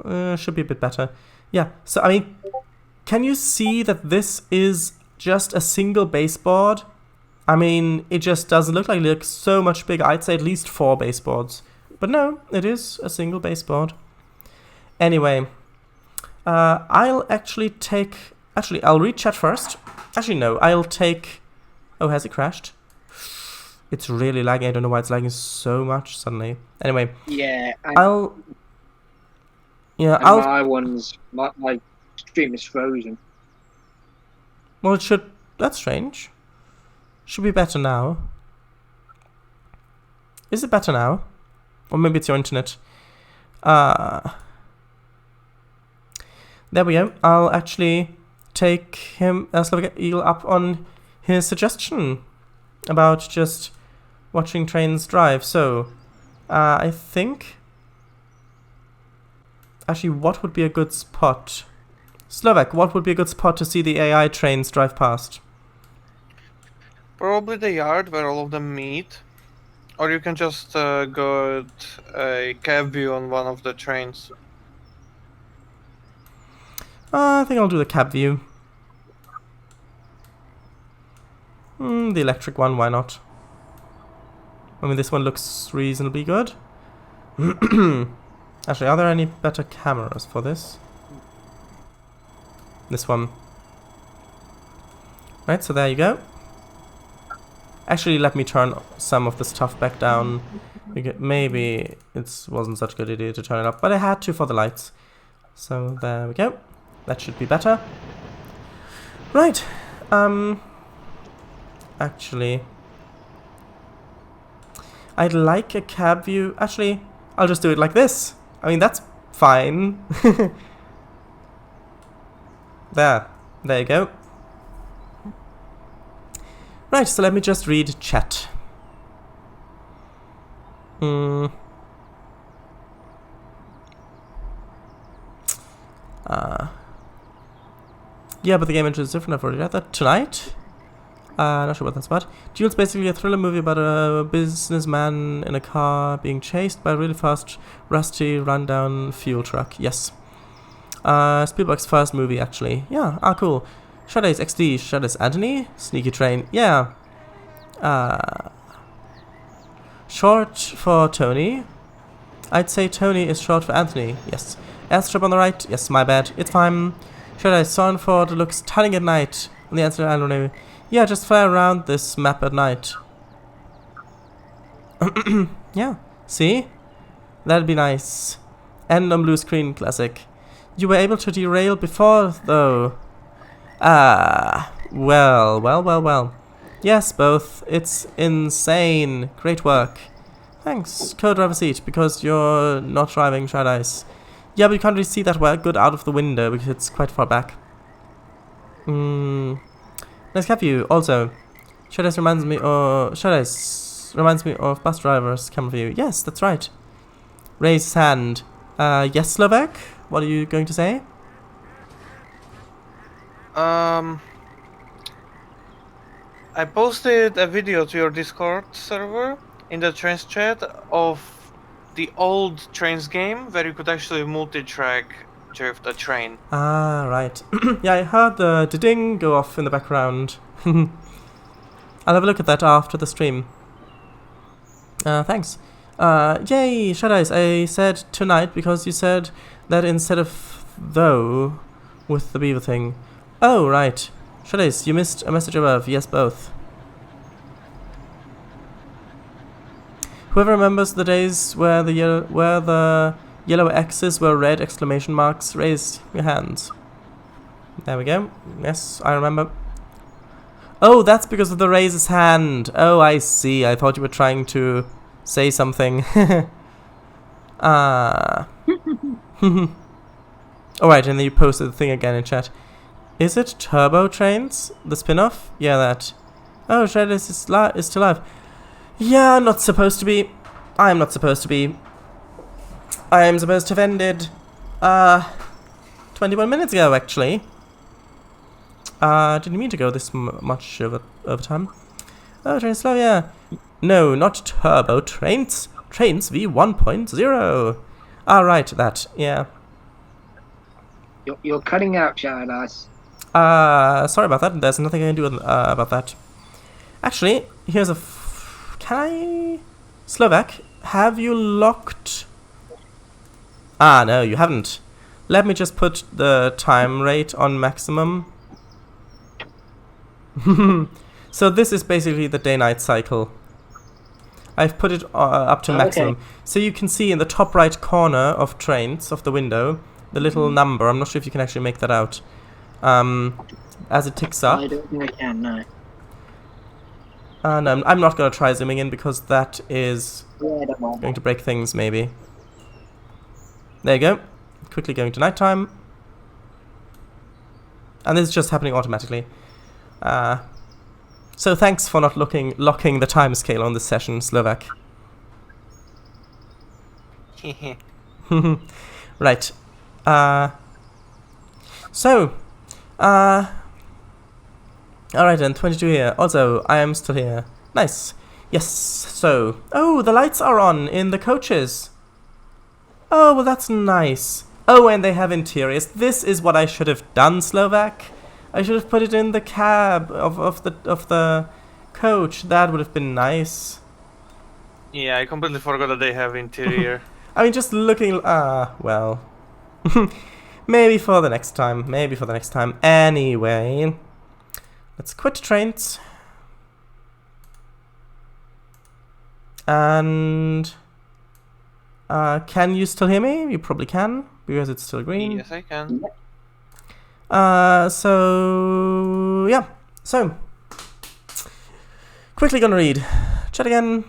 should be a bit better. Yeah, so I mean, can you see that this is just a single baseboard? I mean, it just doesn't look like it looks so much bigger. I'd say at least 4 baseboards. But no, it is a single baseboard. Anyway, I'll actually take... Actually, I'll read chat first. Actually, no, I'll take... Oh, has it crashed? It's really lagging. I don't know why it's lagging so much suddenly. Anyway. Yeah. My stream is frozen. Well, it should... That's strange. Should be better now. Is it better now? Or maybe it's your internet. There we go. I'll actually take him, Slavic Eagle, up on his suggestion about just watching trains drive. So, I think... Actually, what would be a good spot? Slovak, what would be a good spot to see the AI trains drive past? Probably the yard where all of them meet. Or you can just go at a cab view on one of the trains. I think I'll do the cab view. The electric one, why not? I mean, this one looks reasonably good. Actually, are there any better cameras for this? This one. Right, so there you go. Actually, let me turn some of the stuff back down. Maybe it wasn't such a good idea to turn it up, but I had to for the lights. So there we go. That should be better. Right. Actually, I'd like a cab view. Actually, I'll just do it like this. I mean, that's fine. There you go. Right, so let me just read chat. Yeah, but the game engine is different. I've already read that. Tonight? Not sure what that's about. Duel's basically a thriller movie about a businessman in a car being chased by a really fast, rusty, rundown fuel truck. Yes. Spielberg's first movie, actually. Yeah, cool. Shadow's XD, Shadow's Anthony, Sneaky Train. Yeah. Short for Tony. I'd say Tony is short for Anthony. Yes. Airstrip on the right. Yes, my bad. It's fine. Shadow's Sonford looks stunning at night. And the answer, I don't know. Yeah, just fly around this map at night. Yeah. See? That'd be nice. And on blue screen, classic. You were able to derail before, though. Well. Yes, both. It's insane. Great work. Thanks. Co-driver seat, because you're not driving Shad Ice. Yeah, but you can't really see that well good out of the window because it's quite far back. Nice cab view. Also, Shad Ice reminds me of bus drivers' camera view. Yes, that's right. Raise his hand. Yes, Slovak? What are you going to say? I posted a video to your Discord server in the Trainz chat of the old Trainz game where you could actually multi-track drift a train. Ah, right. Yeah, I heard the ding go off in the background. I'll have a look at that after the stream. Thanks. Yay, Shad Ice. I said tonight because you said that instead of though with the beaver thing. Oh, right. Shad Ice, you missed a message above. Yes, both. Whoever remembers the days where the yellow X's were red exclamation marks, raise your hands. There we go. Yes, I remember. Oh, that's because of the raise his hand. Oh, I see. I thought you were trying to say something. Alright, and then you posted the thing again in chat. Is it Turbo Trainz? The spin-off? Yeah, that. Oh, Shad is still alive. Yeah, not supposed to be. I'm not supposed to be. I am supposed to have ended 21 minutes ago, actually. Didn't mean to go this much over time. Oh, Trainz slow, yeah. No, not turbo. Trainz V1.0. Ah, right, that, yeah. You're cutting out, Shadow Dice. Sorry about that. There's nothing I can do about that. Actually, here's a... Can I... Slovak, have you locked... Ah, no, you haven't. Let me just put the time rate on maximum. So this is basically the day-night cycle. I've put it up to maximum. Okay. So you can see in the top right corner of Trainz, of the window, the little number. I'm not sure if you can actually make that out. As it ticks up. I don't think I can, no. No, I'm not going to try zooming in because that is Yeah, I don't mind. going to break things, maybe. There you go. Quickly going to nighttime. And this is just happening automatically. So thanks for not locking the time scale on this session, Slovak. Right. Alright then, 22 here. Also, I am still here. Nice. Yes, so... Oh, the lights are on in the coaches. Oh, well that's nice. Oh, and they have interiors. This is what I should have done, Slovak. I should have put it in the cab of the coach. That would have been nice. Yeah, I completely forgot that they have interior. I mean, just looking... well... Maybe for the next time. Maybe for the next time. Anyway... Let's quit Trainz. And... can you still hear me? You probably can, because it's still green. Yes, I can. So... Yeah. So... Quickly gonna read. Chat again.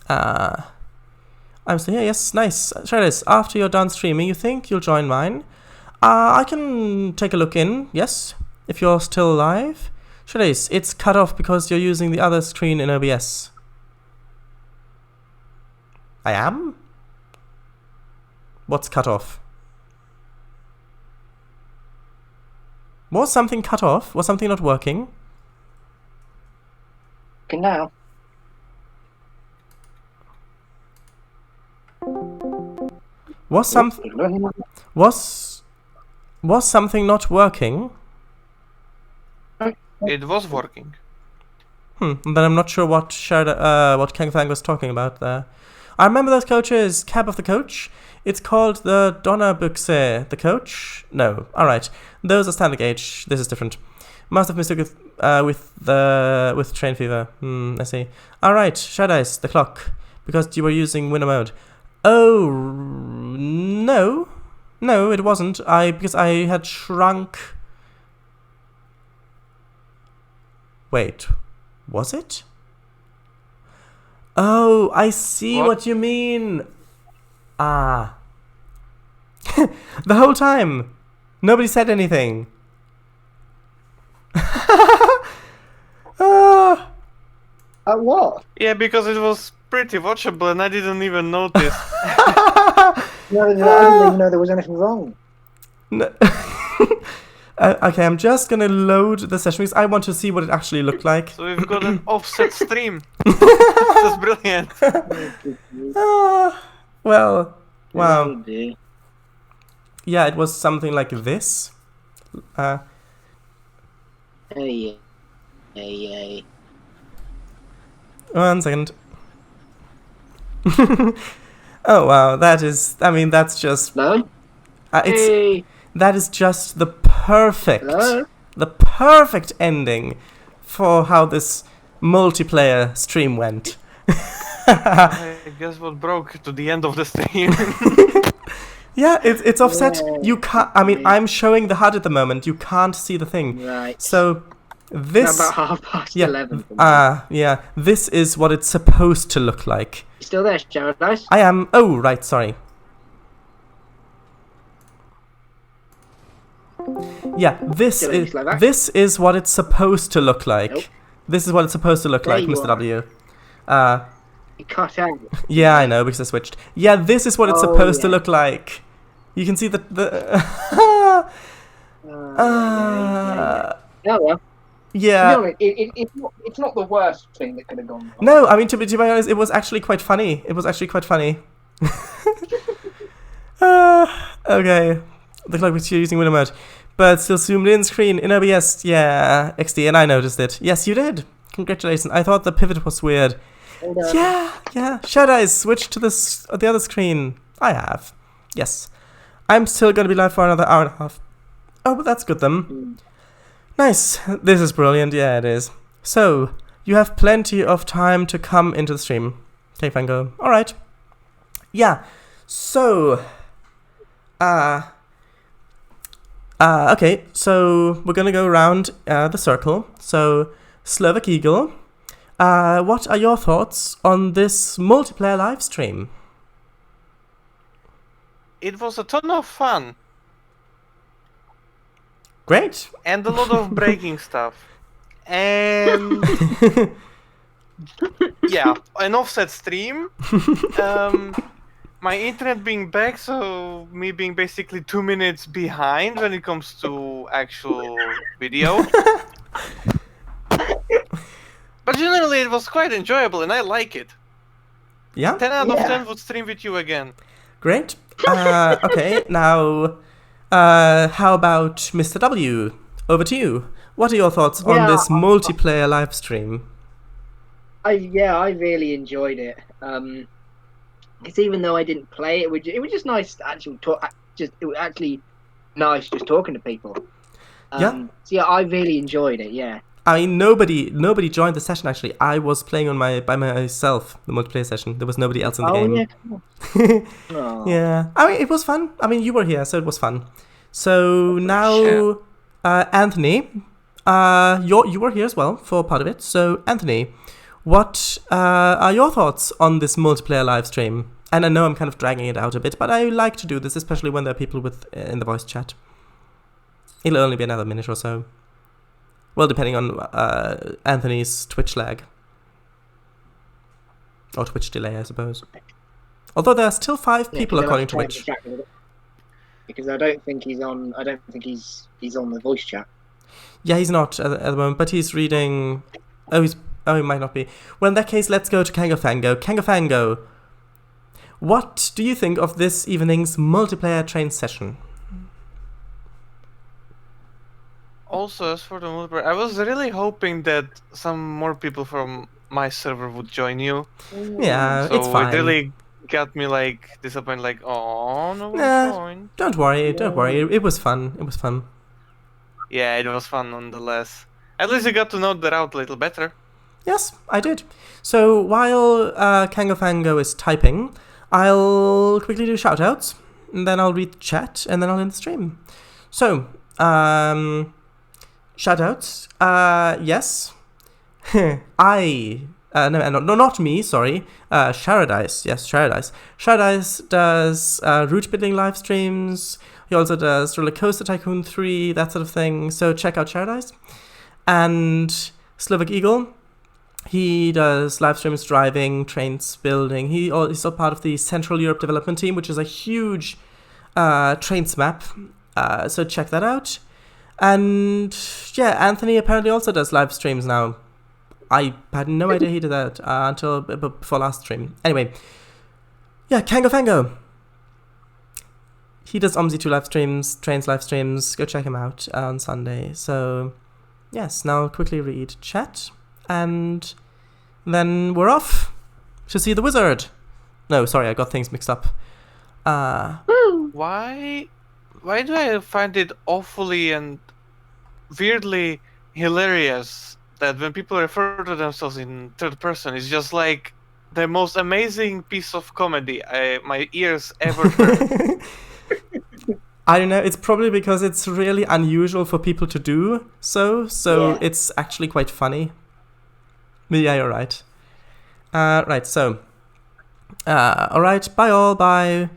I'm still here, yes, nice. Try this. After you're done streaming, you think you'll join mine? I can take a look in, yes. If you're still live. Shadace, it's cut off because you're using the other screen in OBS. I am? What's cut off? Was something cut off? Was something not working? Okay, now. Was something not working? It was working. Then I'm not sure what Kang Thang was talking about there. I remember those coaches. Cab of the coach. It's called the Donnerbuchse. The coach? No. Alright. Those are standard gauge. This is different. Must have mistook with train fever. I see. Alright, Shadice, the clock. Because you were using winter mode. Oh no. No, it wasn't. Because I had shrunk. Wait, was it? Oh, I see what you mean. Ah. The whole time. Nobody said anything. What? Yeah, because it was pretty watchable and I didn't even notice. No, I didn't even know there was anything wrong. No. Okay, I'm just gonna load the session because I want to see what it actually looked like. So we've got an offset stream. This is brilliant. Well, wow. Oh, dear. Yeah, it was something like this. Hey. 1 second. Oh wow, that is. I mean, that's just. No? It's. That is just the Hello? perfect ending for how this multiplayer stream went. I guess what broke to the end of the stream. Yeah, it's offset. Yeah. You can't. I mean, I'm showing the HUD at the moment. You can't see the thing. Right. So this. About 11:30. Yeah. This is what it's supposed to look like. You still there, Jared? Nice. I am. Oh, right. Sorry. Yeah, this is what it's supposed to look like. Nope. This is what it's supposed to look There like, you Mr. are. W. You cut out. Yeah, I know because I switched. Yeah, this is what it's Oh, supposed to yeah. look like. You can see the. Yeah. Oh well. Yeah. To be honest, it's not the worst thing that could have gone wrong. No, I mean, to be honest, it was actually quite funny. It was actually quite funny. Okay. The clock was using window mode. But still zoomed in screen in OBS. Yeah, XD, and I noticed it. Yes, you did. Congratulations. I thought the pivot was weird. Yeah. Should I switch to the other screen? I have. Yes. I'm still going to be live for another hour and a half. Oh, but that's good then. Nice. This is brilliant. Yeah, it is. So, you have plenty of time to come into the stream. Okay, Fango. Alright. Yeah. So, okay. So, we're going to go around the circle. So, Slovak Eagle, what are your thoughts on this multiplayer live stream? It was a ton of fun. Great. And a lot of breaking stuff. And yeah, an offset stream. My internet being back, so me being basically 2 minutes behind when it comes to actual video. But generally it was quite enjoyable and I like it. Yeah? 10 out of 10 would stream with you again. Great. Okay, now, how about Mr. W? Over to you. What are your thoughts on this multiplayer live stream? I really enjoyed it. Because even though I didn't play it, it was just nice to actually talk. It was actually nice just talking to people. So yeah, I really enjoyed it. Yeah. I mean, nobody joined the session actually. I was playing by myself, the multiplayer session. There was nobody else in the game. Yeah, come on. Yeah. I mean, it was fun. I mean, you were here, so it was fun. So now, Anthony, you were here as well for part of it. So Anthony, what are your thoughts on this multiplayer live stream? And I know I'm kind of dragging it out a bit, but I like to do this, especially when there are people in the voice chat. It'll only be another minute or so. Well, depending on Anthony's Twitch lag. Or Twitch delay, I suppose. Although there are still 5 people according to Twitch. Because I don't think he's on. I don't think he's on the voice chat. Yeah, he's not at the moment, but he's reading. Oh, he might not be. Well, in that case, let's go to Kangafango. Kangafango, what do you think of this evening's multiplayer Trainz session? Also, as for the multiplayer, I was really hoping that some more people from my server would join you. Yeah, so it's fine. It really got me like disappointed. Like, oh, no one joined. Don't worry. It was fun. It was fun. Yeah, it was fun nonetheless. At least you got to know the route a little better. Yes, I did. So while Kangafango is typing, I'll quickly do shoutouts, and then I'll read the chat, and then I'll end the stream. So, shoutouts. Yes. Not me, sorry. Sharadice. Yes, Sharadice. Sharadice does route building live streams. He also does Roller Coaster Tycoon 3, that sort of thing. So check out Sharadice. And Slovak Eagle. He does live streams driving, Trainz building. He's also part of the Central Europe development team, which is a huge Trainz map. So check that out. And yeah, Anthony apparently also does live streams now. I had no idea he did that until before last stream. Anyway, yeah, Kangafango. He does OMSI2 live streams, Trainz live streams. Go check him out on Sunday. So yes, now I'll quickly read chat. And then we're off to see the wizard. No, sorry, I got things mixed up. Why do I find it awfully and weirdly hilarious that when people refer to themselves in third person, it's just like the most amazing piece of comedy my ears ever heard. I don't know, it's probably because it's really unusual for people to do so it's actually quite funny. Yeah, you're right. Right, so. Alright, bye all, bye.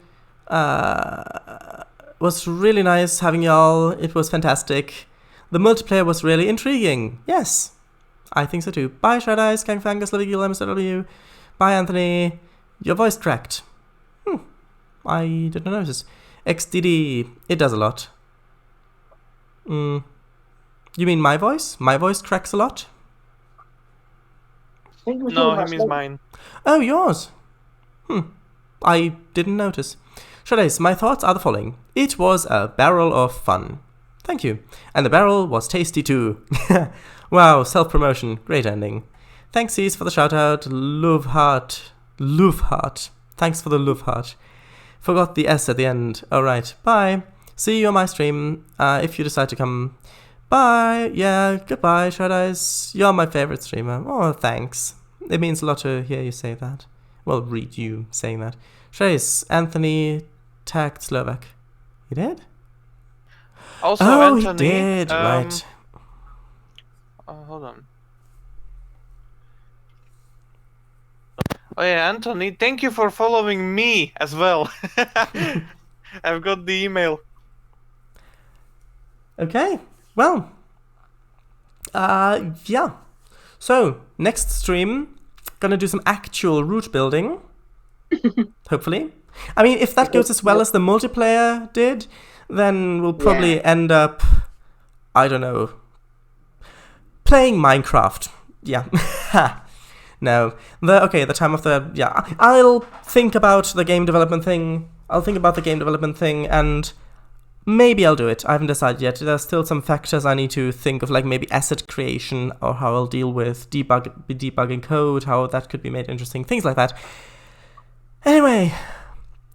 Was really nice having y'all. It was fantastic. The multiplayer was really intriguing. Yes, I think so too. Bye, Shadice, Kangfangus, Livigil, MSW. Bye, Anthony. Your voice cracked. I didn't notice. XDD, it does a lot. You mean my voice? My voice cracks a lot? I think we're No, talking he about means smoke. mine. Oh, yours. I didn't notice. Shadace, my thoughts are the following. It was a barrel of fun. Thank you. And the barrel was tasty too. Wow, self-promotion. Great ending. Thanksies for the shout-out. Love heart. Thanks for the love heart. Forgot the S at the end. Alright, bye. See you on my stream, if you decide to come. Bye. Yeah, goodbye, Shadace. You're my favorite streamer. Oh, thanks. It means a lot to hear you say that. Well, read you saying that. Shadace, Anthony tagged Slovak. He did? Also, Oh, Anthony. he did. Right. Hold on. Oh yeah, Anthony, thank you for following me as well. I've got the email. Okay. Well. Yeah. So, next stream, gonna do some actual route building. Hopefully. I mean, if that goes as well as the multiplayer did, then we'll probably end up, I don't know, playing Minecraft. Yeah. No. The time of the... Yeah. I'll think about the game development thing. And maybe I'll do it. I haven't decided yet. There's still some factors I need to think of, like maybe asset creation, or how I'll deal with debugging code, how that could be made interesting, things like that. Anyway,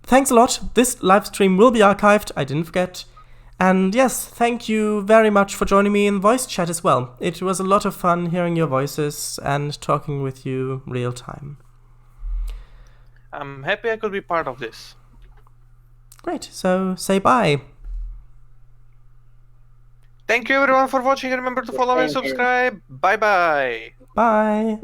thanks a lot. This live stream will be archived. I didn't forget. And yes, thank you very much for joining me in voice chat as well. It was a lot of fun hearing your voices and talking with you real time. I'm happy I could be part of this. Great, so say bye. Thank you everyone for watching. Remember to follow and subscribe. Bye bye. Bye.